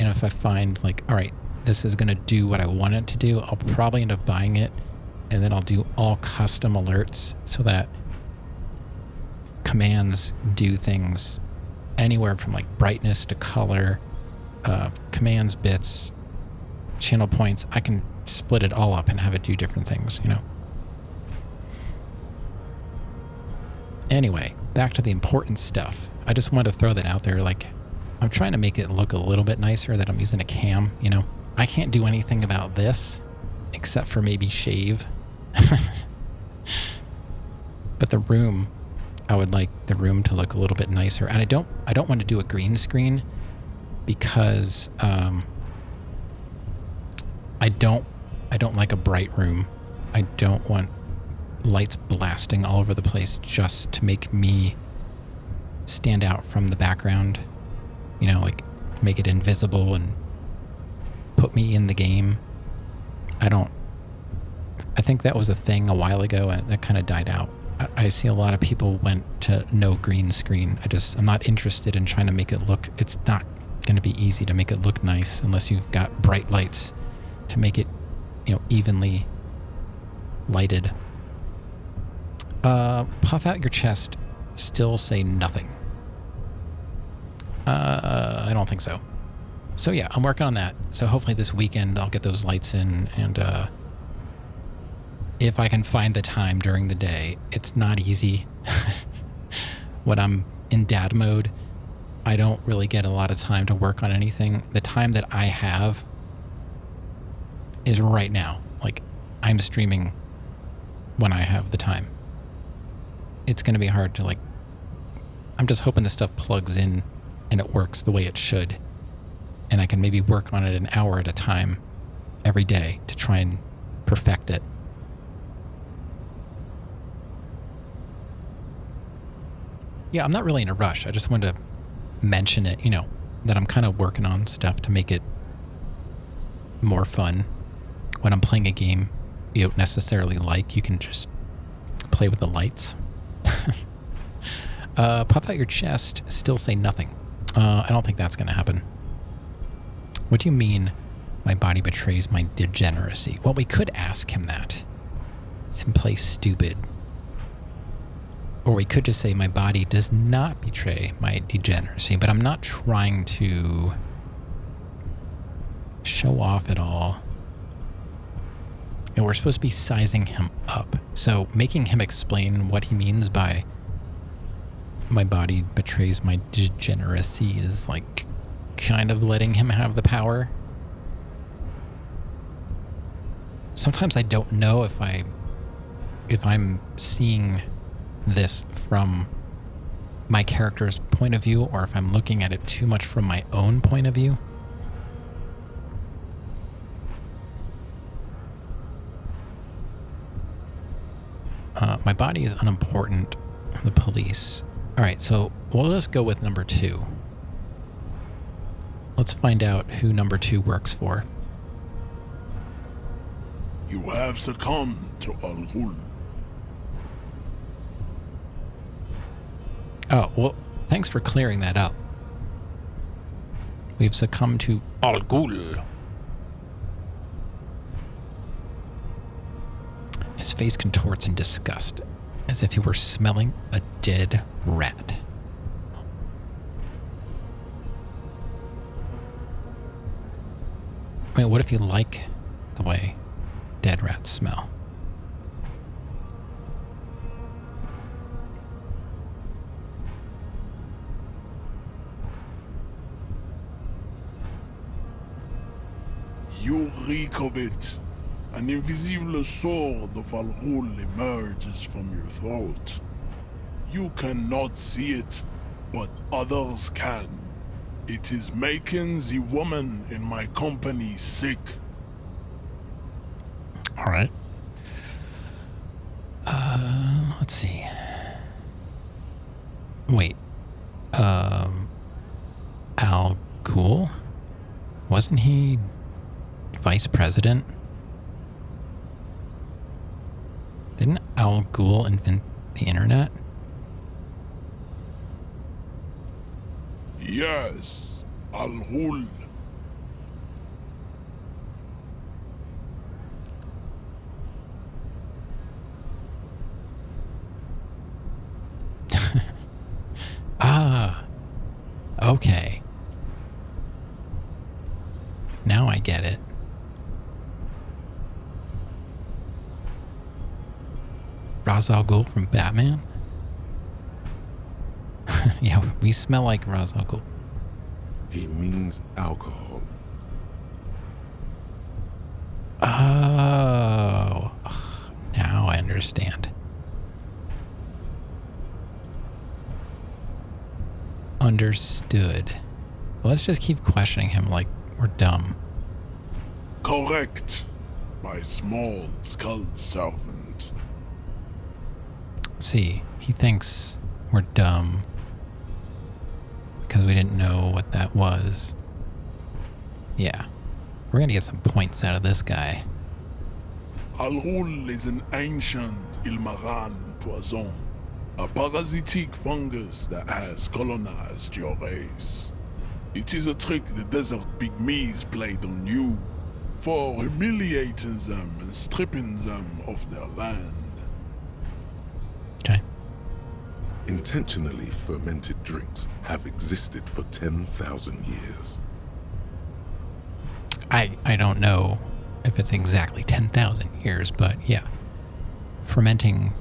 And if I find all right, this is going to do what I want it to do, I'll probably end up buying it. And then I'll do all custom alerts so that commands do things anywhere from brightness to color, commands, bits, channel points. I can split it all up and have it do different things, Anyway, back to the important stuff. I just wanted to throw that out there. I'm trying to make it look a little bit nicer that I'm using a cam, I can't do anything about this except for maybe shave. But the room, I would like the room to look a little bit nicer. And I don't want to do a green screen because I don't like a bright room. I don't want lights blasting all over the place just to make me stand out from the background. Make it invisible and put me in the game. I think that was a thing a while ago and that kind of died out. I see a lot of people went to no green screen. I'm not interested in trying to make it look, it's not going to be easy to make it look nice unless you've got bright lights to make it, evenly lighted. Puff out your chest, still say nothing. I don't think so. So yeah, I'm working on that. So hopefully this weekend I'll get those lights in, and if I can find the time during the day. It's not easy. When I'm in dad mode, I don't really get a lot of time to work on anything. The time that I have is right now. I'm streaming when I have the time. It's going to be hard to I'm just hoping the stuff plugs in and it works the way it should. And I can maybe work on it an hour at a time every day to try and perfect it. Yeah, I'm not really in a rush. I just wanted to mention it, that I'm kind of working on stuff to make it more fun. When I'm playing a game you don't necessarily you can just play with the lights. Puff out your chest, still say nothing. I don't think that's going to happen. What do you mean my body betrays my degeneracy? Well, we could ask him that. Some play stupid. Or we could just say my body does not betray my degeneracy, but I'm not trying to show off at all. And we're supposed to be sizing him up. So making him explain what he means by my body betrays my degeneracy is kind of letting him have the power. Sometimes I don't know if I'm seeing this from my character's point of view or if I'm looking at it too much from my own point of view. My body is unimportant. The police. All right, so we'll just go with number 2. Let's find out who number 2 works for. You have succumbed to Al Ghul. Oh, well, thanks for clearing that up. We've succumbed to Al Ghul. His face contorts in disgust, as if he were smelling a dead rat. I mean, what if you like the way dead rats smell? You reek of it. An invisible sword of Al-Ghul emerges from your throat. You cannot see it, but others can. It is making the woman in my company sick. All right. Let's see. Wait. Al Ghul? Wasn't he vice president? Didn't Al Ghul invent the internet? Yes, Al-Ghul. Ah, okay. Now I get it. Ra's al Ghul from Batman? Yeah, we smell like Ra's al Ghul. He means alcohol. Oh, now I understand. Understood. Well, let's just keep questioning him like we're dumb. Correct, my small skull servant. See, he thinks we're dumb because we didn't know what that was. Yeah, we're gonna get some points out of this guy. Al-Ghul is an ancient Ilmaran poison, a parasitic fungus that has colonized your race. It is a trick the desert pygmies played on you for humiliating them and stripping them of their land. Okay. Intentionally fermented drinks have existed for 10,000 years. I don't know if it's exactly 10,000 years, but yeah. Fermenting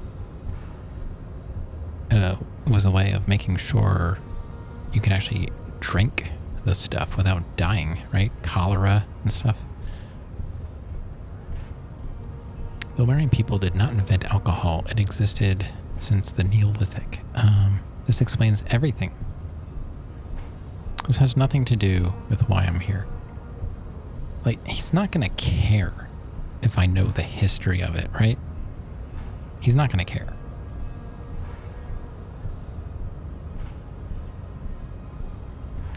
was a way of making sure you could actually drink the stuff without dying, right? Cholera and stuff. The Lemurian people did not invent alcohol. It existed since the Neolithic. This explains everything. This has nothing to do with why I'm here. Like, he's not going to care if I know the history of it, right? He's not going to care.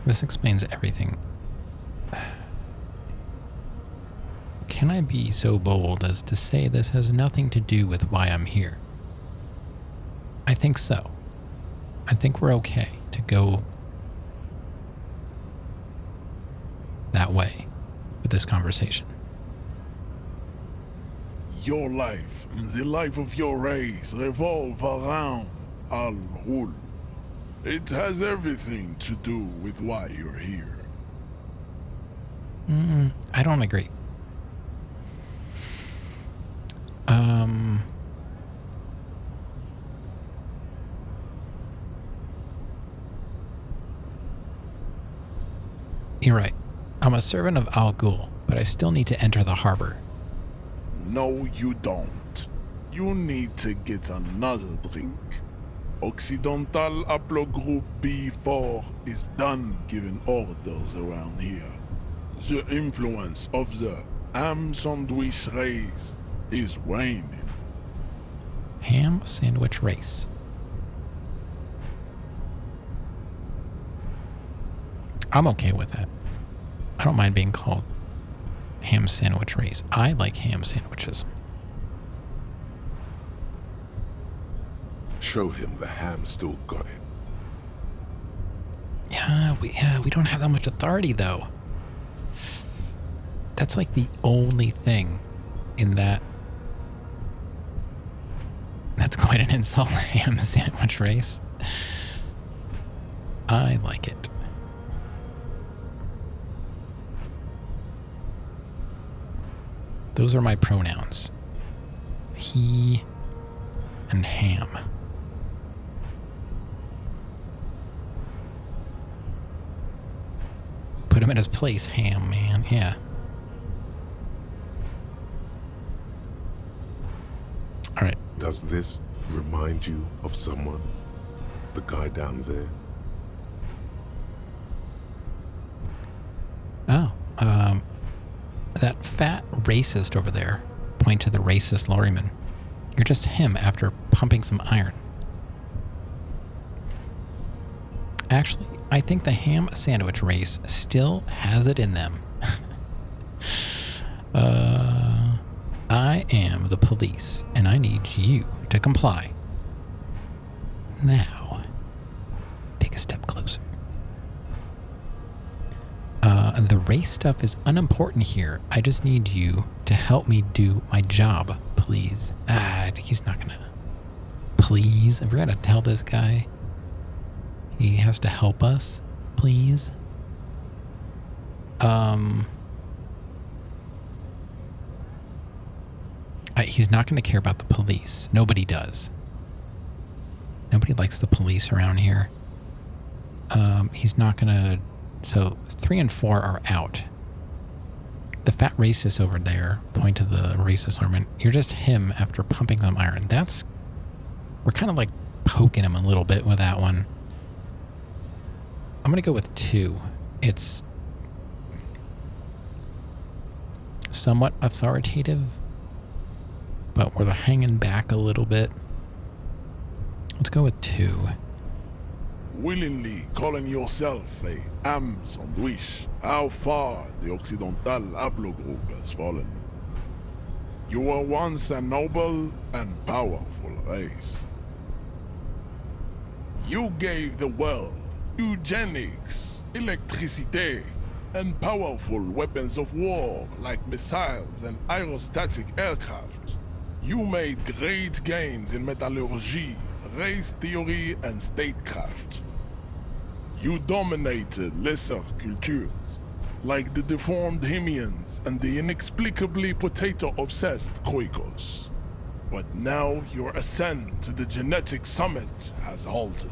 This explains everything. Can I be so bold as to say this has nothing to do with why I'm here? I think so. I think we're okay to go that way with this conversation. Your life and the life of your race revolve around Al-Ghul. It has everything to do with why you're here. I don't agree. You're right. I'm a servant of Al Ghul, but I still need to enter the harbor. No, you don't. You need to get another drink. Occidental Haplogroup B4 is done giving orders around here. The influence of the ham sandwich race is waning. Ham sandwich race. I'm okay with that. I don't mind being called ham sandwich race. I like ham sandwiches. Show him the ham still got it. Yeah, we don't have that much authority though. That's like the only thing in that. That's quite an insult, ham sandwich race. I like it. Those are my pronouns. He and ham. Put him in his place, ham man, yeah. All right. Does this remind you of someone? The guy down there? Oh, that fat racist over there. Point to the racist lorryman. You're just him after pumping some iron. Actually, I think the ham sandwich race still has it in them. I am the police, and I need you to comply. Now, take a step closer. The race stuff is unimportant here. I just need you to help me do my job, please. He's not gonna... Please? I forgot to tell this guy. He has to help us, please. He's not going to care about the police. Nobody does. Nobody likes the police around here. He's not going to... So 3 and 4 are out. The fat racist over there, point to the racist armament. You're just him after pumping some iron. That's... We're kind of like poking him a little bit with that one. I'm going to go with 2. It's somewhat authoritative, but we're hanging back a little bit. Let's go with 2. Willingly calling yourself a ham sandwich, how far the Occidental haplogroup has fallen. You were once a noble and powerful race. You gave the world eugenics, electricity, and powerful weapons of war like missiles and aerostatic aircraft. You made great gains in metallurgy, race theory, and statecraft. You dominated lesser cultures, like the deformed Hemians and the inexplicably potato-obsessed Khoikos. But now your ascent to the genetic summit has halted.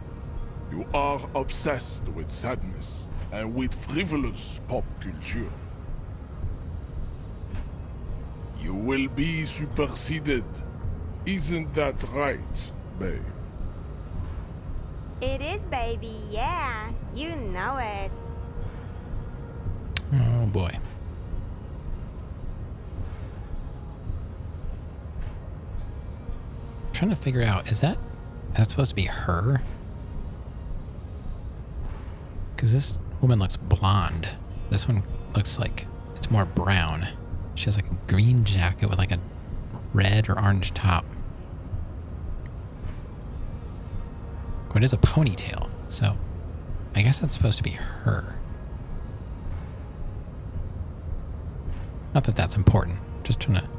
You are obsessed with sadness and with frivolous pop culture. You will be superseded. Isn't that right, babe? It is, baby, yeah. You know it. Oh boy. I'm trying to figure out, is that supposed to be her? Because this woman looks blonde. This one looks like it's more brown. She has like a green jacket with like a red or orange top. But it is a ponytail, so I guess that's supposed to be her. Not that that's important, just trying to...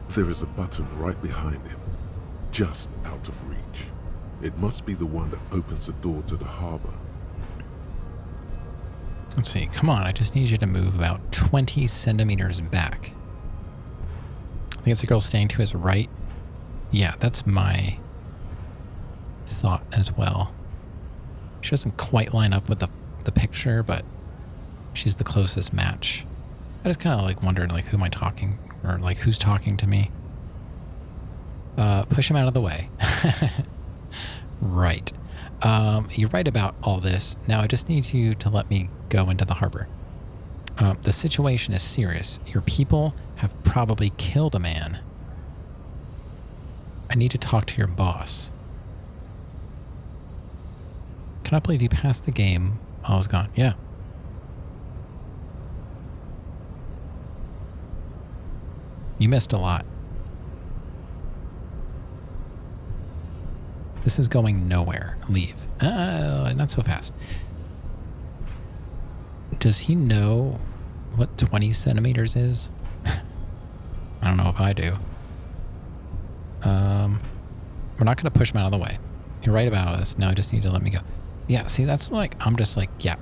There is a button right behind him, just out of reach. It must be the one that opens the door to the harbor. Let's see, come on, I just need you to move about 20 centimeters back. I think it's the girl standing to his right. Yeah, that's my thought as well. She doesn't quite line up with the picture, but she's the closest match. I just kind of like wondered, like, who am I talking, or like who's talking to me? Push him out of the way. Right. You're right about all this. Now I just need you to let me go into the harbor. The situation is serious. Your people have probably killed a man. I need to talk to your boss. Can I believe you passed the game while I was gone? Yeah. You missed a lot. This is going nowhere. Leave. Not so fast. Does he know what 20 centimeters is? I don't know if I do. We're not going to push him out of the way. You're right about this. No, I just need to let me go. Yeah, see, that's like, I'm just like, yeah.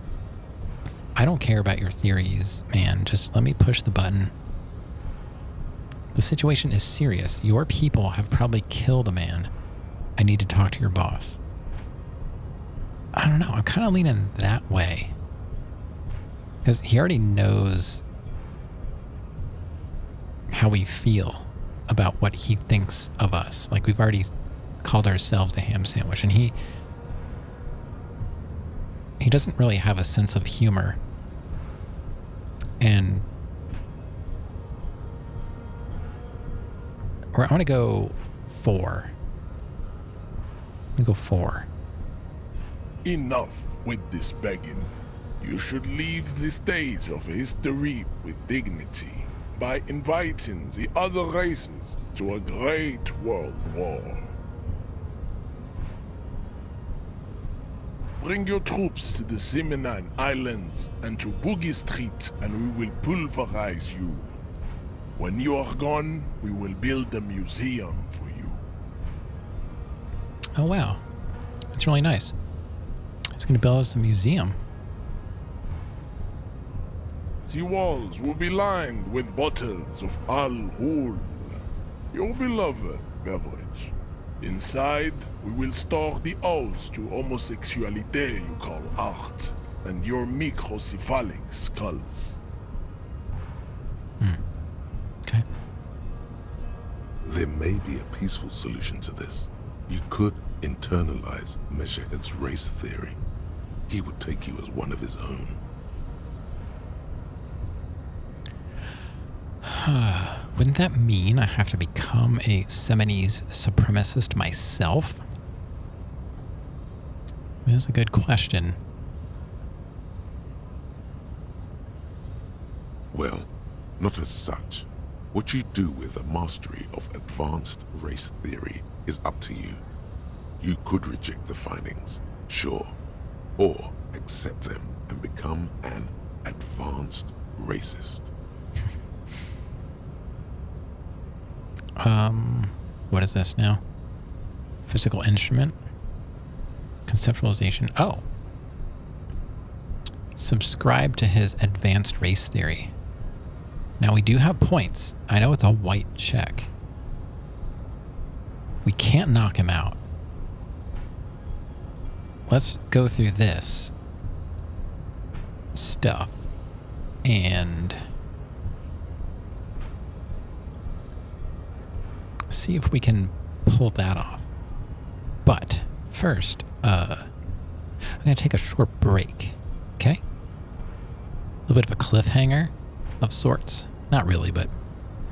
I don't care about your theories, man. Just let me push the button. The situation is serious. Your people have probably killed a man. I need to talk to your boss. I don't know. I'm kind of leaning that way. Because he already knows how we feel about what he thinks of us. Like, we've already called ourselves a ham sandwich, and he doesn't really have a sense of humor. And I want to go 4. I'm gonna go 4. Enough with this begging. You should leave the stage of history with dignity by inviting the other races to a great world war. Bring your troops to the Simonine Islands and to Boogie Street, and we will pulverize you. When you are gone, we will build a museum for you. Oh, wow. That's really nice. He's going to build us a museum. The walls will be lined with bottles of Al-Hul, your beloved beverage. Inside, we will store the odes to homosexuality you call art, and your microcephalic skulls. Okay. There may be a peaceful solution to this. You could internalize Measurehead's race theory. He would take you as one of his own. Wouldn't that mean I have to become a Seminese supremacist myself? That's a good question. Well, not as such. What you do with a mastery of advanced race theory is up to you. You could reject the findings, sure, or accept them and become an advanced racist. What is this now? Physical instrument? Conceptualization. Oh. Subscribe to his advanced race theory. Now we do have points. I know it's a white check. We can't knock him out. Let's go through this stuff and see if we can pull that off. But first, I'm going to take a short break, okay? A little bit of a cliffhanger of sorts. Not really, but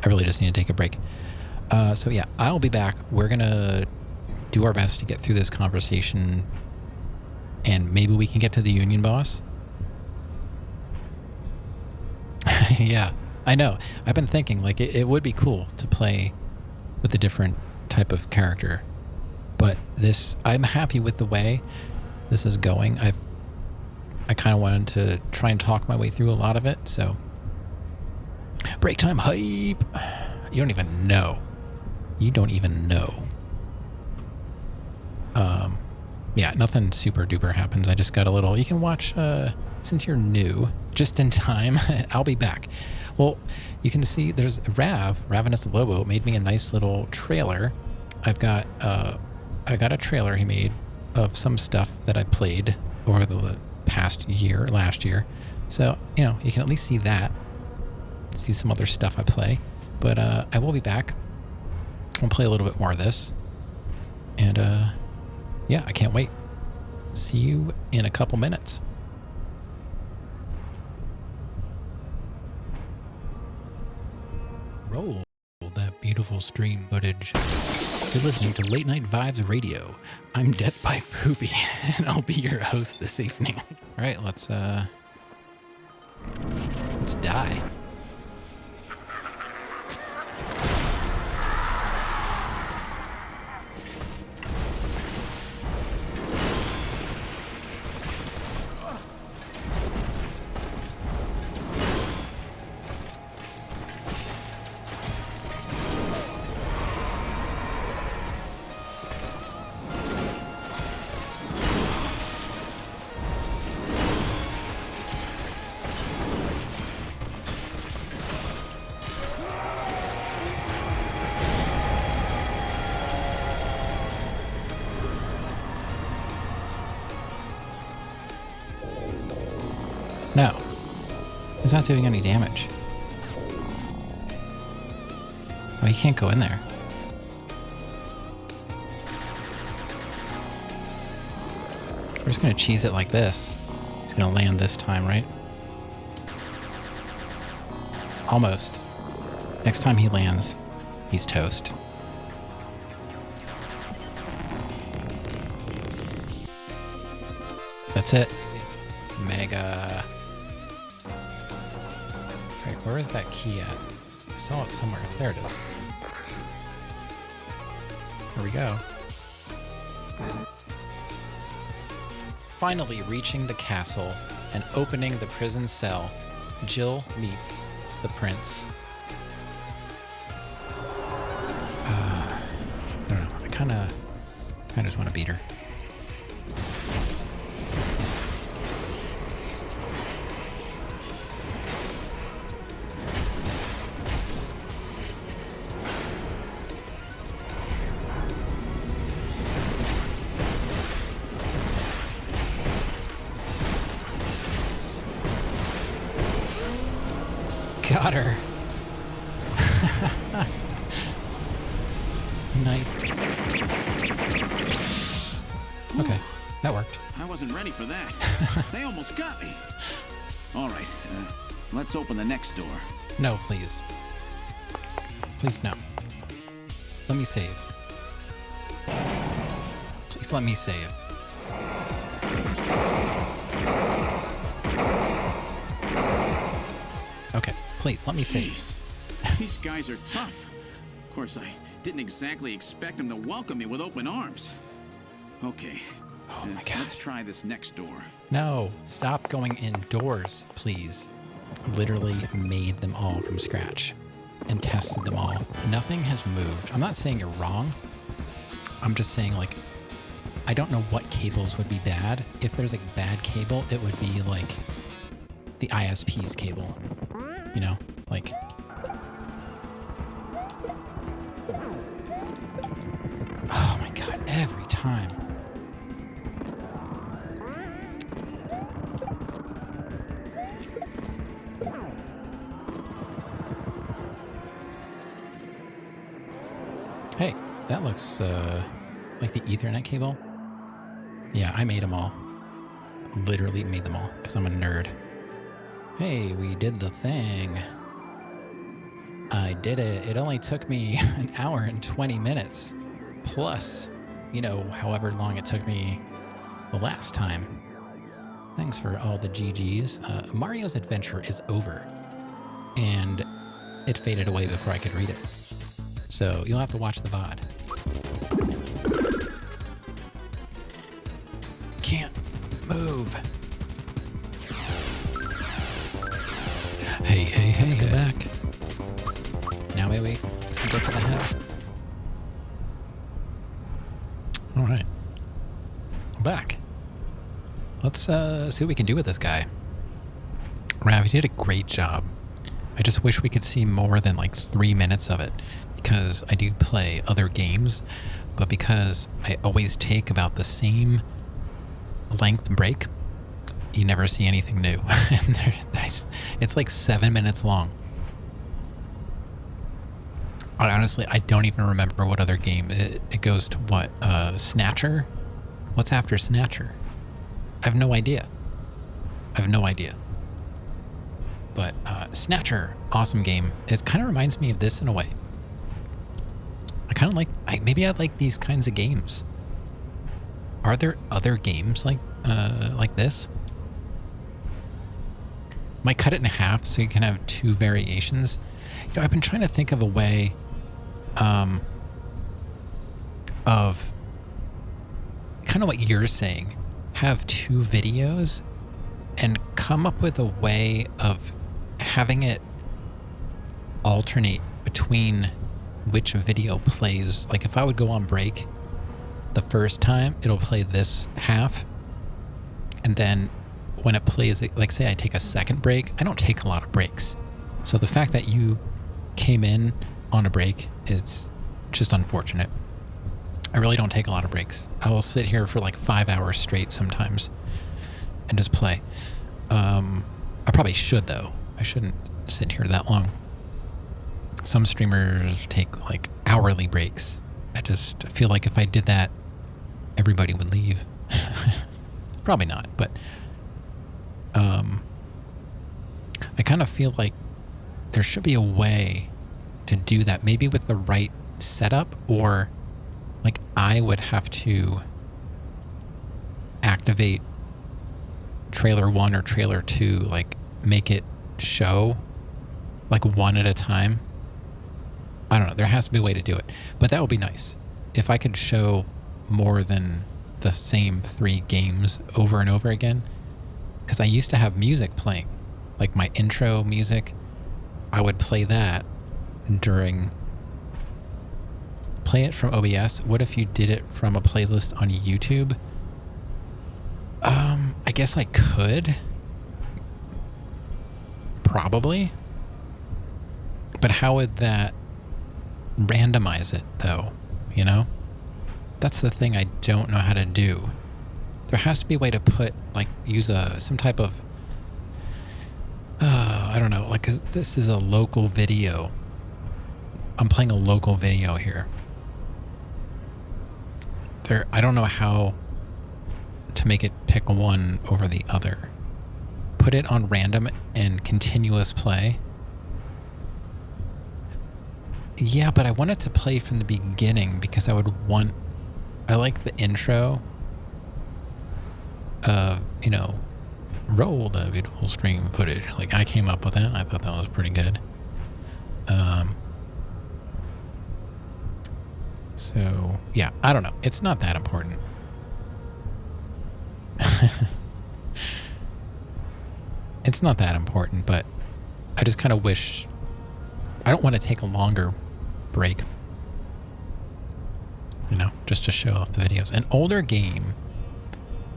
I really just need to take a break. So yeah, I'll be back. We're going to do our best to get through this conversation, and maybe we can get to the Union boss. Yeah, I know. I've been thinking, like, it would be cool to play with a different type of character. But I'm happy with the way this is going. I kind of wanted to try and talk my way through a lot of it, so. Break time hype! You don't even know. You don't even know. Yeah, nothing super duper happens. I just got a little, you can watch, since you're new, just in time, I'll be back. Well, you can see there's Ravenous Lobo made me a nice little trailer. I got a trailer he made of some stuff that I played over the last year. So, you can at least see that. See some other stuff I play. But I will be back. I'll play a little bit more of this. And yeah, I can't wait. See you in a couple minutes. Roll that beautiful stream footage. You're listening to Late Night Vibes Radio. I'm Death by Poopy, and I'll be your host this evening. All right, let's die. It's not doing any damage. Oh, he can't go in there. We're just gonna cheese it like this. He's gonna land this time, right? Almost. Next time he lands, he's toast. That's it. Mega. Alright, where is that key at? I saw it somewhere. There it is. Here we go. Finally reaching the castle and opening the prison cell, Jill meets the prince. I don't know. I kind of just want to beat her. Got her. Nice. Okay, that worked. I wasn't ready for that. They almost got me. All right, let's open the next door. No, please. Please, no. Let me save. Please let me save. Okay, please, let me save. Jeez. These guys are tough. Of course, I didn't exactly expect them to welcome me with open arms. Okay. Oh my God. Let's try this next door. No, stop going indoors, please. Literally made them all from scratch and tested them all. Nothing has moved. I'm not saying you're wrong. I'm just saying, like, I don't know what cables would be bad. If there's a bad cable, it would be like the ISP's cable. You know, like. Oh my God, every time. Hey, that looks like the Ethernet cable. Yeah, I made them all. Literally made them all because I'm a nerd. Hey, we did the thing. I did it. It only took me an hour and 20 minutes. Plus, you know, however long it took me the last time. Thanks for all the GGs. Mario's adventure is over. And it faded away before I could read it. So you'll have to watch the VOD. Can't move. Hey, let's go back. Now maybe we can go for the head. All right. I'm back. Let's see what we can do with this guy. Rav, you did a great job. I just wish we could see more than like 3 minutes of it, because I do play other games, but because I always take about the same length break, you never see anything new. And it's like 7 minutes long. Honestly, I don't even remember what other game. It goes to what? Snatcher? What's after Snatcher? I have no idea. But Snatcher, awesome game. It kind of reminds me of this in a way. I kind of like, maybe I like these kinds of games. Are there other games like this? Might cut it in half so you can have 2 variations. You know, I've been trying to think of a way of kind of what you're saying. Have 2 videos and come up with a way of having it alternate between which video plays. Like if I would go on break the first time, it'll play this half, and then when it plays, like say I take a second break, I don't take a lot of breaks. So the fact that you came in on a break is just unfortunate. I really don't take a lot of breaks. I will sit here for like 5 hours straight sometimes and just play. I probably should though. I shouldn't sit here that long. Some streamers take like hourly breaks. I just feel like if I did that, everybody would leave. Probably not, but I kind of feel like there should be a way to do that, maybe with the right setup, or like I would have to activate trailer 1 or trailer 2, like make it show like one at a time. I don't know. There has to be a way to do it, but that would be nice if I could show more than the same 3 games over and over again. Because I used to have music playing, like my intro music. I would play that during. Play it from OBS. What if you did it from a playlist on YouTube? I guess I could. Probably. But how would that randomize it, though? You know? That's the thing I don't know how to do. There has to be a way to put, like, use some type of, I don't know, like, 'cause this is a local video. I'm playing a local video here. I don't know how to make it pick one over the other. Put it on random and continuous play. Yeah, but I want it to play from the beginning because I like the intro of, you know, roll the beautiful stream footage. Like, I came up with that. I thought that was pretty good. So, yeah, I don't know. It's not that important. It's not that important, but I just kind of wish... I don't want to take a longer break. You know, just to show off the videos. An older game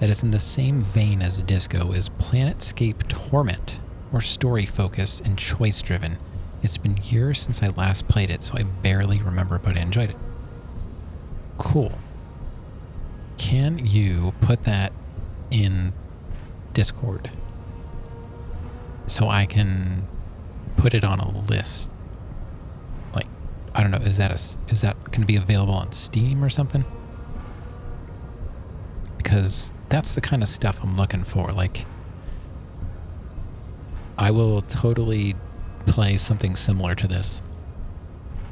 that is in the same vein as Disco is Planetscape Torment, more story-focused and choice-driven. It's been years since I last played it, so I barely remember, but I enjoyed it. Cool. Can you put that in Discord so I can put it on a list? Like, I don't know, is that going to be available on Steam or something? Because that's the kind of stuff I'm looking for. Like, I will totally play something similar to this.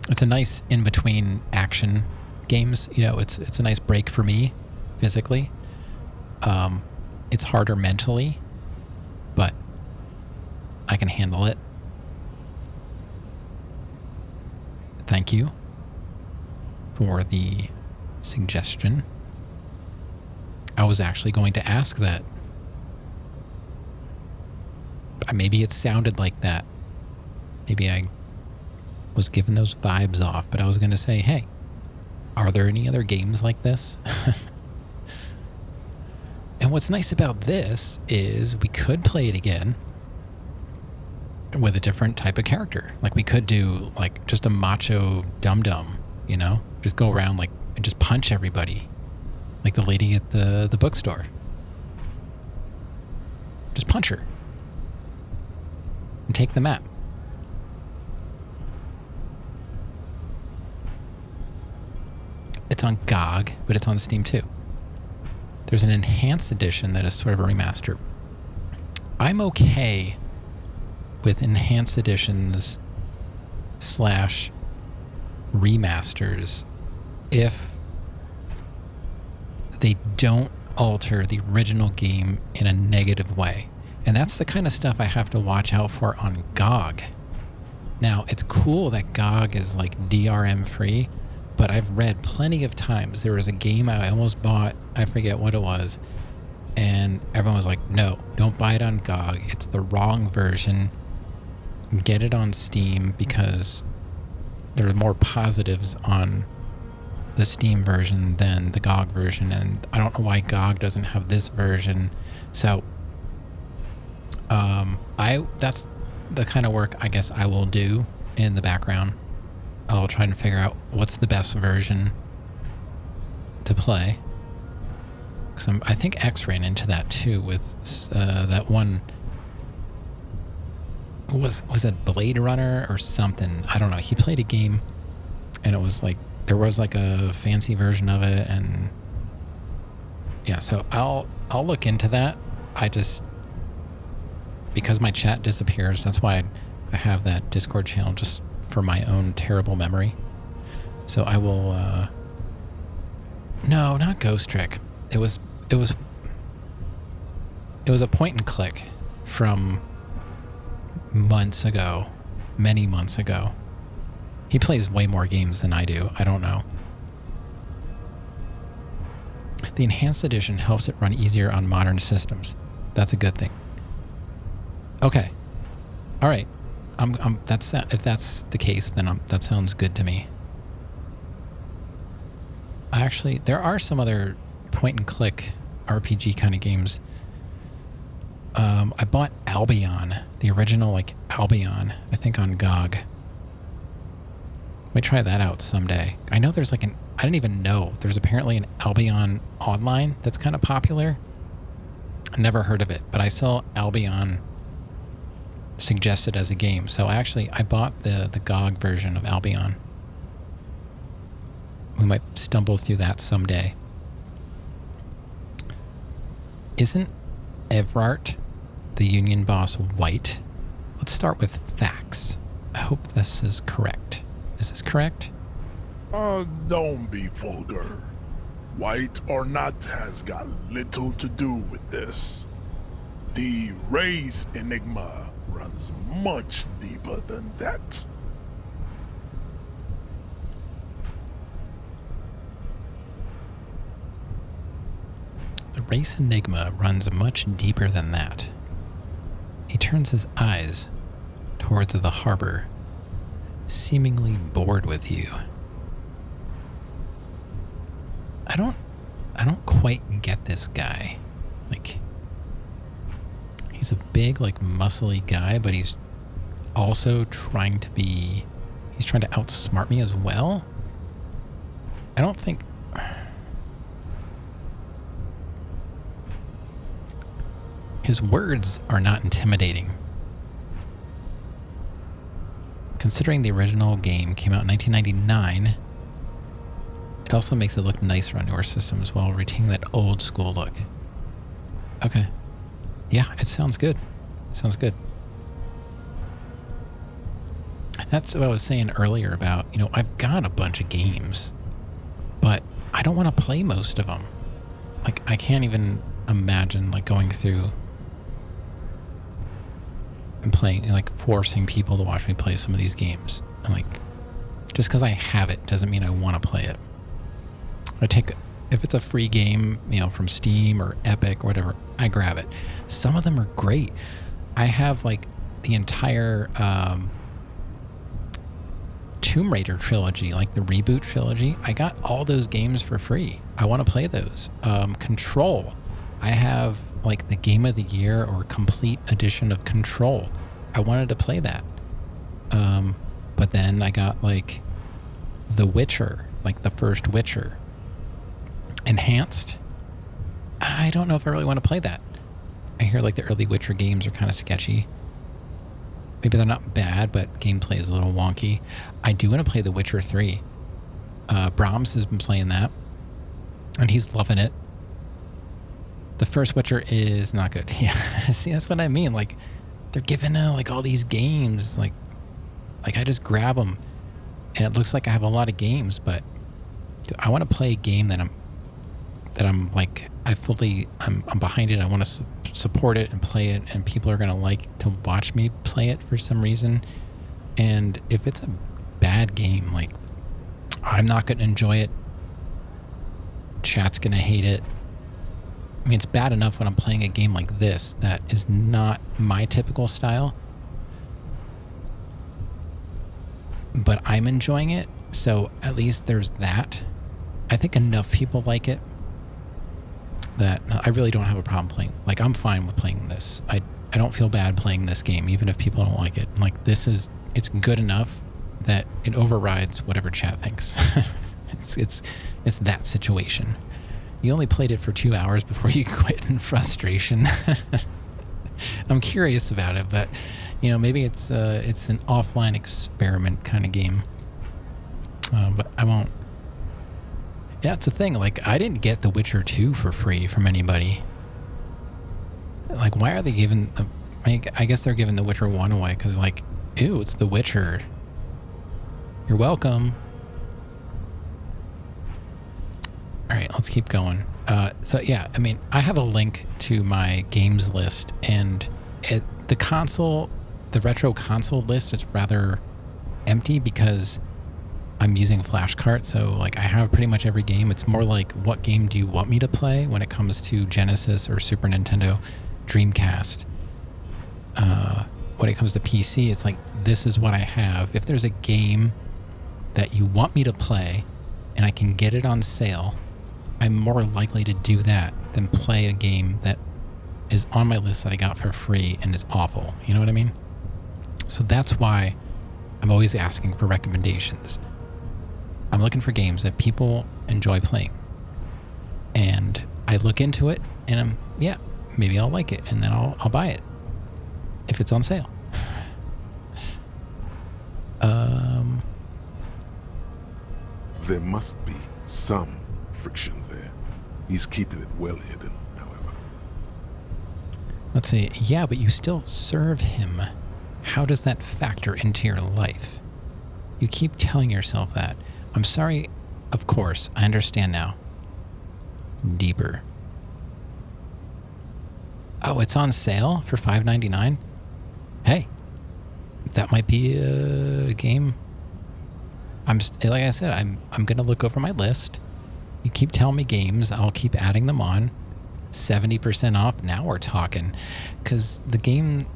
It's a nice in-between action games. You know, it's a nice break for me physically. It's harder mentally, but I can handle it. Thank you for the suggestion. I was actually going to ask that. Maybe it sounded like that. Maybe I was giving those vibes off, but I was going to say, hey, are there any other games like this? And what's nice about this is we could play it again with a different type of character. Like, we could do, like, just a macho dum-dum, you know? Just go around, like, and just punch everybody. Like the lady at the bookstore. Just punch her. And take the map. It's on GOG, but it's on Steam too. There's an enhanced edition that is sort of a remaster. I'm okay with enhanced editions / remasters if they don't alter the original game in a negative way. And that's the kind of stuff I have to watch out for on GOG. Now, it's cool that GOG is like DRM free, but I've read plenty of times. There was a game I almost bought, I forget what it was, and everyone was like, no, don't buy it on GOG. It's the wrong version. Get it on Steam because there are more positives on the Steam version than the GOG version, and I don't know why GOG doesn't have this version. So that's the kind of work I guess I will do in the background. I'll try and figure out what's the best version to play. Because I think X ran into that too with that one was it Blade Runner or something? I don't know. He played a game, and it was like there was like a fancy version of it, and yeah. So I'll look into that. I just, because my chat disappears, that's why I have that Discord channel, just for my own terrible memory. So I will. No, not Ghost Trick. It was a point and click from months ago, many months ago. He plays way more games than I do. I don't know. The enhanced edition helps it run easier on modern systems. That's a good thing. Okay. All right. That's if that's the case, then that sounds good to me. Actually, there are some other point and click RPG kind of games. I bought Albion, the original like Albion, I think on GOG. Let me try that out someday. I know there's like I didn't even know there's apparently an Albion online that's kind of popular. I never heard of it, but I saw Albion suggested as a game. So I bought the GOG version of Albion. We might stumble through that someday. Isn't Evrart, the Union boss, white? Let's start with facts. I hope this is correct. Is this correct? Don't be vulgar. White or not has got little to do with this. The race enigma runs much deeper than that. The race enigma runs much deeper than that. He turns his eyes towards the harbor, seemingly bored with you. I don't quite get this guy. Like, he's a big, like, muscly guy, but he's also trying to outsmart me as well. I don't think... His words are not intimidating. Considering the original game came out in 1999, it also makes it look nicer on newer systems while retaining that old school look. Okay. Yeah, it sounds good. Sounds good. That's what I was saying earlier about, I've got a bunch of games, but I don't want to play most of them. Like, I can't even imagine, like, going through and playing, like, forcing people to watch me play some of these games. And, like, just because I have it doesn't mean I want to play it. If it's a free game, from Steam or Epic or whatever, I grab it. Some of them are great. I have, like, the entire Tomb Raider trilogy, like the reboot trilogy. I got all those games for free. I want to play those. Control. I have, like, the Game of the Year or complete edition of Control. I wanted to play that. But then I got, like, The Witcher, like the first Witcher. Enhanced. I don't know if I really want to play that. I hear, like, the early Witcher games are kind of sketchy. Maybe they're not bad, but gameplay is a little wonky. I do want to play The Witcher 3. Brahms has been playing that, and he's loving it. The first Witcher is not good. Yeah, see, that's what I mean. Like, they're giving out, like, all these games. Like I just grab them, and it looks like I have a lot of games, but I want to play a game that I'm like, I'm behind it. I want to support it and play it, and people are going to like to watch me play it for some reason. And if it's a bad game, like, I'm not going to enjoy it. Chat's going to hate it. I mean, it's bad enough when I'm playing a game like this that is not my typical style, but I'm enjoying it. So at least there's that. I think enough people like it that I really don't have a problem playing. Like, I'm fine with playing this. I don't feel bad playing this game, even if people don't like it. Like, it's good enough that it overrides whatever chat thinks. It's that situation. You only played it for 2 hours before you quit in frustration. I'm curious about it, but You know, maybe it's an offline experiment kind of game. But I won't. Yeah, it's a thing. Like, I didn't get The Witcher 2 for free from anybody. Like, why are they giving... I guess they're giving The Witcher 1 away because, like, ew, it's The Witcher. You're welcome. All right, let's keep going. So, yeah, I mean, I have a link to my games list, and the retro console list is rather empty because I'm using Flashcart, so like I have pretty much every game. It's more like, what game do you want me to play when it comes to Genesis or Super Nintendo, Dreamcast. When it comes to PC, it's like, this is what I have. If there's a game that you want me to play and I can get it on sale, I'm more likely to do that than play a game that is on my list that I got for free and is awful. You know what I mean? So that's why I'm always asking for recommendations. I'm looking for games that people enjoy playing. And I look into it and yeah, maybe I'll like it and then I'll buy it if it's on sale. There must be some friction there. He's keeping it well hidden, however. Let's see. Yeah, but you still serve him. How does that factor into your life? You keep telling yourself that. I'm sorry. Of course, I understand now. Deeper. Oh, it's on sale for $5.99? Hey, that might be a game. Like I said, I'm gonna look over my list. You keep telling me games, I'll keep adding them on. 70% off. Now we're talking, because the game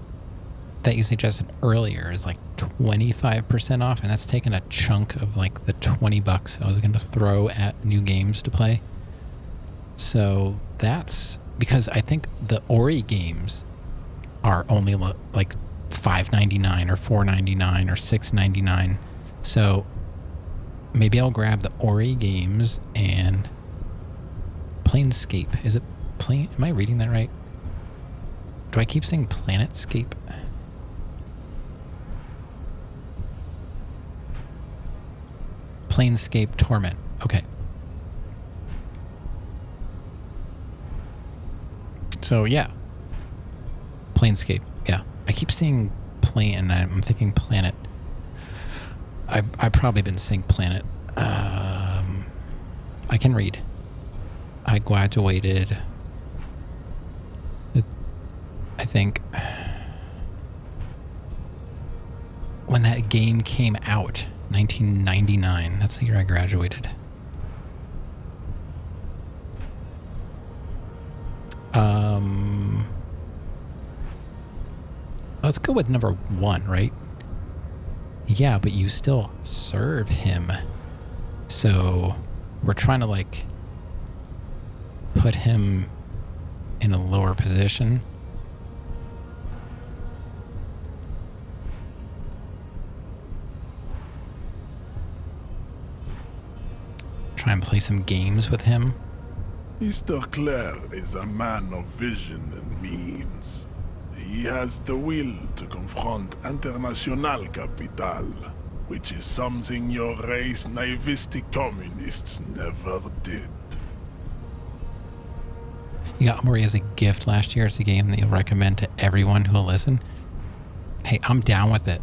that you suggested earlier is like 25% off, and that's taking a chunk of like the $20 I was gonna throw at new games to play. So that's because I think the Ori games are only like $5.99 or $4.99 or $6.99. So maybe I'll grab the Ori games and Planescape. Is it Am I reading that right? Do I keep saying Planetscape? Planescape Torment. Okay. So yeah. Planescape. Yeah. I keep saying plane and I'm thinking planet. I've probably been saying planet. I can read. I graduated, I think, when that game came out, 1999. That's the year I graduated. Let's go with number 1, right? Yeah, but you still serve him. So we're trying to like put him in a lower position. Try and play some games with him. Mr. Clare is a man of vision and means. He has the will to confront international capital, which is something your race naivistic communists never did. You got Ori as a gift last year. It's a game that you'll recommend to everyone who will listen. Hey, I'm down with it.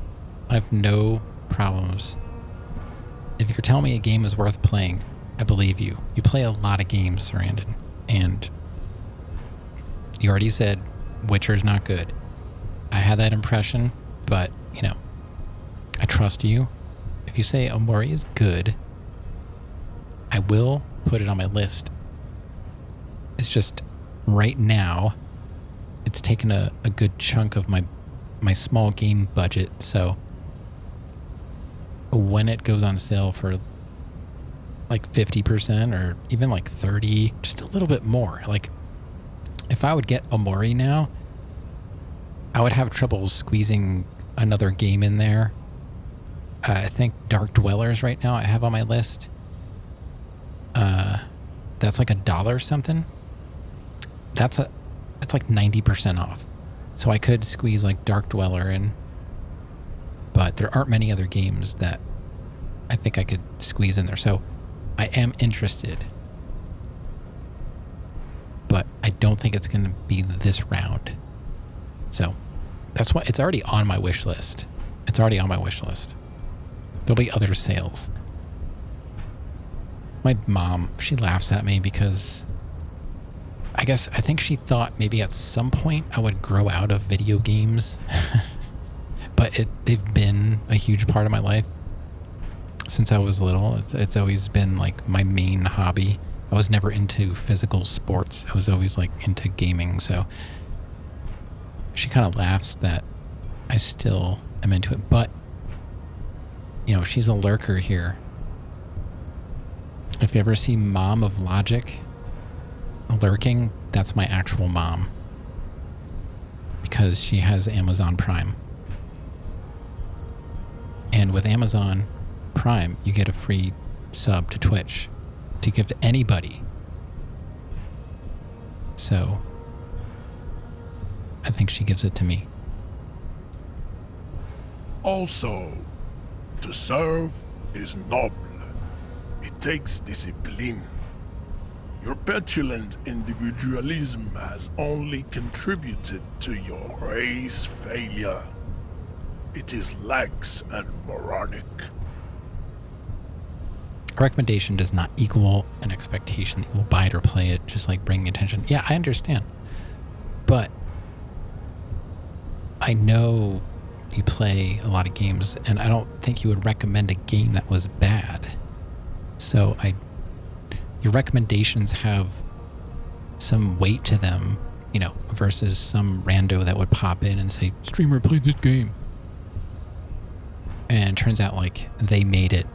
I have no problems. If you're telling me a game is worth playing, I believe you. You play a lot of games, Sarandon. And you already said Witcher's not good. I had that impression, but, you know, I trust you. If you say Omori is good, I will put it on my list. It's just, right now, it's taken a good chunk of my small game budget, so when it goes on sale for like 50% or even like 30, just a little bit more. Like, if I would get Omori now, I would have trouble squeezing another game in there. I think Dark Dwellers right now I have on my list. That's like $1 something. That's like 90% off. So I could squeeze like Dark Dweller in. there aren't many other games that I think I could squeeze in there. So I am interested, but I don't think it's going to be this round. So that's why it's already on my wish list. It's already on my wish list. There'll be other sales. My mom, she laughs at me because I think she thought maybe at some point I would grow out of video games. But they've been a huge part of my life since I was little. It's always been like my main hobby. I was never into physical sports. I was always like into gaming. So she kind of laughs that I still am into it. But, you know, she's a lurker here. If you ever see Mom of Logic lurking, that's my actual mom. Because she has Amazon Prime. And with Amazon Prime, you get a free sub to Twitch to give to anybody. So I think she gives it to me. Also, to serve is noble. It takes discipline. Your petulant individualism has only contributed to your race failure. It is lax and moronic. A recommendation does not equal an expectation that you will buy it or play it, just like bringing attention. Yeah, I understand. But I know you play a lot of games, and I don't think you would recommend a game that was bad. So your recommendations have some weight to them, you know, versus some rando that would pop in and say, streamer, play this game. And it turns out like they made it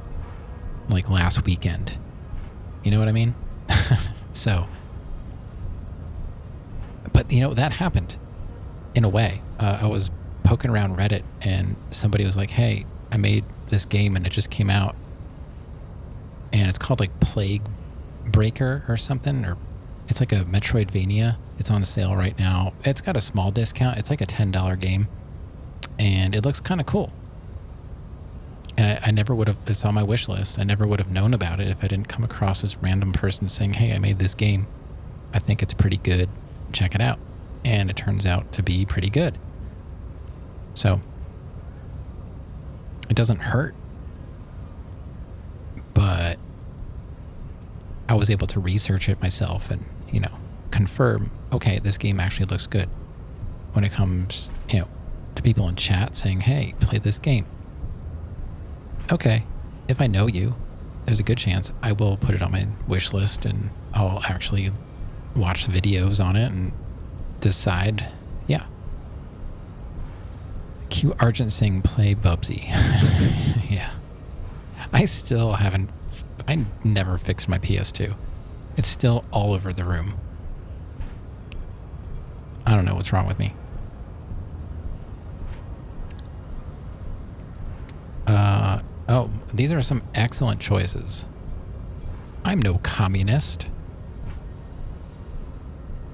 like last weekend. You know what I mean? So, but you know, that happened in a way. I was poking around Reddit and somebody was like, hey, I made this game and it just came out. And it's called like Plague Breaker or something, or it's like a Metroidvania. It's on sale right now. It's got a small discount. It's like a $10 game. And it looks kind of cool. And I never would have, it's on my wish list. I never would have known about it if I didn't come across this random person saying, hey, I made this game. I think it's pretty good. Check it out. And it turns out to be pretty good. So it doesn't hurt. But I was able to research it myself and, you know, confirm, okay, this game actually looks good. When it comes, you know, to people in chat saying, hey, play this game. Okay, if I know you, there's a good chance I will put it on my wish list and I'll actually watch the videos on it and decide, yeah. Q Argent Singh play Bubsy. Yeah. I never fixed my PS2. It's still all over the room. I don't know what's wrong with me. Oh, these are some excellent choices. I'm no communist.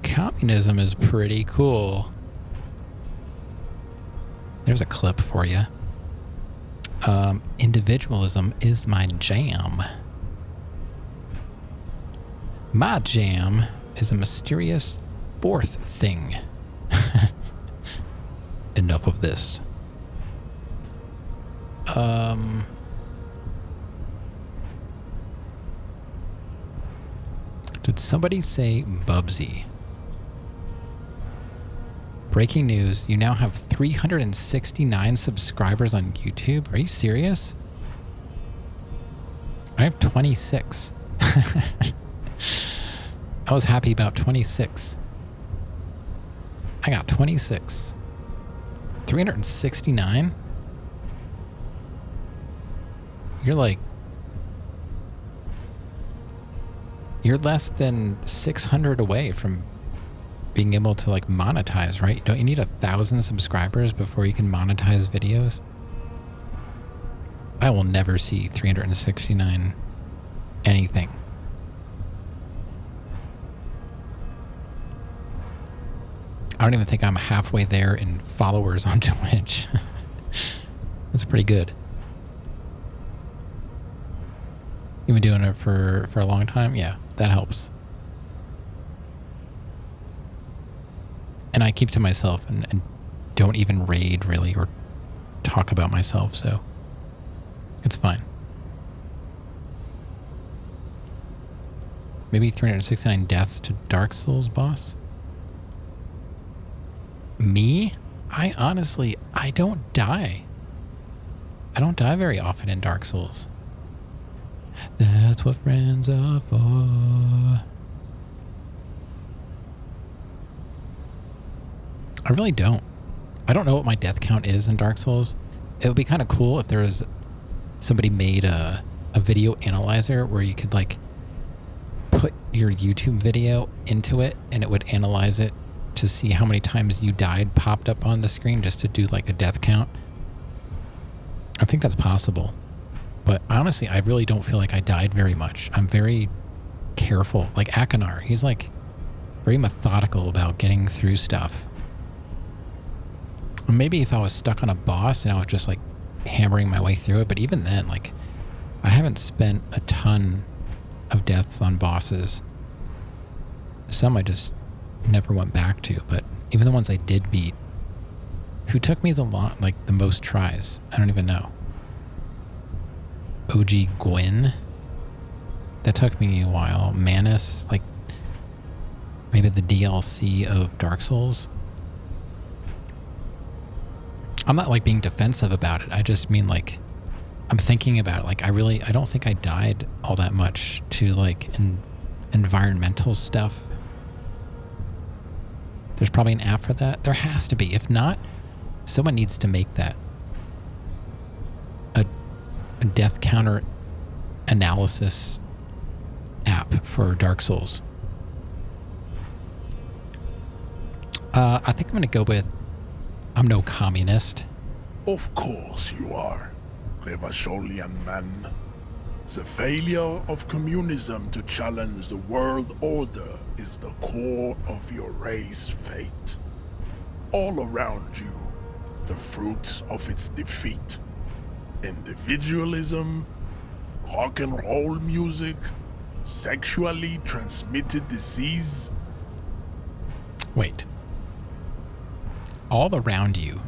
Communism is pretty cool. There's a clip for you. Individualism is my jam. My jam is a mysterious fourth thing. Enough of this. Did somebody say Bubsy? Breaking news, you now have 369 subscribers on YouTube. Are you serious? I have 26. I was happy about 26. I got 26. 369? You're less than 600 away from being able to like monetize, right? Don't you need 1,000 subscribers before you can monetize videos? I will never see 369 anything. I don't even think I'm halfway there in followers on Twitch. That's pretty good. You've been doing it for a long time? Yeah, that helps. And I keep to myself and don't even raid really or talk about myself, so it's fine. Maybe 369 deaths to Dark Souls boss? Me? I don't die. I don't die very often in Dark Souls. That's what friends are for. I really don't. I don't know what my death count is in Dark Souls. It would be kind of cool if there was somebody made a video analyzer where you could like put your YouTube video into it and it would analyze it to see how many times you died popped up on the screen just to do like a death count. I think that's possible. But honestly, I really don't feel like I died very much. I'm very careful. Like Akinar, he's like very methodical about getting through stuff. Maybe if I was stuck on a boss and I was just like hammering my way through it, but even then, like I haven't spent a ton of deaths on bosses. Some I just never went back to, but even the ones I did beat, who took me the most tries? I don't even know. OG Gwyn, that took me a while. Manus, like maybe the DLC of Dark Souls. I'm not like being defensive about it. I just mean like I'm thinking about it. Like I don't think I died all that much to like environmental stuff. There's probably an app for that. There has to be. If not, someone needs to make that. A death counter analysis app for Dark Souls. I think I'm going to go with I'm no communist. Of course you are, Revacholian man. The failure of communism to challenge the world order is the core of your race fate. All around you, the fruits of its defeat. Individualism, rock and roll music, sexually transmitted disease. Wait. All around you,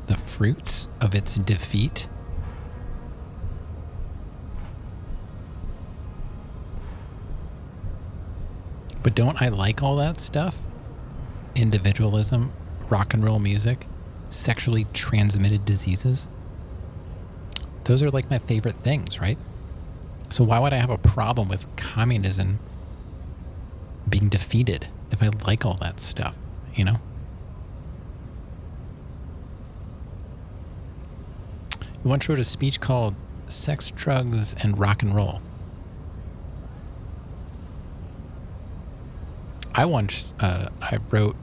the fruits of its defeat? But don't I like all that stuff? Individualism, rock and roll music, sexually transmitted diseases. Those are like my favorite things, right? So why would I have a problem with communism being defeated if I like all that stuff, you know? He once wrote a speech called Sex, Drugs, and Rock and Roll. I wrote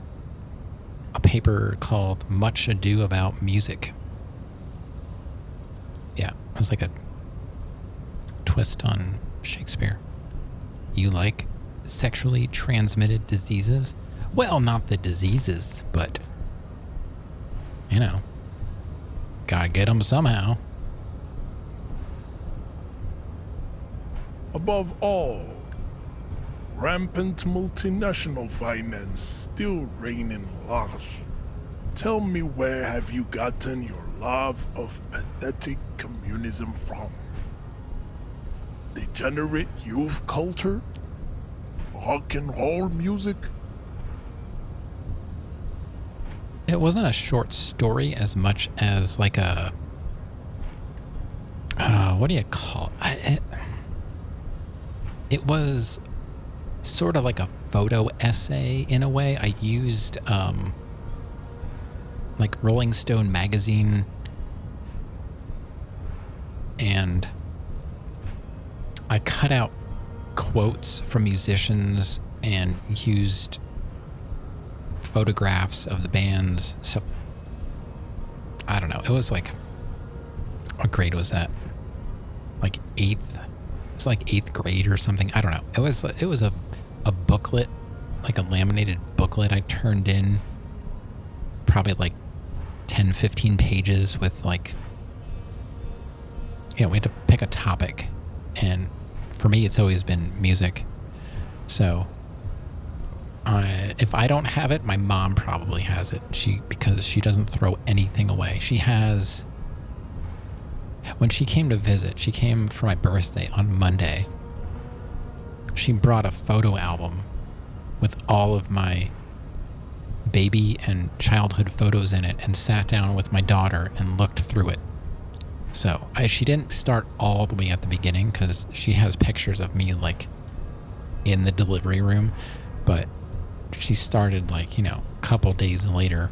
a paper called Much Ado About Music. Yeah, it was like a twist on Shakespeare. You like sexually transmitted diseases? Well, not the diseases, but, you know, gotta get them somehow. Above all, rampant multinational finance still reigning large. Tell me, where have you gotten your love of pathetic communism from? Degenerate youth culture? Rock and roll music? It wasn't a short story as much as like a... what do you call it? It was sort of like a photo essay in a way. I used like Rolling Stone magazine and I cut out quotes from musicians and used photographs of the bands. So I don't know. It was like, what grade was that? Like it's like 8th grade or something. I don't know. It was a booklet, like a laminated booklet I turned in, probably like 10, 15 pages with like we had to pick a topic. And for me, it's always been music. So if I don't have it, my mom probably has it. Because she doesn't throw anything away. She has... When she came to visit, she came for my birthday on Monday. She brought a photo album with all of my baby and childhood photos in it and sat down with my daughter and looked through it. So she didn't start all the way at the beginning because she has pictures of me like in the delivery room, but she started like, a couple days later.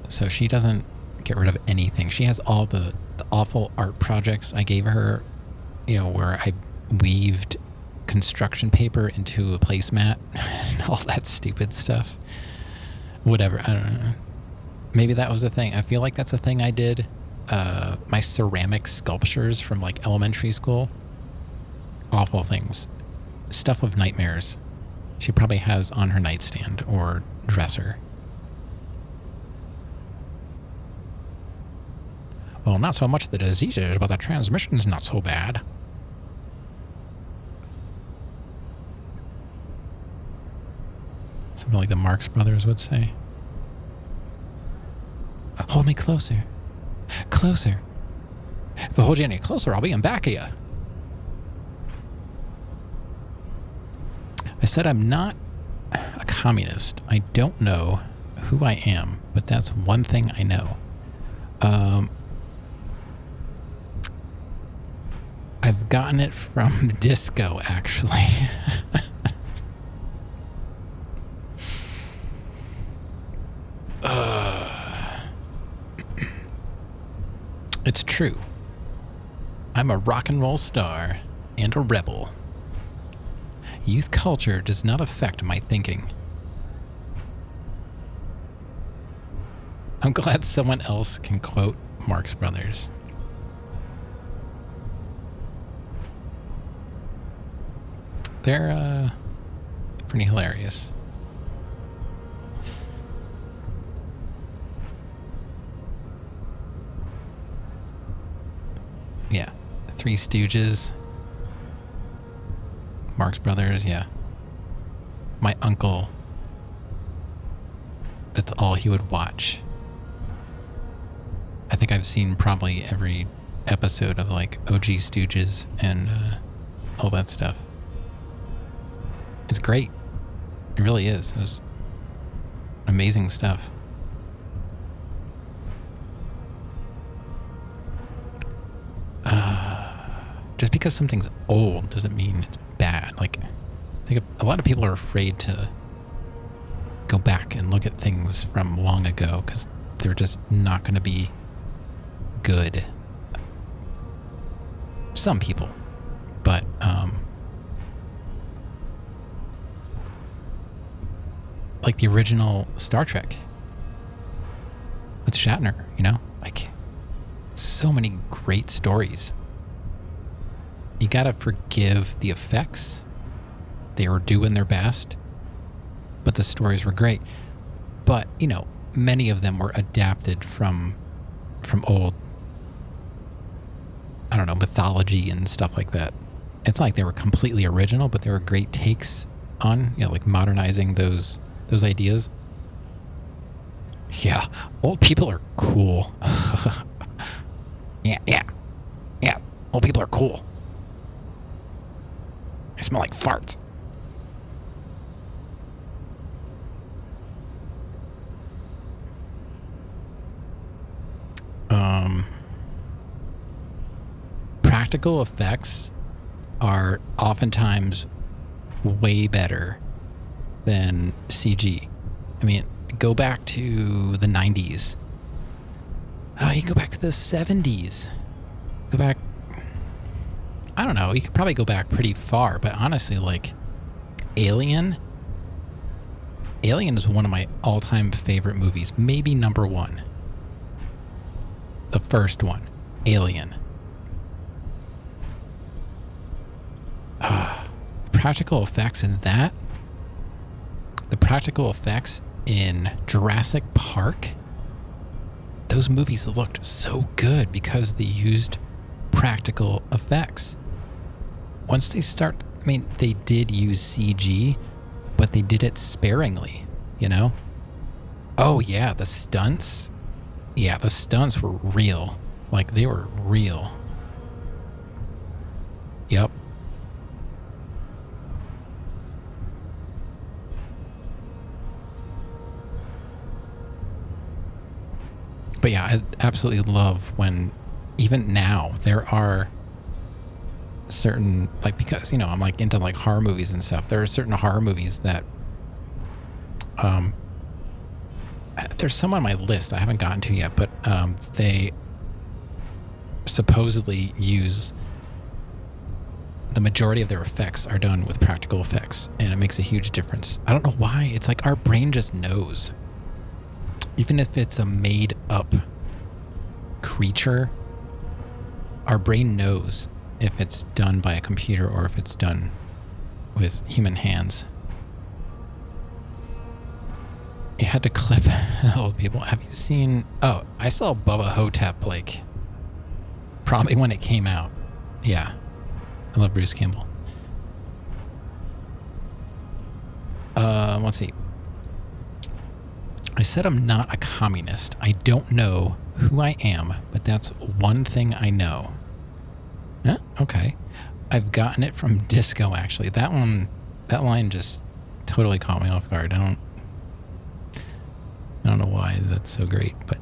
So she doesn't get rid of anything. She has all the awful art projects I gave her, where I weaved construction paper into a placemat and all that stupid stuff. Whatever, I don't know. Maybe that was the thing. I feel like that's a thing I did. My ceramic sculptures from like elementary school. Awful things. Stuff of nightmares. She probably has on her nightstand or dresser. Well, not so much the diseases, but the transmission is not so bad. Something like the Marx Brothers would say. Hold me closer. Closer. If I hold you any closer, I'll be in back of you. I said I'm not a communist. I don't know who I am, but that's one thing I know. I've gotten it from disco, actually. It's true. I'm a rock and roll star and a rebel. Youth culture does not affect my thinking. I'm glad someone else can quote Marx Brothers. They're pretty hilarious. Yeah, Three Stooges, Marx Brothers, yeah. My uncle, that's all he would watch. I think I've seen probably every episode of like OG Stooges and all that stuff. It's great. It really is. It was amazing stuff. Just because something's old doesn't mean it's bad. Like, I think a lot of people are afraid to go back and look at things from long ago because they're just not going to be good. Some people. But, like the original Star Trek with Shatner, like so many great stories. You gotta forgive the effects. They were doing their best, but the stories were great. But, many of them were adapted from old, I don't know, mythology and stuff like that. It's not like they were completely original, but they were great takes on, like modernizing those ideas. Yeah, old people are cool. Yeah, old people are cool. They smell like farts. Practical effects are oftentimes way better than CG. I mean, go back to the 90s. You can go back to the 70s. Go back, I don't know, you could probably go back pretty far, but honestly, like, Alien is one of my all-time favorite movies. Maybe number one. The first one, Alien. Practical effects in that. The practical effects in Jurassic Park. those movies looked so good because they used practical effects. Once they start, I mean, they did use CG, but they did it sparingly, you know? Oh yeah, the stunts. Yeah, the stunts were real. Like, they were real. Yep. But yeah, I absolutely love when, even now, there are certain, like, because, you know, I'm like into like horror movies and stuff. There are certain horror movies that, there's some on my list I haven't gotten to yet, but they supposedly use, the majority of their effects are done with practical effects, and it makes a huge difference. I don't know why. It's like our brain just knows. Even if it's a made up creature, our brain knows if it's done by a computer or if it's done with human hands. You had to clip old people. Have you seen... Oh, I saw Bubba Hotep, like, probably when it came out. Yeah. I love Bruce Campbell. Let's see. I said I'm not a communist. I don't know who I am, but that's one thing I know. Yeah, okay. I've gotten it from Disco, actually. That line just totally caught me off guard. I don't know why that's so great, but...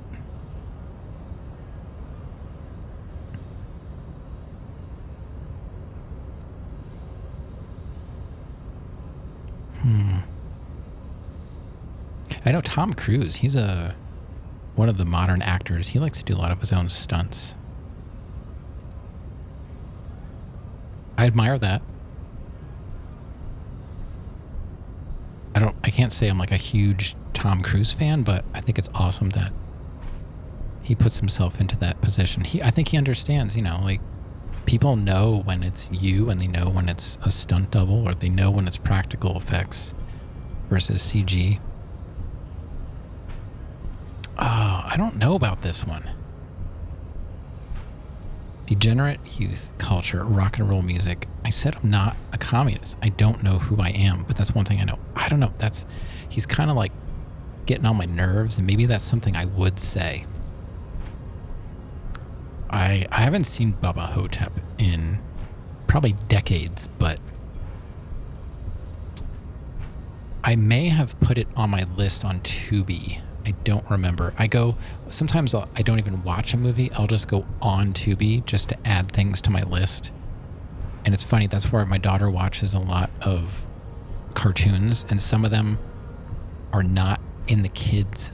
I know Tom Cruise, he's one of the modern actors. He likes to do a lot of his own stunts. I admire that. I can't say I'm like a huge Tom Cruise fan, but I think it's awesome that he puts himself into that position. I think he understands, you know, like, people know when it's you and they know when it's a stunt double, or they know when it's practical effects versus CG. Oh, I don't know about this one. Degenerate youth culture, rock and roll music. I said I'm not a communist. I don't know who I am, but that's one thing I know. I don't know. He's kind of like getting on my nerves, and maybe that's something I would say. I haven't seen Bubba Hotep in probably decades, but I may have put it on my list on Tubi. I don't remember. Sometimes I don't even watch a movie. I'll just go on Tubi just to add things to my list. And it's funny, that's where my daughter watches a lot of cartoons, and some of them are not in the kids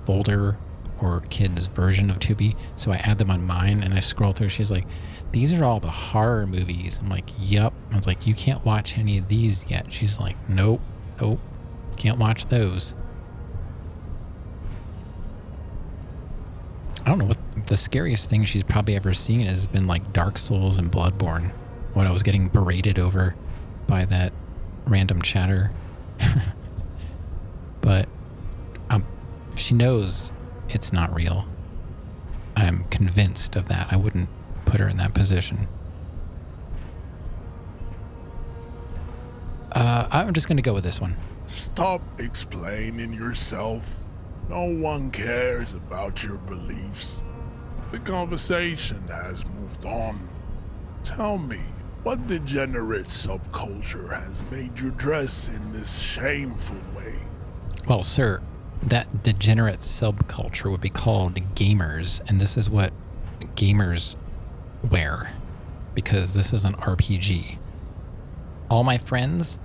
folder or kids version of Tubi. So I add them on mine and I scroll through. She's like, these are all the horror movies. I'm like, yep. I was like, you can't watch any of these yet. She's like, nope, can't watch those. I don't know what the scariest thing she's probably ever seen has been like Dark Souls and Bloodborne, when I was getting berated over by that random chatter. But she knows it's not real. I'm convinced of that. I wouldn't put her in that position. I'm just going to go with this one. Stop explaining yourself. No one cares about your beliefs. The conversation has moved on. Tell me, what degenerate subculture has made you dress in this shameful way? Well, sir, that degenerate subculture would be called gamers, and this is what gamers wear, because this is an RPG. All my friends,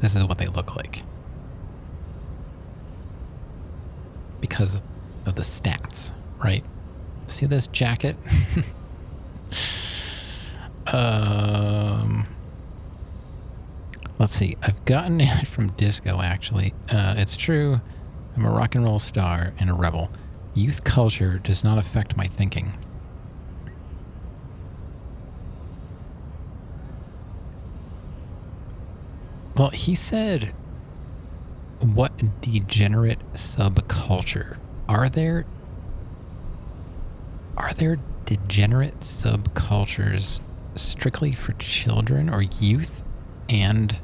this is what they look like. Because of the stats, right? See this jacket? Let's see. I've gotten it from Disco, actually. It's true. I'm a rock and roll star and a rebel. Youth culture does not affect my thinking. Well, he said what degenerate subculture? Are there degenerate subcultures strictly for children or youth? And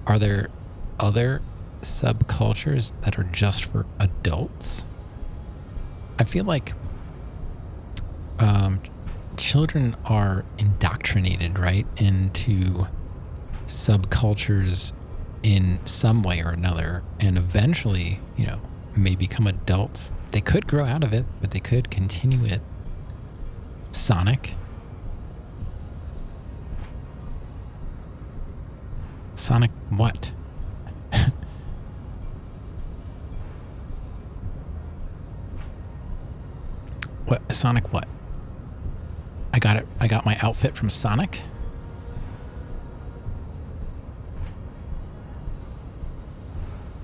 are there other subcultures that are just for adults? I feel like children are indoctrinated, right, into subcultures in some way or another, and eventually, may become adults. They could grow out of it, but they could continue it. Sonic. Sonic what? What? Sonic what? I got it. I got my outfit from Sonic.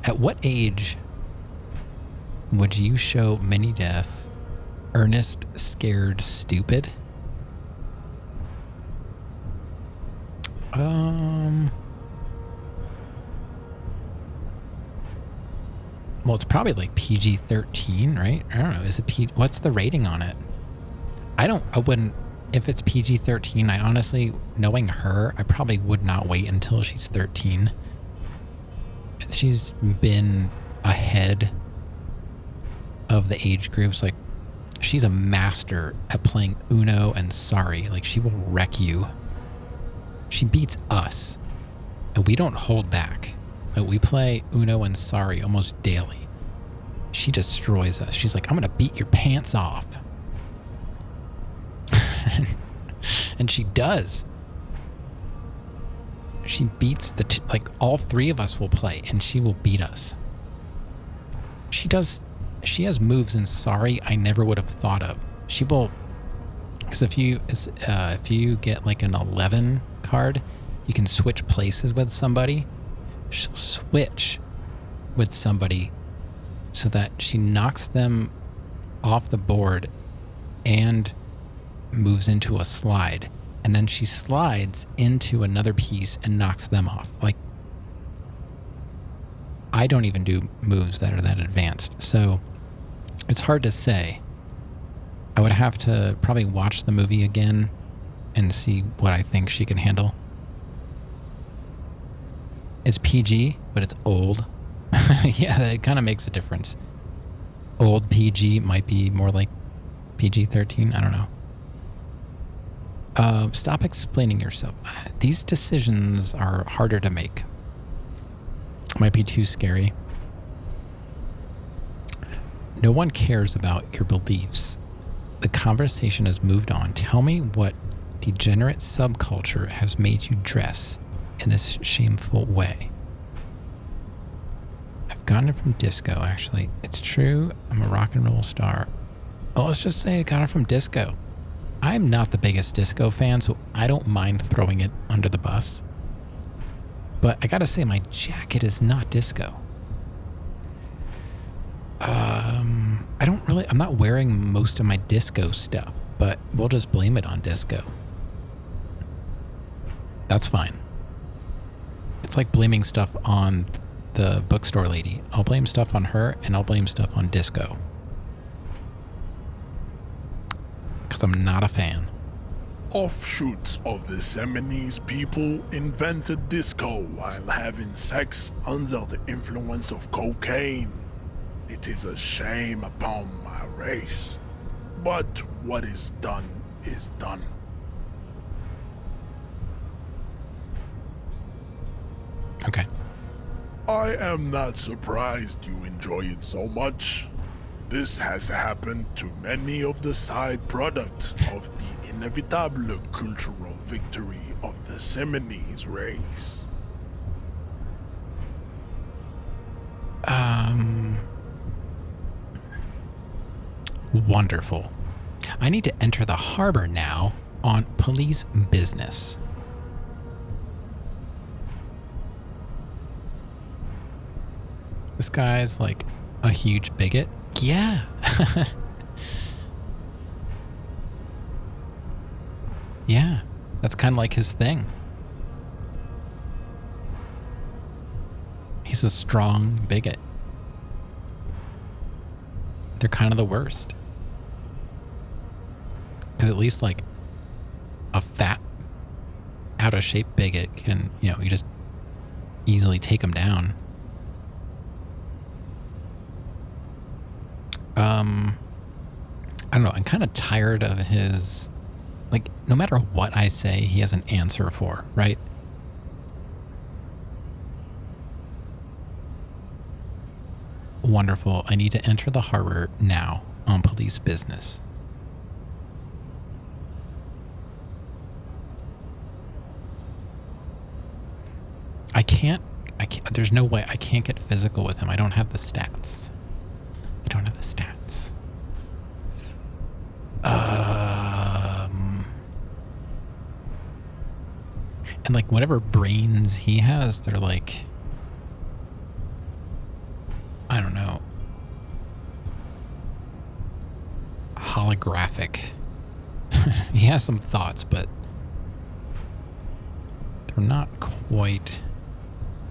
At what age would you show mini death, earnest, scared, stupid? Well, it's probably like PG-13, right? I don't know. Is it what's the rating on it? I wouldn't, if it's PG-13, I honestly, knowing her, I probably would not wait until she's 13. She's been ahead of the age groups. Like, she's a master at playing Uno and Sorry. Like, she will wreck you. She beats us, and we don't hold back. Like, we play Uno and Sorry almost daily. She destroys us. She's like, I'm gonna beat your pants off. And she does. She beats like, all three of us will play, and she will beat us. She has moves in Sorry I never would have thought of. She will, because if you get like an 11 card, you can switch places with somebody. She'll switch with somebody so that she knocks them off the board and moves into a slide. And then she slides into another piece and knocks them off. Like, I don't even do moves that are that advanced. So it's hard to say. I would have to probably watch the movie again and see what I think she can handle. It's PG, but it's old. Yeah, it kind of makes a difference. Old PG might be more like PG-13. I don't know. Stop explaining yourself. These decisions are harder to make. Might be too scary. No one cares about your beliefs. The conversation has moved on. Tell me what degenerate subculture has made you dress in this shameful way. I've gotten it from disco, actually. It's true, I'm a rock and roll star. Oh, let's just say I got it from disco. I'm not the biggest disco fan, so I don't mind throwing it under the bus. But I gotta say, my jacket is not disco. I'm not wearing most of my disco stuff, but we'll just blame it on disco. That's fine. It's like blaming stuff on the bookstore lady. I'll blame stuff on her, and I'll blame stuff on disco. Because I'm not a fan. Offshoots of the Seminoles people invented disco while having sex under the influence of cocaine. It is a shame upon my race. But what is done is done. Okay. I am not surprised you enjoy it so much. This has happened to many of the side products of the inevitable cultural victory of the Seminoles race. Wonderful. I need to enter the harbor now on police business. This guy's like a huge bigot. Yeah. Yeah, that's kind of like his thing. He's a strong bigot. they're kind of the worst. Because at least like a fat, out of shape bigot can, you know, you just easily take them down. I don't know. I'm kind of tired of his, like, no matter what I say, he has an answer for, right? Wonderful. I need to enter the harbor now on police business. I can't, there's no way I can't get physical with him. I don't have the stats. I don't have the stats. And like whatever brains he has, they're like, I don't know, holographic. He has some thoughts, but they're not quite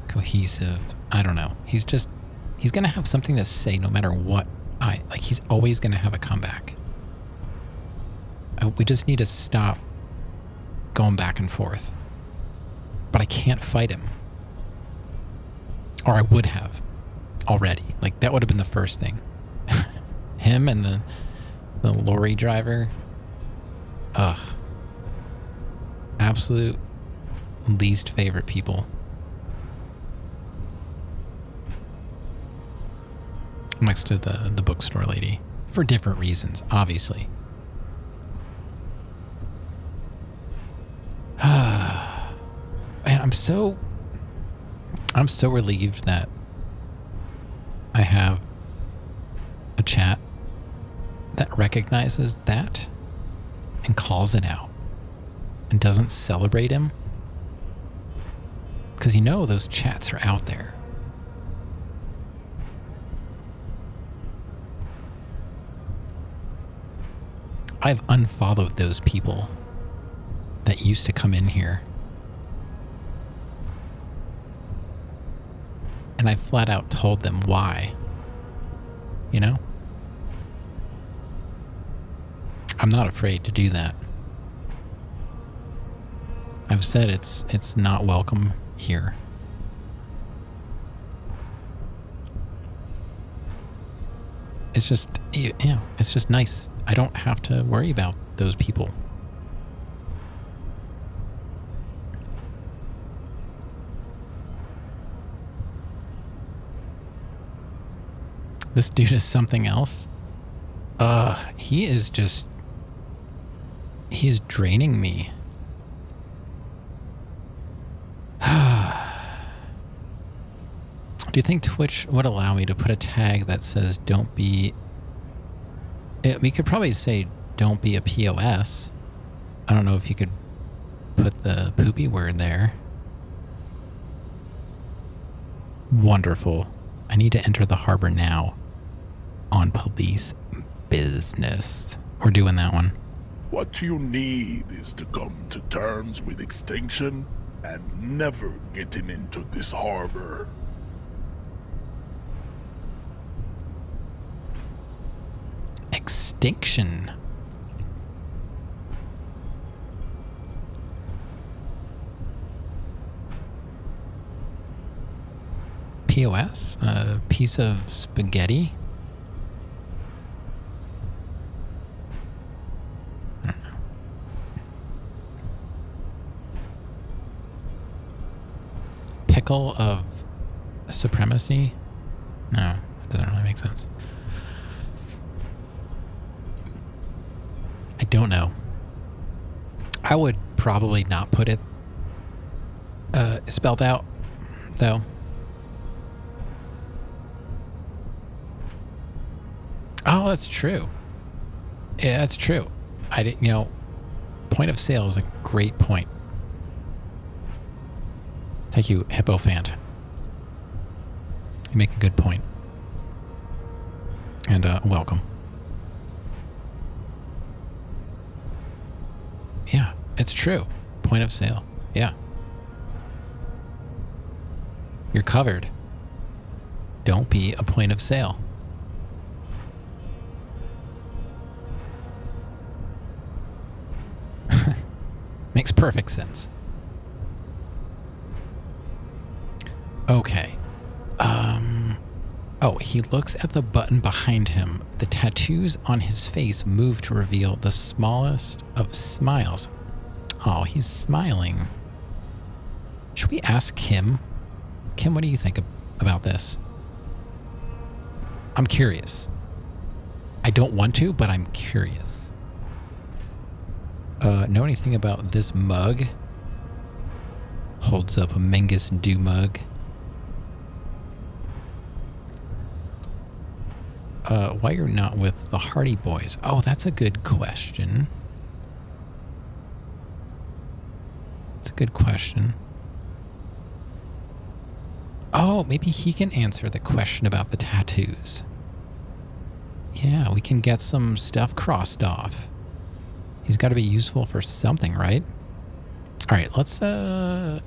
cohesive. I don't know. He's going to have something to say no matter what. He's always going to have a comeback. We just need to stop going back and forth. But I can't fight him. Or I would have already. Like, that would have been the first thing. Him and the lorry driver. Ugh. Absolute least favorite people. Next to the bookstore lady. For different reasons, obviously. Man, I'm so relieved that I have a chat that recognizes that and calls it out and doesn't celebrate him. Because you know those chats are out there. I've unfollowed those people that used to come in here. And I flat out told them why. You know? I'm not afraid to do that. I've said it's not welcome here. It's just, you know, it's just nice. I don't have to worry about those people. This dude is something else. He is draining me. Do you think Twitch would allow me to put a tag that says don't be... we could probably say don't be a POS. I don't know if you could put the poopy word there. Wonderful. I need to enter the harbor now on police business. We're doing that one. What you need is to come to terms with extinction and never getting into this harbor. Extinction. POS? A piece of spaghetti? I don't know. Pickle of supremacy? No, that doesn't really make sense. I don't know. I would probably not put it spelled out, though. Oh, that's true. Yeah, that's true. I didn't, you know, point of sale is a great point. Thank you, Hippofant. You make a good point. And welcome. Yeah, it's true. Point of sale. Yeah. You're covered. Don't be a point of sale. Makes perfect sense. Okay. Oh, he looks at the button behind him. The tattoos on his face move to reveal the smallest of smiles. Oh, he's smiling. Should we ask Kim? Kim, what do you think about this? I'm curious. I don't want to, but I'm curious. Know anything about this mug? Holds up a Mengus Dew mug. Why you're not with the Hardy Boys? Oh, that's a good question. It's a good question. Oh, maybe he can answer the question about the tattoos. Yeah, we can get some stuff crossed off. He's got to be useful for something, right? All right, let's, I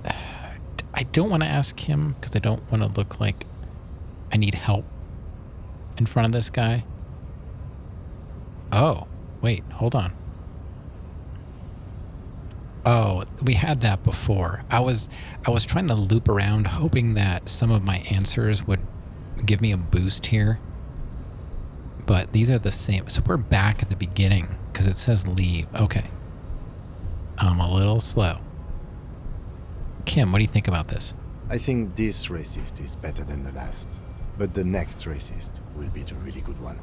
don't want to ask him because I don't want to look like I need help in front of this guy. Oh, wait, hold on. Oh, we had that before. I was trying to loop around hoping that some of my answers would give me a boost here. But these are the same. So we're back at the beginning because it says leave. Okay. I'm a little slow. Kim, what do you think about this? I think this racist is better than the last. But the next racist will be the really good one.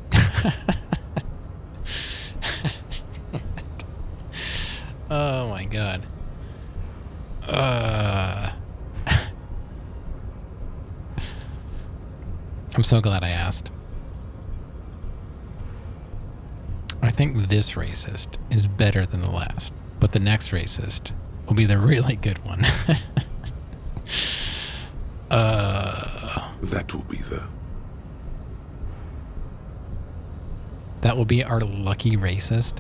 Oh my god. I'm so glad I asked. I think this racist is better than the last, but the next racist will be the really good one. That will be the... That will be our lucky racist.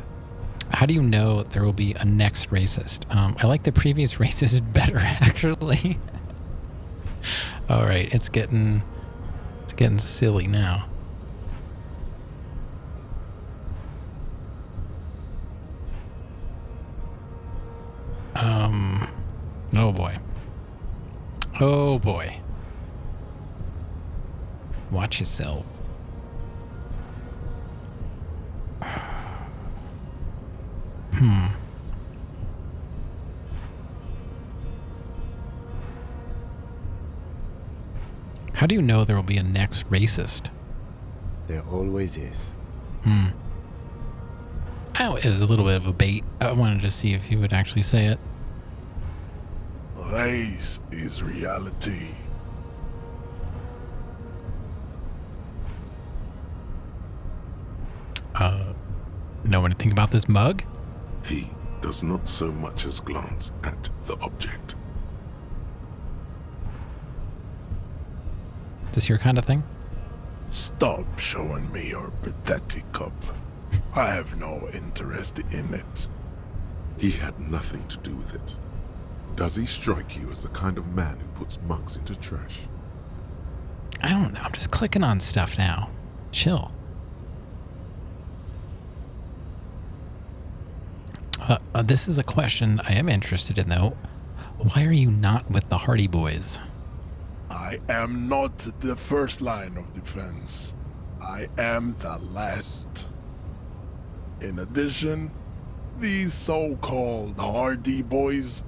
How do you know there will be a next racist? I like the previous racist better, actually. All right, it's getting silly now. Oh boy. Oh boy. Watch yourself. How do you know there will be a next racist? There always is. Oh, it was a little bit of a bait. I wanted to see if he would actually say it. Race is reality. Know anything about this mug? He does not so much as glance at the object. Is this your kind of thing? Stop showing me your pathetic cup. I have no interest in it. He had nothing to do with it. Does he strike you as the kind of man who puts mugs into trash? I don't know. I'm just clicking on stuff now. Chill. This is a question I am interested in, though. Why are you not with the Hardy Boys? I am not the first line of defense. I am the last. In addition, these so-called Hardy Boys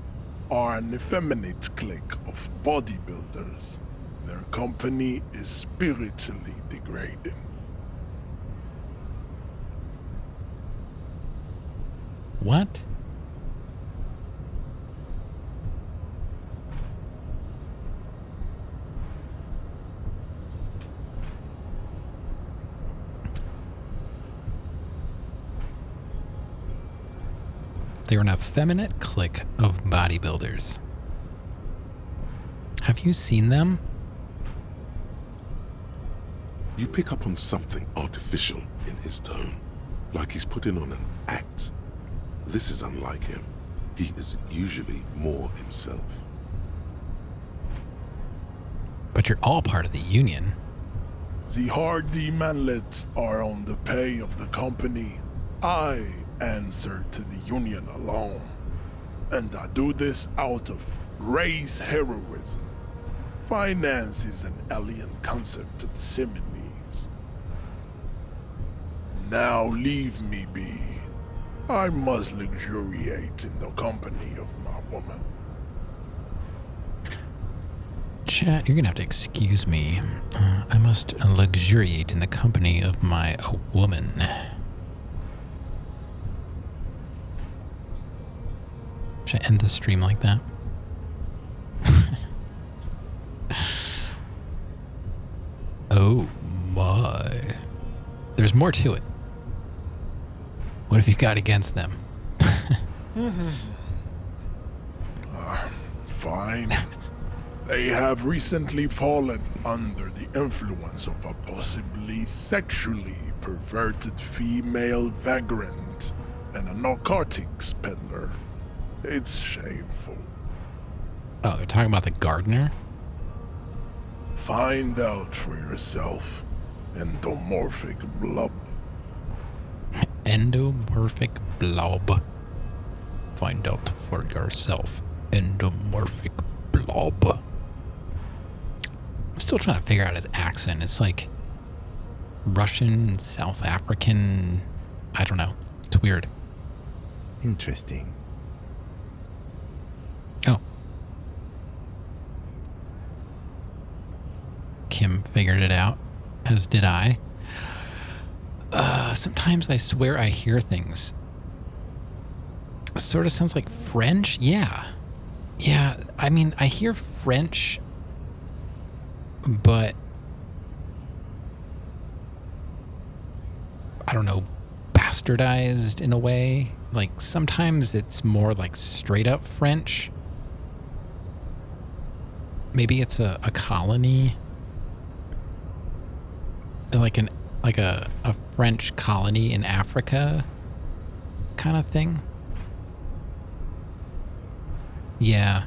are an effeminate clique of bodybuilders. Their company is spiritually degrading. What? They're an effeminate clique of bodybuilders. Have you seen them? You pick up on something artificial in his tone, like he's putting on an act. This is unlike him. He is usually more himself. But you're all part of the union. The Hardy manlets are on the pay of the company. I answer to the union alone. And I do this out of race heroism. Finance is an alien concept to the Simonees. Now leave me be. I must luxuriate in the company of my woman. Chat, you're gonna have to excuse me. I must luxuriate in the company of my woman. Should I end the stream like that? Oh my. There's more to it. What have you got against them? Fine. They have recently fallen under the influence of a possibly sexually perverted female vagrant and a narcotics peddler. It's shameful. Oh, they're talking about the gardener? Find out for yourself, endomorphic blob. Endomorphic blob. Find out for yourself, endomorphic blob. I'm still trying to figure out his accent. It's like Russian, South African. I don't know. It's weird. Interesting. Oh. Kim figured it out, as did I. Sometimes I swear I hear things. Sort of sounds like French. Yeah. Yeah, I mean, I hear French, but I don't know, bastardized in a way. Like sometimes it's more like straight up French. Maybe it's a colony, like a French colony in Africa kind of thing. Yeah.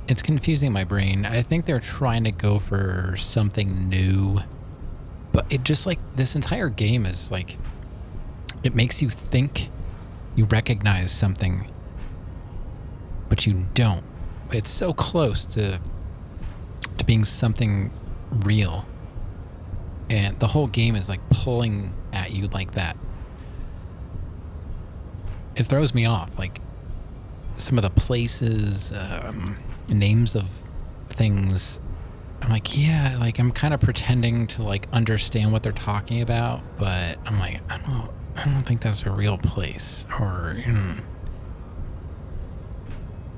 It's confusing my brain. I think they're trying to go for something new, but it just like this entire game is like, it makes you think you recognize something, but you don't. It's so close to being something real. And the whole game is like pulling at you like that. It throws me off. Like some of the places, names of things. I'm like, yeah, like I'm kind of pretending to like understand what they're talking about, but I'm like, I don't think that's a real place, or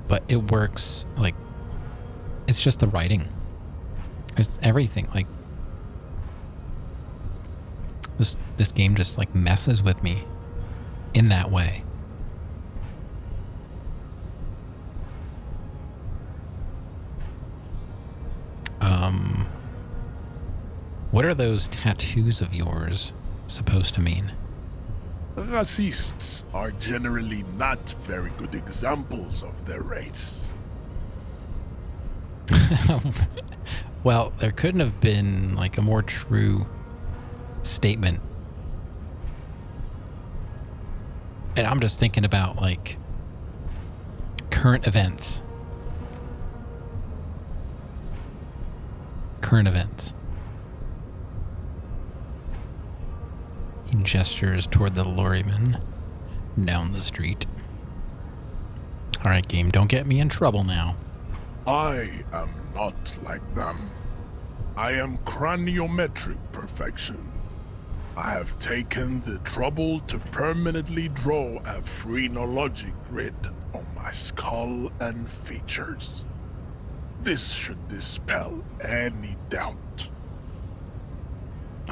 but it works. Like it's just the writing. It's everything. Like this game just like messes with me in that way. What are those tattoos of yours supposed to mean? Racists are generally not very good examples of their race. Well, there couldn't have been like a more true statement. And I'm just thinking about like current events. Current events. He gestures toward the lorryman down the street. All right, game, don't get me in trouble now. I am not like them. I am craniometric perfection. I have taken the trouble to permanently draw a phrenologic grid on my skull and features. This should dispel any doubt.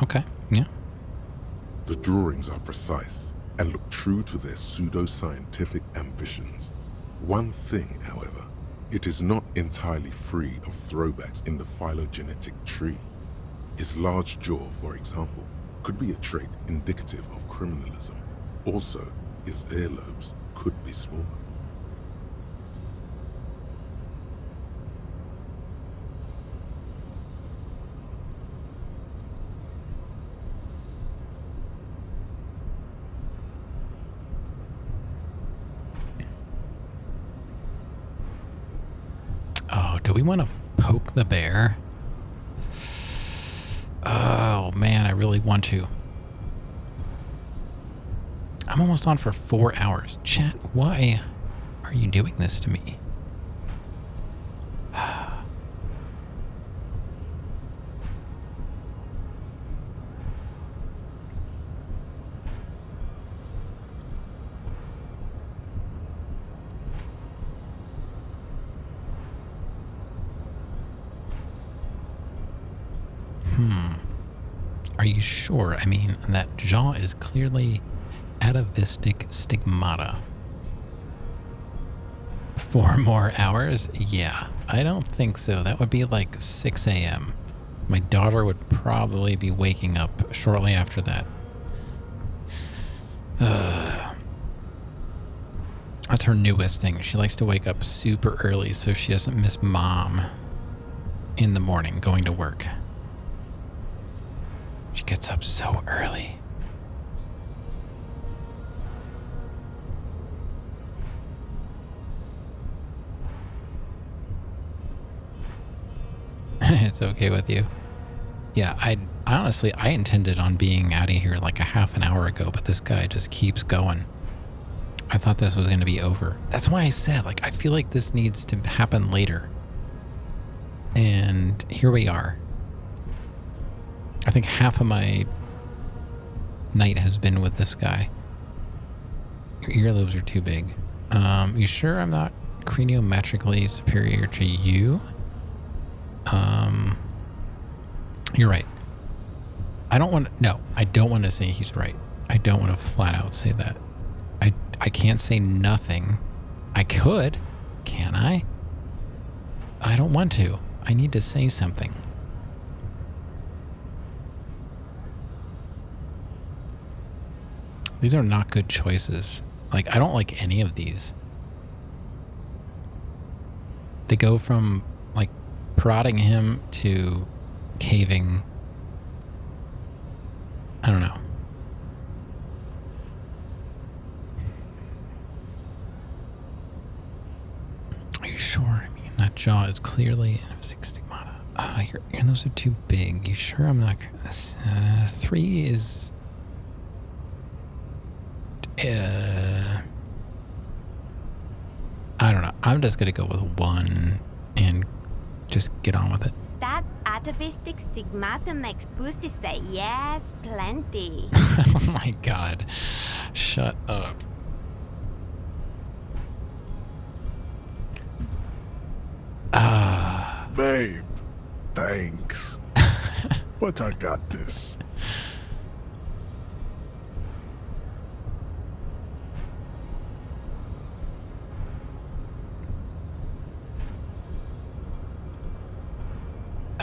Okay, yeah. The drawings are precise and look true to their pseudo-scientific ambitions. One thing, however, it is not entirely free of throwbacks in the phylogenetic tree. His large jaw, for example, could be a trait indicative of criminalism. Also, his earlobes could be smaller. do we want to poke the bear? Oh, man, I really want to. I'm almost on for 4 hours. Chat, why are you doing this to me? Are you sure? I mean, that jaw is clearly atavistic stigmata. 4 more hours? Yeah, I don't think so. That would be like 6 a.m. My daughter would probably be waking up shortly after that. That's her newest thing. She likes to wake up super early so she doesn't miss mom in the morning going to work. She gets up so early. It's okay with you. Yeah, I intended on being out of here like a half an hour ago, but this guy just keeps going. I thought this was going to be over. That's why I said, like, I feel like this needs to happen later. And here we are. I think half of my night has been with this guy. Your earlobes are too big. You sure I'm not craniometrically superior to you? You're right. I don't want to say he's right. I don't want to flat out say that. I can't say nothing. I could. Can I? I don't want to. I need to say something. These are not good choices. Like, I don't like any of these. They go from, like, prodding him to caving. I don't know. Are you sure? I mean, that jaw is clearly stigmata. Your earlobes are too big. You sure I'm not... 3 is... I don't know. I'm just going to go with 1 and just get on with it. That atavistic stigmata makes pussy say yes, plenty. Oh my god. Shut up. Babe, thanks. But I got this.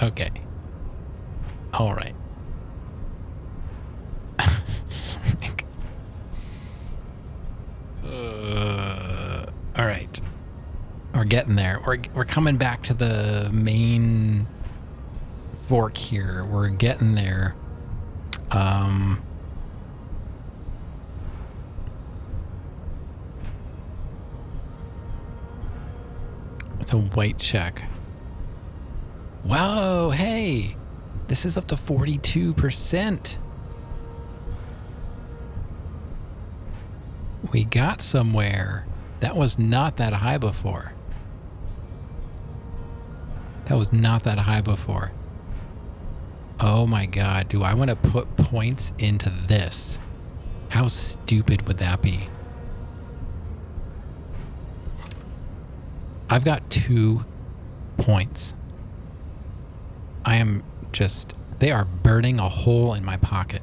Okay. All right. All right. We're getting there. We're coming back to the main fork here. We're getting there. It's a white check. Whoa, hey, this is up to 42%. We got somewhere. That was not that high before. That was not that high before. Oh my god, do I want to put points into this? How stupid would that be? I've got 2 points. I am just... They are burning a hole in my pocket.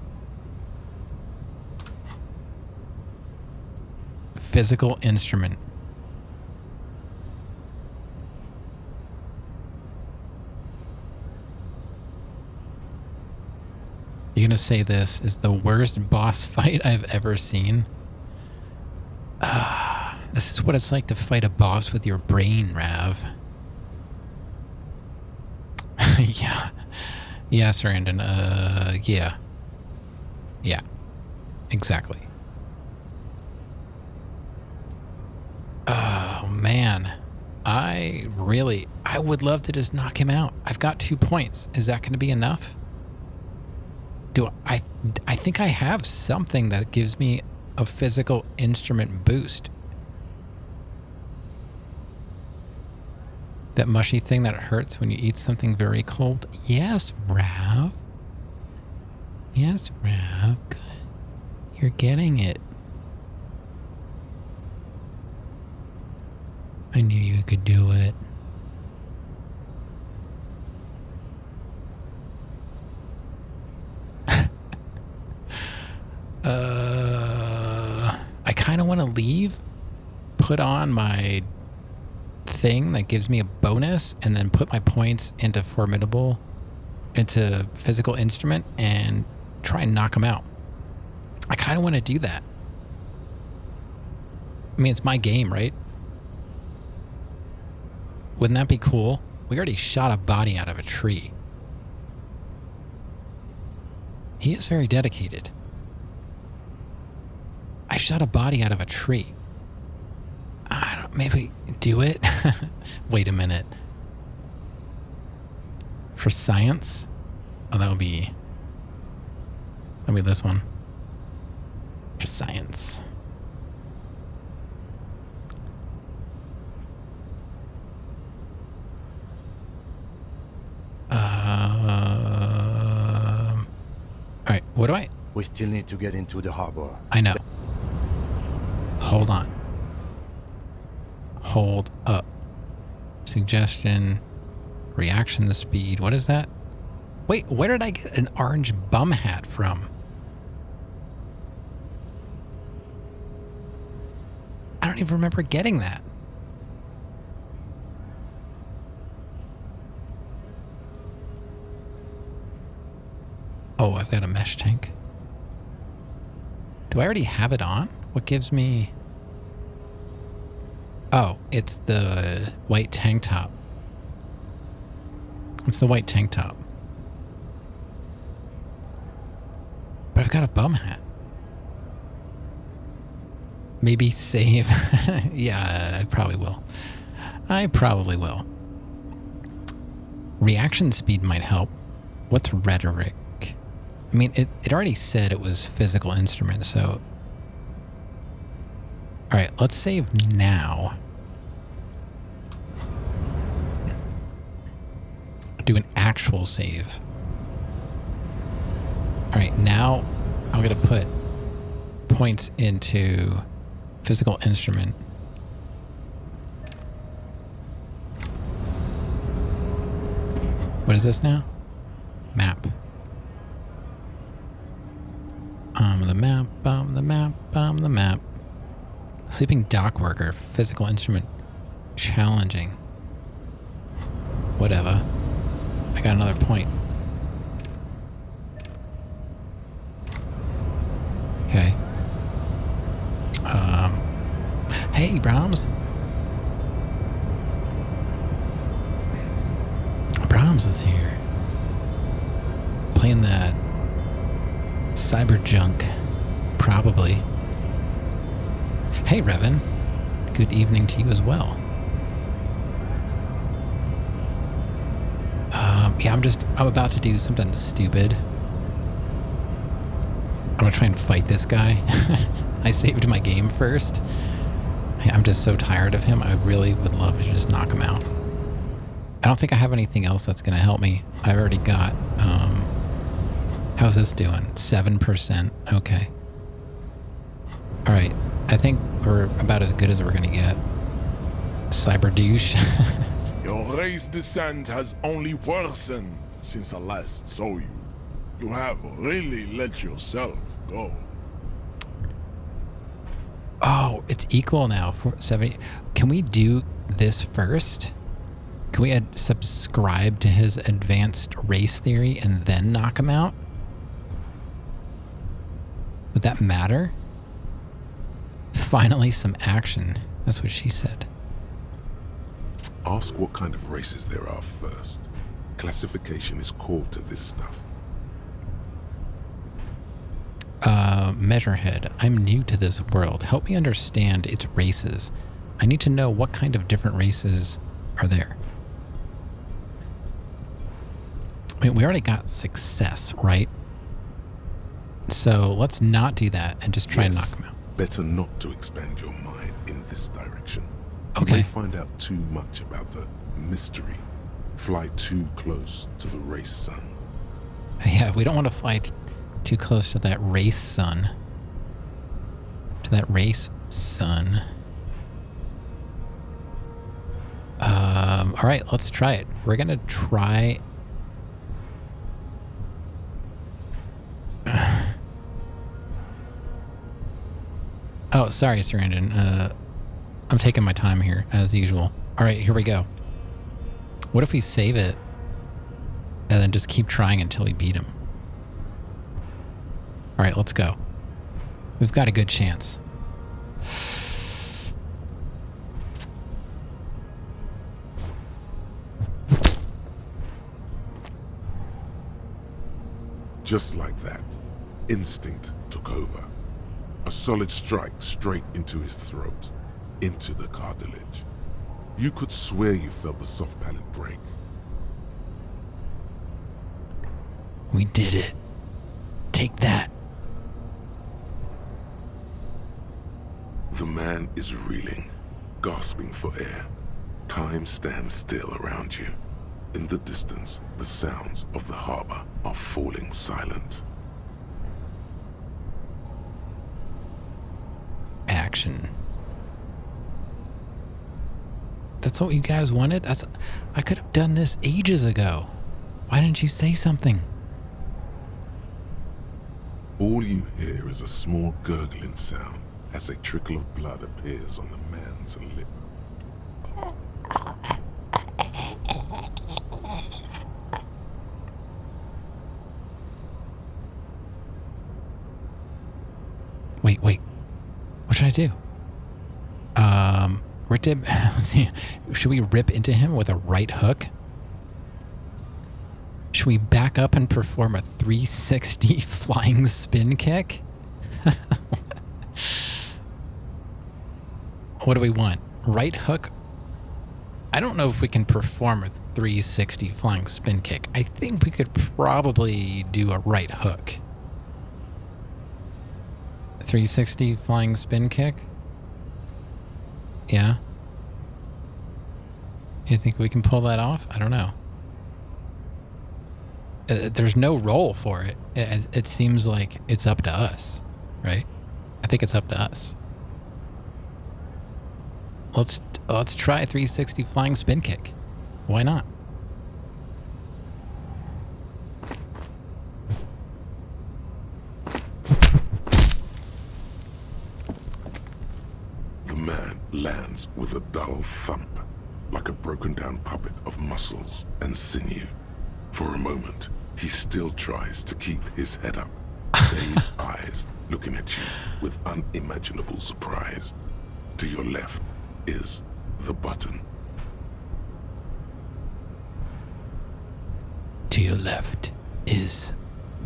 Physical instrument. You're gonna say this is the worst boss fight I've ever seen? This is what it's like to fight a boss with your brain, Rav. Yeah. Yeah, Sarandon. Yeah. Yeah. Exactly. Oh, man. I would love to just knock him out. I've got 2 points. Is that going to be enough? I think I have something that gives me a physical instrument boost. That mushy thing that hurts when you eat something very cold. Yes, Rav. Yes, Rav. Good. You're getting it. I knew you could do it. I kind of want to leave, put on my thing that gives me a bonus, and then put my points into physical instrument and try and knock him out. I kind of want to do that. I mean, it's my game, right? Wouldn't that be cool? We already shot a body out of a tree. He is very dedicated. I shot a body out of a tree. Maybe do it? Wait a minute. For science? Oh, that'll be this one. For science. All right, what do I? We still need to get into the harbor. I know. Hold on. Hold up. Suggestion. Reaction speed. What is that? Wait, where did I get an orange bum hat from? I don't even remember getting that. Oh, I've got a mesh tank. Do I already have it on? What gives me... Oh, it's the white tank top. It's the white tank top. But I've got a bum hat. Maybe save. Yeah, I probably will. Reaction speed might help. What's rhetoric? I mean, it already said it was physical instrument, so... Alright, let's save now. Do an actual save. Alright, now I'm going to put points into physical instrument. What is this now? Map. The map. Sleeping dock worker, physical instrument, challenging. Whatever. I got another point. Okay. Hey, Brahms. Brahms is here. Playing that cyber junk. Probably. Hey, Revan. Good evening to you as well. Yeah, I'm about to do something stupid. I'm gonna try and fight this guy. I saved my game first. I'm just so tired of him. I really would love to just knock him out. I don't think I have anything else that's gonna help me. I've already got, how's this doing? 7%. Okay. All right. I think we're about as good as we're gonna get. Cyber douche. Your race descent has only worsened since I last saw you. You have really let yourself go. Oh, it's equal now for 70. Can we do this first? Can we subscribe to his advanced race theory and then knock him out? Would that matter? Finally, some action. That's what she said. Ask what kind of races there are first. Classification is core to this stuff. Measurehead, I'm new to this world. Help me understand its races. I need to know what kind of different races are there. I mean, we already got success, right? So let's not do that and just try and knock them out. Better not to expand your mind in this direction. Okay. You may find out too much about the mystery. Fly too close to the race sun. Yeah, we don't want to fly too close to that race sun. To that race sun. All right, let's try it. We're going to try... Oh, sorry, Sarandon. I'm taking my time here, as usual. All right, here we go. What if we save it and then just keep trying until we beat him? All right, let's go. We've got a good chance. Just like that, instinct took over. A solid strike straight into his throat, into the cartilage. You could swear you felt the soft palate break. We did it. Take that. The man is reeling, gasping for air. Time stands still around you. In the distance, the sounds of the harbor are falling silent. Action. That's what you guys wanted? I could have done this ages ago. Why didn't you say something? All you hear is a small gurgling sound as a trickle of blood appears on the man's lip. Wait. What should I do? Let's see. Should we rip into him with a right hook? Should we back up and perform a 360 flying spin kick? What do we want? Right hook? I don't know if we can perform a 360 flying spin kick. I think we could probably do a right hook. 360 flying spin kick? Yeah. You think we can pull that off? I don't know. There's no roll for it. It seems like it's up to us, right? I think it's up to us. Let's try a 360 flying spin kick. Why not? The man lands with a dull thump, like a broken down puppet of muscles and sinew. For a moment, he still tries to keep his head up, dazed eyes looking at you with unimaginable surprise. To your left is the button. To your left is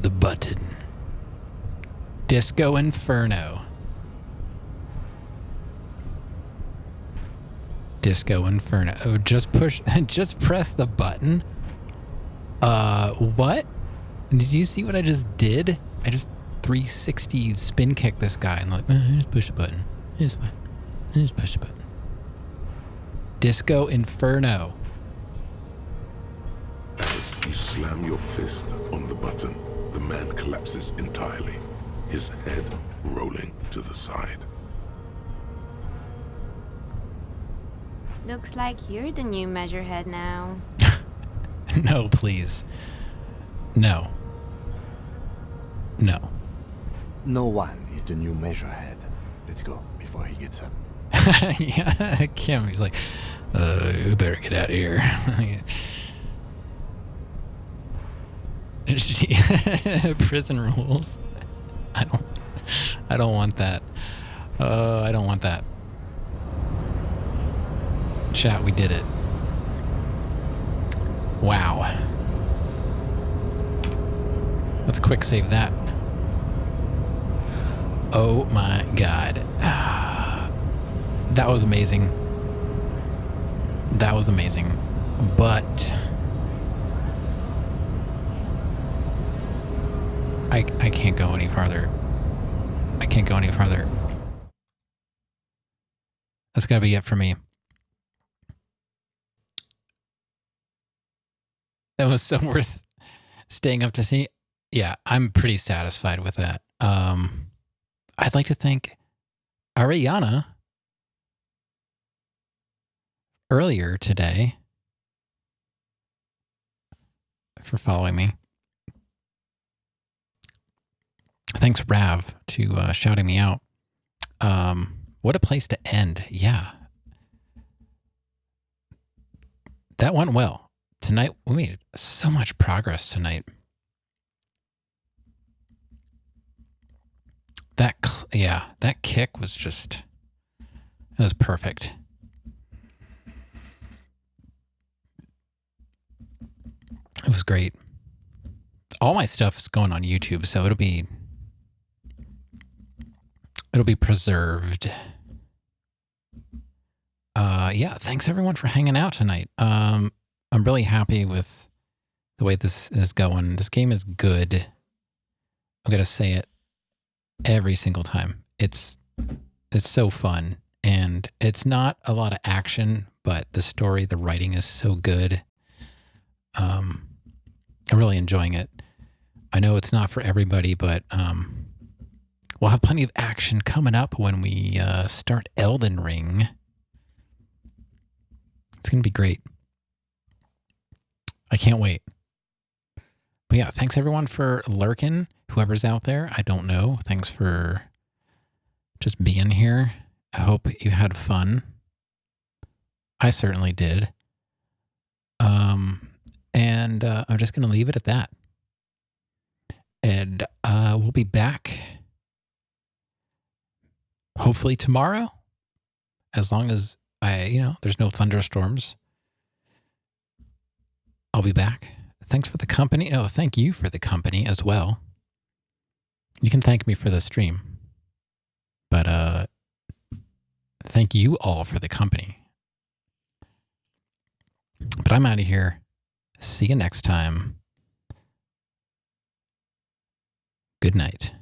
the button. Disco Inferno. Disco Inferno. Oh, just press the button. What? Did you see what I just did? I just 360 spin kicked this guy and like, just push the button. It's fine. Just push the button. Disco Inferno. As you slam your fist on the button, the man collapses entirely, his head rolling to the side. Looks like you're the new measurehead now. No, please. No. No one is the new measurehead. Let's go before he gets up. Yeah, Kim, he's like, you better get out of here. Prison rules. I don't want that. I don't want that. Chat, we did it. Wow. Let's quick save that. Oh my god. That was amazing. That was amazing. But I can't go any farther. I can't go any farther. That's gotta be it for me. That was so worth staying up to see. Yeah, I'm pretty satisfied with that. I'd like to thank Ariana earlier today for following me. Thanks, Rav, to shouting me out. What a place to end. Yeah. That went well. Tonight, we made so much progress tonight. That kick was just, it was perfect. It was great. All my stuff's going on YouTube, so it'll be preserved. Yeah, thanks everyone for hanging out tonight. I'm really happy with the way this is going. This game is good. I'm gonna say it every single time. It's so fun, and it's not a lot of action, but the story, the writing is so good. I'm really enjoying it. I know it's not for everybody, but we'll have plenty of action coming up when we start Elden Ring. It's going to be great. I can't wait. But yeah, thanks everyone for lurking. Whoever's out there, I don't know. Thanks for just being here. I hope you had fun. I certainly did. And I'm just going to leave it at that. And we'll be back hopefully tomorrow, as long as there's no thunderstorms. I'll be back. Thanks for the company. No, thank you for the company as well. You can thank me for the stream, but thank you all for the company. But I'm out of here. See you next time. Good night.